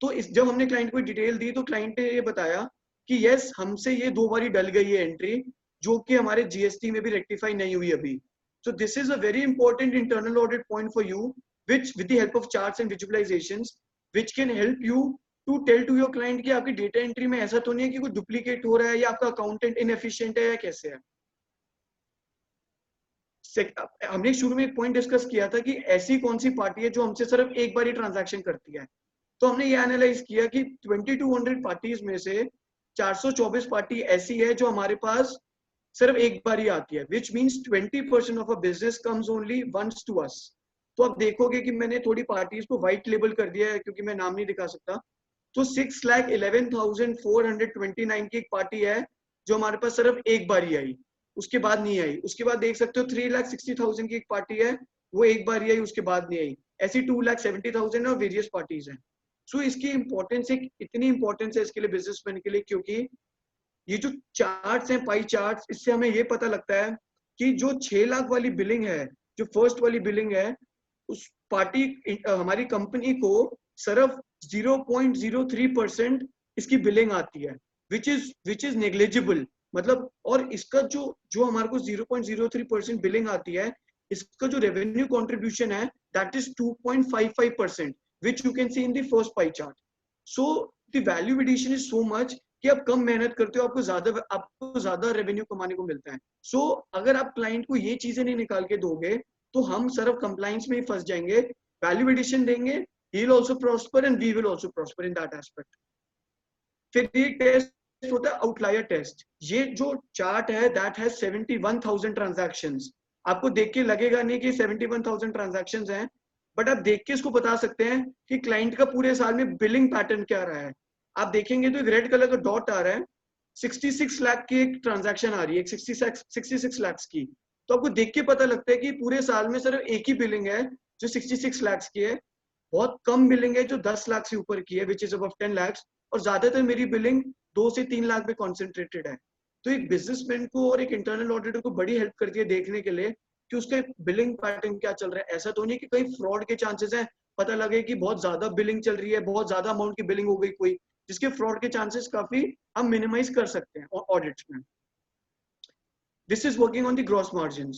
तो जब हमने क्लाइंट को डिटेल दी तो क्लाइंट ने ये बताया कि यस, हमसे ये 2 बारी डल गई है एंट्री, जो कि हमारे जीएसटी में भी रेक्टिफाई नहीं हुई अभी। So this is a very important internal audit point for you, which with the help of charts and visualisations which can help you to tell to your client कि आपकी डेटा एंट्री में ऐसा तो नहीं है कि कुछ डुप्लीकेट हो रहा है या आपका अकाउंटेंट इनएफिशिएंट है या कैसे है। हमने शुरू में एक पॉइंट डिस्कस किया था कि ऐसी कौन सी पार्टी है जो हमसे सिर्फ एक बार ही ट्रांजैक्शन करती है। तो हमने ये एनालाइज किया कि 2200 पार्टीज में से 424 पार्टी ऐसी है जो हमारे पास सिर्फ एक बार ही आती है, which means 20% of a business comes only once to us. तो आप देखोगे कि मैंने थोड़ी पार्टीज को व्हाइट लेबल कर दिया है क्योंकि मैं नाम नहीं दिखा सकता। तो 6,11,429 की एक पार्टी है जो हमारे पास सिर्फ एक बार ही आई, उसके बाद नहीं आई। उसके बाद देख सकते हो 3,60,000 की एक पार्टी है, वो एक बार ही आई, उसके बाद नहीं आई। ऐसी 2,70,000 और वेरियस पार्टीज हैं। सो इसकी इंपॉर्टेंस इतनी इंपॉर्टेंस है इसके लिए, बिजनेसमैन के लिए, क्योंकि ये जो चार्ट्स हैं, पाई चार्ट्स, इससे हमें ये पता लगता है कि जो 6 लाख वाली बिलिंग है, जो फर्स्ट वाली बिलिंग है, उस पार्टी हमारी कंपनी को सिर्फ 0.03% इसकी बिलिंग आती है, विच इज नेग्लिजिबल। मतलब और इसका जो हमारे को 0.03% बिलिंग आती है, इसका जो रेवेन्यू कंट्रीब्यूशन है that is 2.55%, which you can see in the first pie chart. So the value addition is so much कि आप कम मेहनत करते हो, आपको ज्यादा रेवेन्यू कमाने को मिलता है. सो अगर आप क्लाइंट को ये चीजें नहीं निकाल के दोगे तो हम सिर्फ कंप्लाइंस में ही फंस जाएंगे. वैल्यू एडिशन देंगे, he will also prosper and we will also prosper in that aspect. फिर ये टेस्ट होता है आउटलायर टेस्ट. ये जो चार्ट है दैट हैज 71,000 ट्रांजैक्शंस. आपको देख के लगेगा नहीं कि 71,000 ट्रांजैक्शंस हैं, बट आप देख के इसको बता सकते हैं कि क्लाइंट का पूरे साल में बिलिंग पैटर्न क्या रहा है. आप देखेंगे तो एक रेड कलर का डॉट आ रहा है, 66 लाख की एक ट्रांजैक्शन आ रही है, 66 लाख की. तो आपको देख के पता लगता है कि पूरे साल में सिर्फ एक ही बिलिंग है जो 66 लाख की है. बहुत कम बिलिंग है जो 10 लाख से ऊपर की है, विच इज अबव 10 लाख. और ज्यादातर मेरी बिलिंग 2 से 3 लाख में कॉन्सेंट्रेटेड है. तो एक बिजनेसमैन को और एक इंटरनल ऑडिटर को बड़ी हेल्प करती है देखने के लिए कि उसका बिलिंग पैटर्न क्या चल रहा है. ऐसा तो नहीं कि कहीं फ्रॉड के चांसेस हैं, पता लगे कि बहुत ज्यादा बिलिंग चल रही है, बहुत ज्यादा अमाउंट की बिलिंग हो गई कोई, जिसके फ्रॉड के चांसेस काफी हम मिनिमाइज कर सकते हैं ऑडिट्स में. This is working on the gross margin.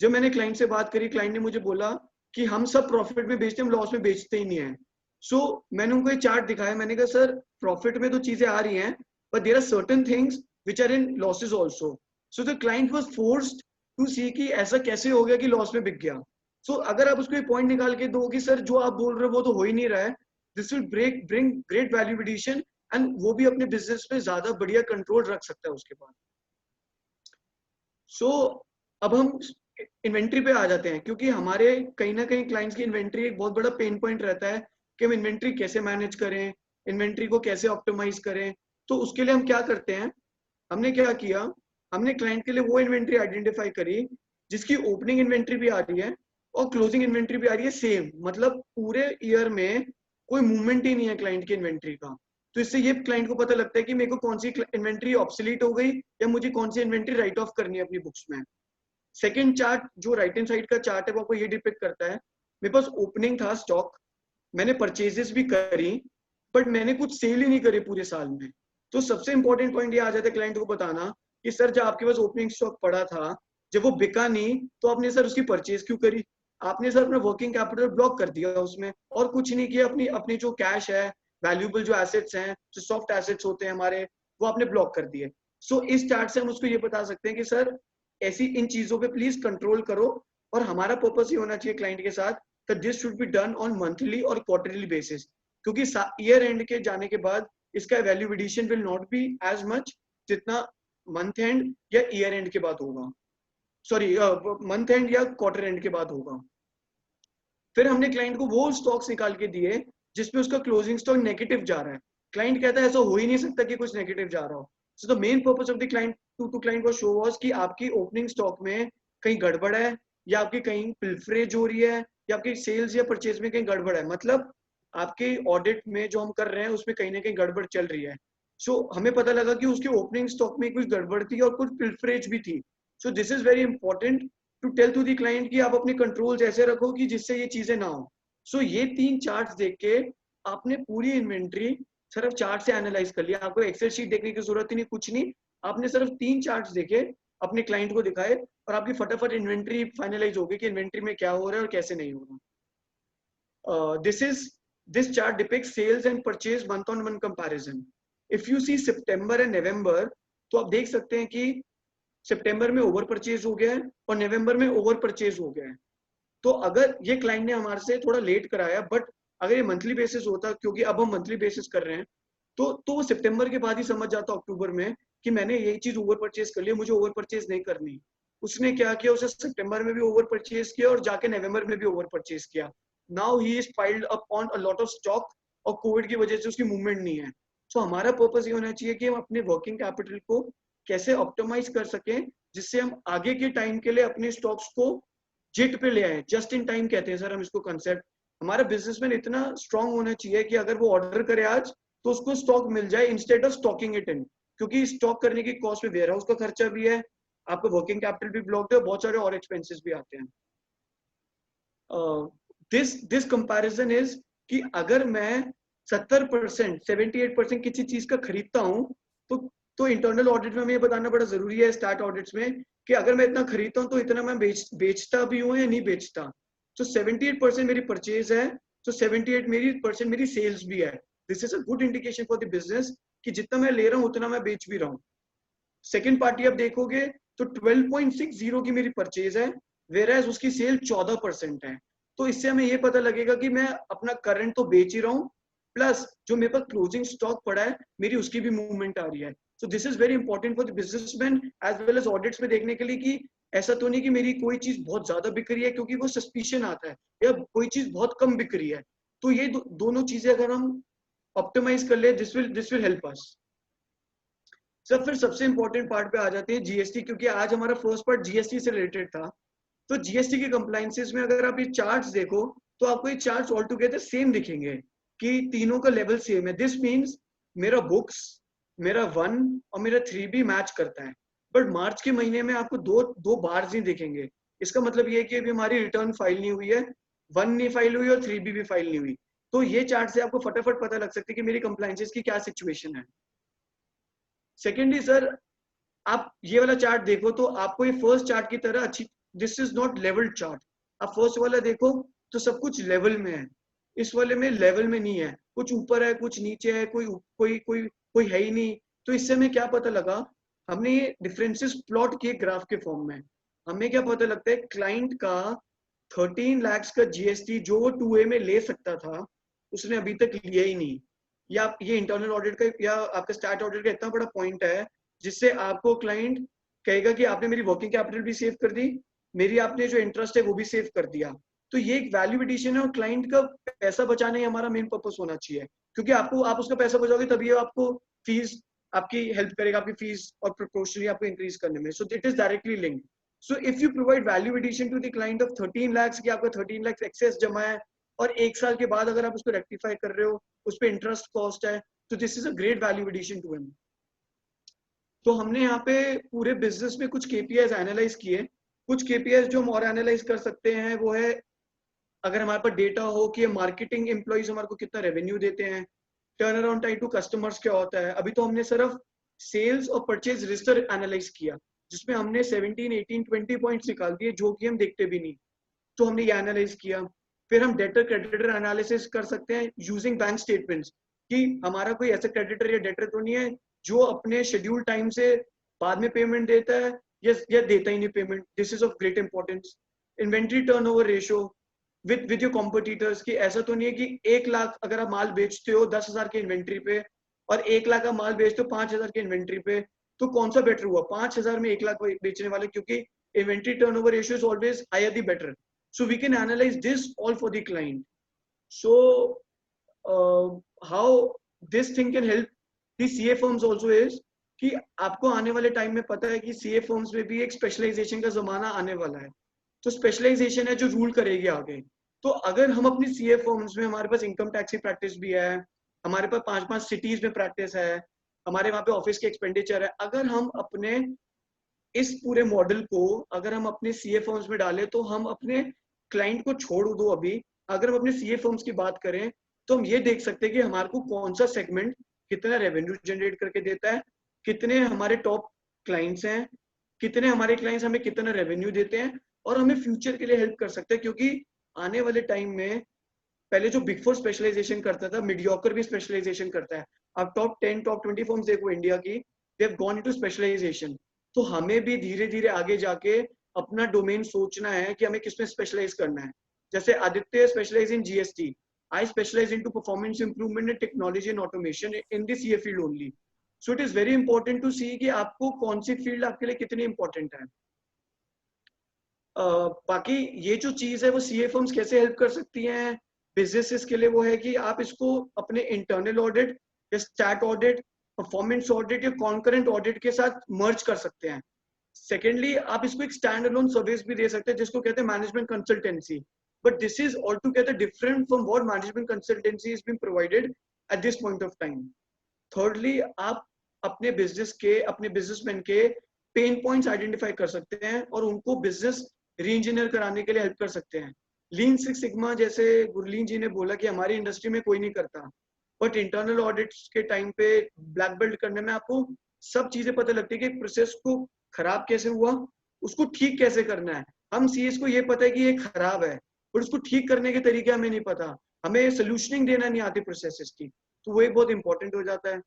जब मैंने क्लाइंट से बात करी, क्लाइंट ने मुझे बोला कि हम सब प्रॉफिट में बेचते हैं, हम लॉस में बेचते ही नहीं है. सो मैंने उनको एक चार्ट दिखाया. मैंने कहा सर प्रॉफिट में तो चीजें आ रही हैं, but there are certain things which are in losses also. So the client was forced to see कि ऐसा कैसे हो गया कि लॉस में बिक गया. सो अगर आप उसको एक पॉइंट निकाल के दो कि सर जो आप बोल रहे हो वो तो हो ही नहीं रहा है, this will bring great value addition and वो भी अपने बिजनेस पे ज्यादा बढ़िया कंट्रोल रख सकता है उसके बाद. सो अब हम इन्वेंट्री पे आ जाते हैं, क्योंकि हमारे कहीं ना कहीं क्लाइंट्स की इन्वेंट्री एक बहुत बड़ा पेन पॉइंट रहता है कि हम इन्वेंट्री कैसे मैनेज करें, इन्वेंट्री को कैसे ऑप्टिमाइज करें. तो उसके लिए हम क्या करते हैं, हमने क्या किया, हमने क्लाइंट के लिए वो इन्वेंट्री आइडेंटिफाई करी जिसकी ओपनिंग इन्वेंट्री भी आ रही है और क्लोजिंग इन्वेंट्री भी आ रही है सेम. मतलब पूरे ईयर में कोई मूवमेंट ही नहीं है क्लाइंट की इन्वेंट्री का. तो इससे ये क्लाइंट को पता लगता है कि मेरे को कौन सी इन्वेंट्री ऑब्सोलीट हो गई या मुझे कौन सी इन्वेंट्री राइट ऑफ करनी है अपनी बुक्स में. सेकेंड चार्ट जो राइट हैंड साइड का चार्ट है वो आपको ये डिपिक्ट करता है, मेरे पास ओपनिंग था स्टॉक, मैंने परचेजेस भी करी, बट मैंने कुछ सेल ही नहीं करे पूरे साल में. तो सबसे इंपॉर्टेंट पॉइंट ये आ जाता है क्लाइंट को बताना कि सर जब आपके पास ओपनिंग स्टॉक पड़ा था, जब वो बिका नहीं तो आपने सर उसकी परचेज क्यों करी, आपने सर अपना वर्किंग कैपिटल ब्लॉक कर दिया उसमें और कुछ नहीं किया. अपनी जो कैश है, वैल्यूएबल जो एसेट्स हैं, जो सॉफ्ट एसेट्स होते हैं हमारे, वो आपने ब्लॉक कर दिए. सो इस चार्ट से हम उसको ये बता सकते हैं कि सर ऐसी इन चीजों पे प्लीज कंट्रोल करो. और हमारा पर्पस ये होना चाहिए क्लाइंट के साथ that this should be done on monthly और quarterly basis, क्योंकि ईयर एंड के जाने के बाद इसका value addition will not be as much जितना मंथ एंड या ईयर एंड के बाद होगा, सॉरी मंथ एंड या क्वार्टर एंड के बाद होगा. फिर हमने क्लाइंट को वो स्टॉक्स निकाल के दिए जिसमें उसका क्लोजिंग स्टॉक नेगेटिव जा रहा है. क्लाइंट कहता है ऐसा हो ही नहीं सकता कि कुछ नेगेटिव जा रहा हो. So the main purpose of the client to client was show was कि आपकी ओपनिंग स्टॉक में कहीं गड़बड़ है या आपकी कहीं पिलफरेज हो रही है या आपकी सेल्स या परचेज में कहीं गड़बड़ है, मतलब आपके ऑडिट में जो हम कर रहे हैं उसमें कहीं ना कहीं गड़बड़ चल रही है. सो हमें पता लगा कि उसके ओपनिंग स्टॉक में कुछ गड़बड़ थी और कुछ पिलफरेज भी थी. So this is very important to tell to the client कि आप अपने कंट्रोल्स ऐसे रखो कि जिससे ये चीजें ना हो. सो ये 3 चार्ट्स देख के आपने पूरी इन्वेंट्री सिर्फ चार्ट से एनालाइज कर लिया. आपको एक्सेल शीट देखने की जरूरत ही नहीं, कुछ नहीं, आपने सिर्फ 3 चार्ट्स देखे, अपने क्लाइंट को दिखाए और आपकी फटाफट इन्वेंट्री फाइनलाइज हो गई कि इन्वेंट्री में क्या हो रहा है और कैसे नहीं हो रहा. This chart depicts sales and purchase month on month comparison. If you see September and November, तो आप देख सकते हैं कि सितंबर में ओवर परचेज हो गया है और नवंबर में ओवर परचेज हो गया है. तो अगर ये क्लाइंट ने हमारे से थोड़ा लेट कराया, बट अगर ये मंथली बेसिस होता, क्योंकि अब हम मंथली बेसिस कर रहे हैं, तो वो सितंबर के बाद ही समझ जाता अक्टूबर में कि मैंने यही चीज ओवर परचेज कर लिया, मुझे ओवर परचेज नहीं करनी. उसने क्या किया, उसे सितंबर में भी ओवर परचेज किया और जाके नवंबर में भी ओवर परचेज किया. Now he is piled up on a lot of stock और कोविड की वजह से उसकी मूवमेंट नहीं है. सो हमारा पर्पस ये होना चाहिए कि हम अपने वर्किंग कैपिटल को कैसे ऑप्टिमाइज कर सकें जिससे हम आगे के टाइम के लिए अपने स्टॉक्स को जिट पे ले आए. जस्ट इन टाइम कहते हैं सर हम इसको कंसेप्ट. हमारा बिजनेसमैन इतना स्ट्रांग होना चाहिए कि अगर वो ऑर्डर करे आज तो उसको स्टॉक मिल जाए instead of stocking it in, क्योंकि स्टॉक करने की कॉस्ट में वेयर हाउस का खर्चा भी है, आपका वर्किंग कैपिटल भी ब्लॉक्ड है, बहुत सारे और एक्सपेंसेस भी आते हैं. दिस कंपैरिजन इज कि अगर मैं 70% 78% किसी चीज का खरीदता हूं तो इंटरनल ऑडिट में हमें ये बताना बड़ा जरूरी है स्टार्ट ऑडिट्स में कि अगर मैं इतना खरीदता हूं तो इतना मैं बेचता भी हूं या नहीं बेचता. तो 78% मेरी परचेज है, तो 78% मेरी सेल्स भी है. This is a good indication for the business कि जितना मैं ले रहा हूँ उतना मैं बेच भी रहा हूँ। सेकेंड पार्टी आप देखोगे तो 12.60 की मेरी परचेज है, वेराज उसकी सेल 14% है। तो इससे हमें ये पता लगेगा कि मैं अपना करंट तो बेच ही रहा हूँ, प्लस जो मेरे पास क्लोजिंग स्टॉक पड़ा है मेरी उसकी भी मूवमेंट आ रही है। So this is very important for the businessman as well as audits में देखने के लिए कि ऐसा तो नहीं कि मेरी कोई चीज बहुत ज्यादा बिक रही है, क्योंकि वो सस्पिशन आता है, या कोई चीज बहुत कम बिक रही है। तो ये दोनों चीजें अगर हम ऑप्टिमाइज कर ले, this will help us. Sir फिर सबसे इंपॉर्टेंट पार्ट पे आ जाते हैं जीएसटी, क्योंकि आज हमारा फर्स्ट पार्ट जीएसटी से रिलेटेड था। तो जीएसटी के कंप्लायंसेस में अगर आप ये चार्ट्स देखो तो आपको ये चार्ट्स ऑल टुगेदर सेम दिखेंगे कि तीनों का लेवल सेम है। दिस मीन्स मेरा बुक्स, मेरा 1 और मेरा 3 भी मैच करता है, बट मार्च के महीने में आपको दो बार्स ही दिखेंगे। इसका मतलब ये है कि अभी हमारी रिटर्न फाइल नहीं हुई है, 1 नहीं फाइल हुई और 3 भी फाइल नहीं हुई। तो ये चार्ट से आपको फटाफट पता लग सकता है कि मेरी कंप्लायंसेस की क्या सिचुएशन है। सेकेंडली सर आप ये वाला चार्ट देखो तो आपको ये फर्स्ट चार्ट की तरह अच्छी, this is not level chart. आप फर्स्ट वाला देखो तो सब कुछ लेवल में है, इस वाले में लेवल में नहीं है, कुछ ऊपर है कुछ नीचे है, कोई कोई कोई कोई है ही नहीं। तो इससे हमें क्या पता लगा, हमने ये डिफरेंसेस प्लॉट किए ग्राफ के फॉर्म में। हमें क्या पता लगता है, क्लाइंट का 13 लाख का जीएसटी जो वो 2A में ले सकता था उसने अभी तक लिया ही नहीं। या ये इंटरनल ऑडिट का या आपका स्टार्ट ऑडिट का इतना बड़ा पॉइंट है जिससे आपको क्लाइंट कहेगा कि आपने मेरी वर्किंग कैपिटल भी सेव कर दी, मेरी आपने जो इंटरेस्ट है वो भी सेव कर दिया। तो ये एक वैल्यू एडिशन है और क्लाइंट का पैसा बचाना ही हमारा मेन पर्पस होना चाहिए, क्योंकि आप उसका पैसा बचाओगे तभी आपको फीस आपकी हेल्प करेगा, आपकी फीस और प्रोपोर्शनली आपको इंक्रीज करने में। So it is directly linked. So if you provide value addition to the client of 13 lakh कि आपका 13 लाख एक्सेस जमा है और 1 साल के बाद अगर आप उसको रेक्टिफाई कर रहे हो, उस पर इंटरेस्ट कॉस्ट है, तो this is a great value addition to him. तो हमने यहाँ पे पूरे बिजनेस में कुछ केपीआईज एनालाइज किए। कुछ केपीआईज जो हम और एनालाइज कर सकते हैं वो है, अगर हमारे पास डेटा हो कि मार्केटिंग एम्प्लॉइज हमारे को कितना रेवेन्यू देते हैं, turn around time to customers क्या होता है। अभी तो हमने सिर्फ सेल्स और परचेज रजिस्टर एनालाइज किया जिसमें हमने 17, 18, 20 पॉइंट्स निकाल दिए जो कि हम देखते भी नहीं, तो हमने ये एनालाइज किया। फिर हम डेटर क्रेडिटर एनालिसिस कर सकते हैं यूजिंग बैंक स्टेटमेंट्स कि हमारा कोई ऐसा क्रेडिटर या डेटर तो नहीं है जो अपने शेड्यूल टाइम से बाद में पेमेंट देता है या देता ही नहीं payment. This is of great importance. Inventory turnover ratio with your competitors, कि ऐसा तो नहीं है कि 1 लाख अगर आप माल बेचते हो 10,000 के इन्वेंट्री पे और 1 लाख का माल बेचते हो 5,000 के इन्वेंट्री पे, तो कौन सा बेटर हुआ, 5,000 में 1 लाख बेचने वाले, क्योंकि inventory turnover ratio is always higher the better. So we can analyze this all for the client. So how this thing can help the CA firms also is कि आपको आने वाले टाइम में पता है कि CA firms में भी एक स्पेशलाइजेशन का जमाना आने वाला है। तो स्पेशलाइजेशन है जो रूल करेगी आगे। तो अगर हम अपनी CA firms में, हमारे पास इनकम टैक्स की प्रैक्टिस भी है, हमारे पास 5-5 सिटीज में प्रैक्टिस है, हमारे वहाँ पे ऑफिस के एक्सपेंडिचर है, अगर हम अपने इस पूरे मॉडल को अगर हम अपने CA firms में डालें तो हम अपने क्लाइंट को छोड़ दो। अभी अगर हम अपने CA फर्म्स की बात करें तो हम ये देख सकते हैं कि हमारे को कौन सा सेगमेंट कितना रेवेन्यू जनरेट करके देता है, कितने हमारे टॉप क्लाइंट्स हैं, कितने हमारे क्लाइंट्स हमें कितना रेवेन्यू देते हैं, और हमें फ्यूचर के लिए हेल्प कर सकते हैं। क्योंकि आने वाले टाइम में पहले जो बिग 4 स्पेशलाइजेशन करता था, मीडियोकर भी स्पेशलाइजेशन करता है। आप टॉप 10 टॉप 20 फर्म्स देखो इंडिया की, they have gone into specialisation. तो हमें भी धीरे धीरे आगे जाके अपना डोमेन सोचना है कि हमें किसमें स्पेशलाइज करना है। जैसे Aditya specialize in GST, I specialize into performance improvement and technology and automation in the CA field only. So it is very important to see कि आपको कौन सी फील्ड आपके लिए कितनी इंपॉर्टेंट है। बाकी ये जो चीज है वो सीए फर्म्स कैसे हेल्प कर सकती हैं बिजनेसेस के लिए, वो है कि आप इसको अपने इंटरनल ऑडिट या स्टैट ऑडिट, परफॉर्मेंस ऑडिट या कॉन्करेंट ऑडिट के साथ मर्ज कर सकते हैं। सेकेंडली आप इसको एक स्टैंड अलोन सर्विस भी दे सकते हैं जिसको कहते हैं management consultancy, but this is all together different from what management consultancy is being provided at this point of time. Thirdly आप अपने बिजनेसमैन के पेन पॉइंट्स आइडेंटिफाई कर सकते हैं और उनको बिजनेस री इंजीनियर कराने के लिए हेल्प कर सकते हैं। लीन सिक्स सिग्मा जैसे गुरलीन जी ने बोला कि हमारी इंडस्ट्री में कोई नहीं करता, बट इंटरनल ऑडिट्स के टाइम पे ब्लैक बेल्ट करने में आपको सब चीजें पता लगती है कि प्रोसेस को खराब कैसे हुआ, उसको ठीक कैसे करना है। हम सीएस को ये पता है कि ये खराब है, बट उसको ठीक करने के तरीके हमें नहीं पता, हमें सोल्यूशनिंग देना नहीं आती प्रोसेसेस की, तो वो एक बहुत इंपॉर्टेंट हो जाता है।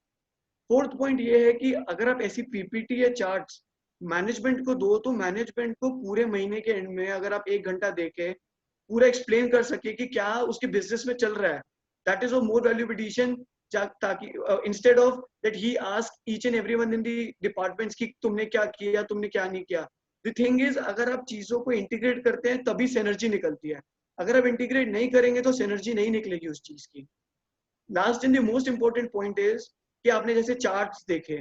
फोर्थ पॉइंट ये है कि अगर आप ऐसी पीपीटी या चार्ट्स मैनेजमेंट को दो तो मैनेजमेंट को पूरे महीने के एंड में अगर आप 1 घंटा देके पूरा एक्सप्लेन कर सके कि क्या उसके बिजनेस में चल रहा है, that is a more value addition, ताकि instead of that he ask each and everyone in the departments कि तुमने क्या किया, तुमने क्या नहीं किया। द थिंग इज, अगर आप चीजों को इंटीग्रेट करते हैं तभी सिनर्जी निकलती है, अगर आप इंटीग्रेट नहीं करेंगे तो सिनर्जी नहीं निकलेगी उस चीज की। Last and the most important point is कि आपने जैसे चार्ट्स देखे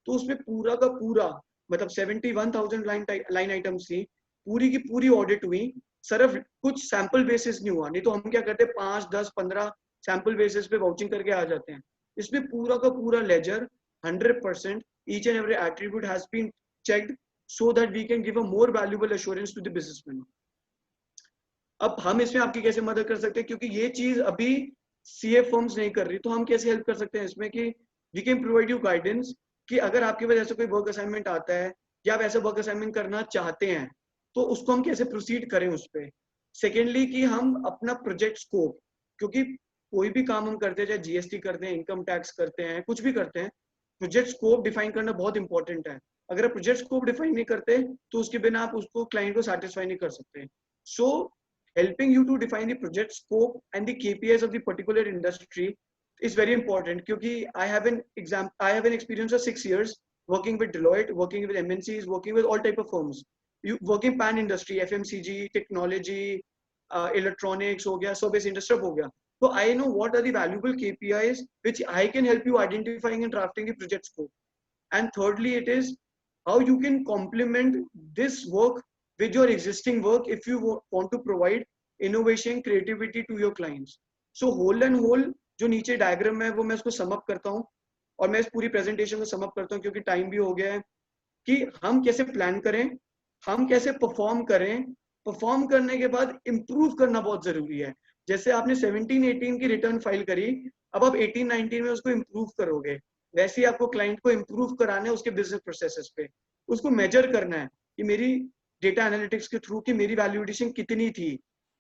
तो उसमें पूरा का पूरा मतलब 71,000 लाइन आइटम्स थी, पूरी की पूरी ऑडिट हुई, सिर्फ कुछ सैंपल बेसिस नहीं हुआ। नहीं तो हम क्या करते हैं 5, 10, 15 सैंपल बेसिस पे वाउचिंग करके आ जाते हैं। इसमें पूरा का पूरा ledger 100% each and every attribute has been checked so that we can give a more valuable assurance to the businessman. अब हम इसमें आपकी कैसे मदद कर सकते हैं, क्योंकि ये चीज अभी सीए फर्म्स नहीं कर रही, तो हम कैसे हेल्प कर सकते हैं इसमें कि we can provide you guidance कि अगर आपके पास ऐसा कोई वर्क असाइनमेंट आता है या आप ऐसा वर्क असाइनमेंट करना चाहते हैं तो उसको हम कैसे प्रोसीड करें उस पर। सेकेंडली कि हम अपना प्रोजेक्ट स्कोप, क्योंकि कोई भी काम हम करते हैं, चाहे जीएसटी करते हैं, इनकम टैक्स करते हैं, कुछ भी करते हैं, प्रोजेक्ट स्कोप डिफाइन करना बहुत इंपॉर्टेंट है। अगर आप प्रोजेक्ट स्कोप डिफाइन नहीं करते तो उसके बिना आप उसको क्लाइंट को सेटिस्फाई नहीं कर सकते। सो helping you to define the project scope and the KPIs of the particular industry is very important, क्योंकि I have an experience of 6 years working with Deloitte, working with MNCs, working with all type of firms, working pan industry, FMCG, technology, electronics हो गया, service industry हो गया। So I know what are the valuable KPIs which I can help you identifying and drafting the project scope. And thirdly, it is how you can complement this work with your existing work if you want to provide innovation, creativity to your clients. So whole and whole जो नीचे diagram है वो मैं इसको sum up करता हूँ और मैं इस पूरी प्रेजेंटेशन को सम अप करता हूँ क्योंकि टाइम भी हो गया है, कि हम कैसे प्लान करें, हम कैसे परफॉर्म करें, परफॉर्म करने के बाद इम्प्रूव करना बहुत जरूरी है। जैसे आपने 17-18 की रिटर्न फाइल करी, अब आप 18-19 में उसको इम्प्रूव करोगे, वैसे ही आपको क्लाइंट को इम्प्रूव कराना है उसके बिजनेस प्रोसेसेस पे, उसको मेजर करना है कि मेरी डेटा एनालिटिक्स के थ्रू कि मेरी वैल्यू एडिशन कितनी थी,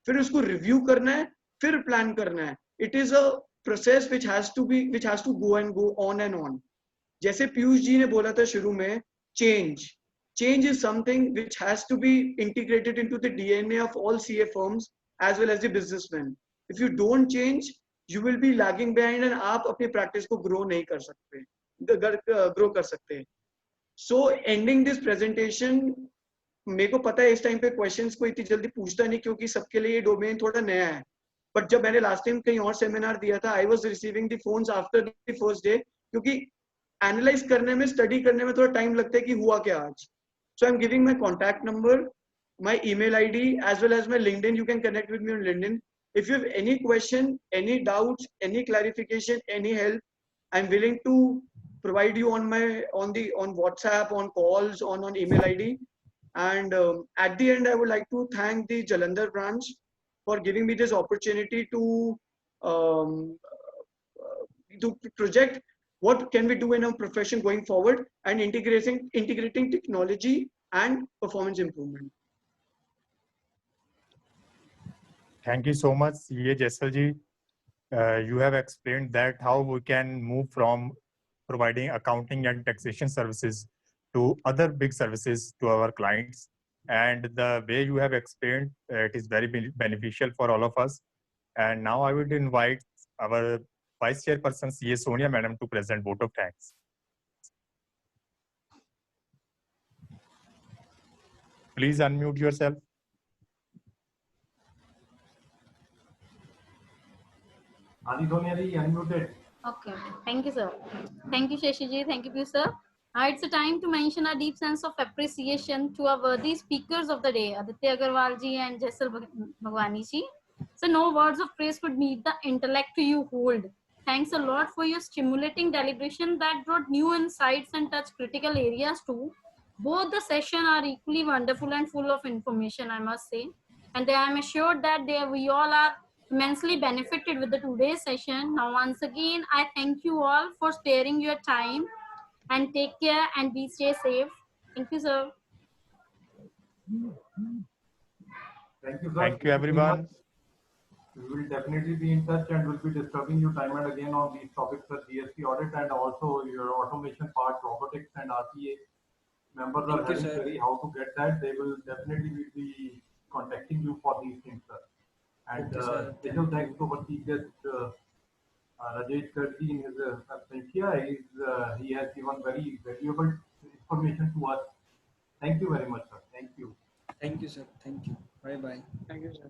फिर उसको रिव्यू करना है, फिर प्लान करना है। It is a process which has to go and go on and on. जैसे पीयूष जी ने बोला था शुरू में, change is something which has to be integrated into the DNA of all CA firms as well as the businessmen. If you don't change, you will be lagging behind and आप अपनी practice को grow नहीं कर सकते, grow कर सकते। So ending this presentation, मेरे को पता है इस टाइम पे क्वेश्चंस को इतनी जल्दी पूछता नहीं क्योंकि सबके लिए ये डोमेन थोड़ा नया है, बट जब मैंने लास्ट टाइम कहीं और सेमिनार दिया था, I was receiving the phones after the first day, क्योंकि एनालाइज करने में, स्टडी करने में थोड़ा टाइम लगता है कि हुआ क्या आज। So I'm giving my contact number, my email ID, as well as my LinkedIn. You can connect with me on LinkedIn. If you have any question, any doubts, any clarification, any help, I'm willing to provide you on WhatsApp, on calls, on email ID. And at the end, I would like to thank the Jalandhar branch for giving me this opportunity to project what can we do in our profession going forward and integrating technology and performance improvement. Thank you so much, CA Jaiswal ji. You have explained that how we can move from providing accounting and taxation services to other big services to our clients. And the way you have explained, it is very beneficial for all of us. And now I would invite our Vice Chairperson CA Sonia Madam to present vote of thanks. Please unmute yourself. Adi Sonia ji, unmuted. Okay. Thank you, sir. Thank you, Shashi ji. Thank you, Piyush sir. It's a time to mention a deep sense of appreciation to our worthy speakers of the day, Aditya Agarwal ji and Jaisal Bhagwani ji. So no words of praise could meet the intellect you hold. Thanks a lot for your stimulating deliberation that brought new insights and touched critical areas too. Both the sessions are equally wonderful and full of information, I must say. And I am assured that we all are immensely benefited with the today's session. Now, once again, I thank you all for sparing your time and take care and stay safe. Thank you, sir. Thank you, sir. Thank you, everyone. We will definitely be in touch and will be disturbing you time and again on these topics of GST audit and also your automation part, robotics and RPA. Members are Thank you, having sir. query how to get that. They will definitely be contacting you for these things, sir. And Okay, sir. special Thank thanks you. to our chief guest, Rajesh Gargi in his absentia. He has given very valuable information to us. Thank you very much, sir. Thank you. Thank you, sir. Thank you. Bye bye. Thank you, sir.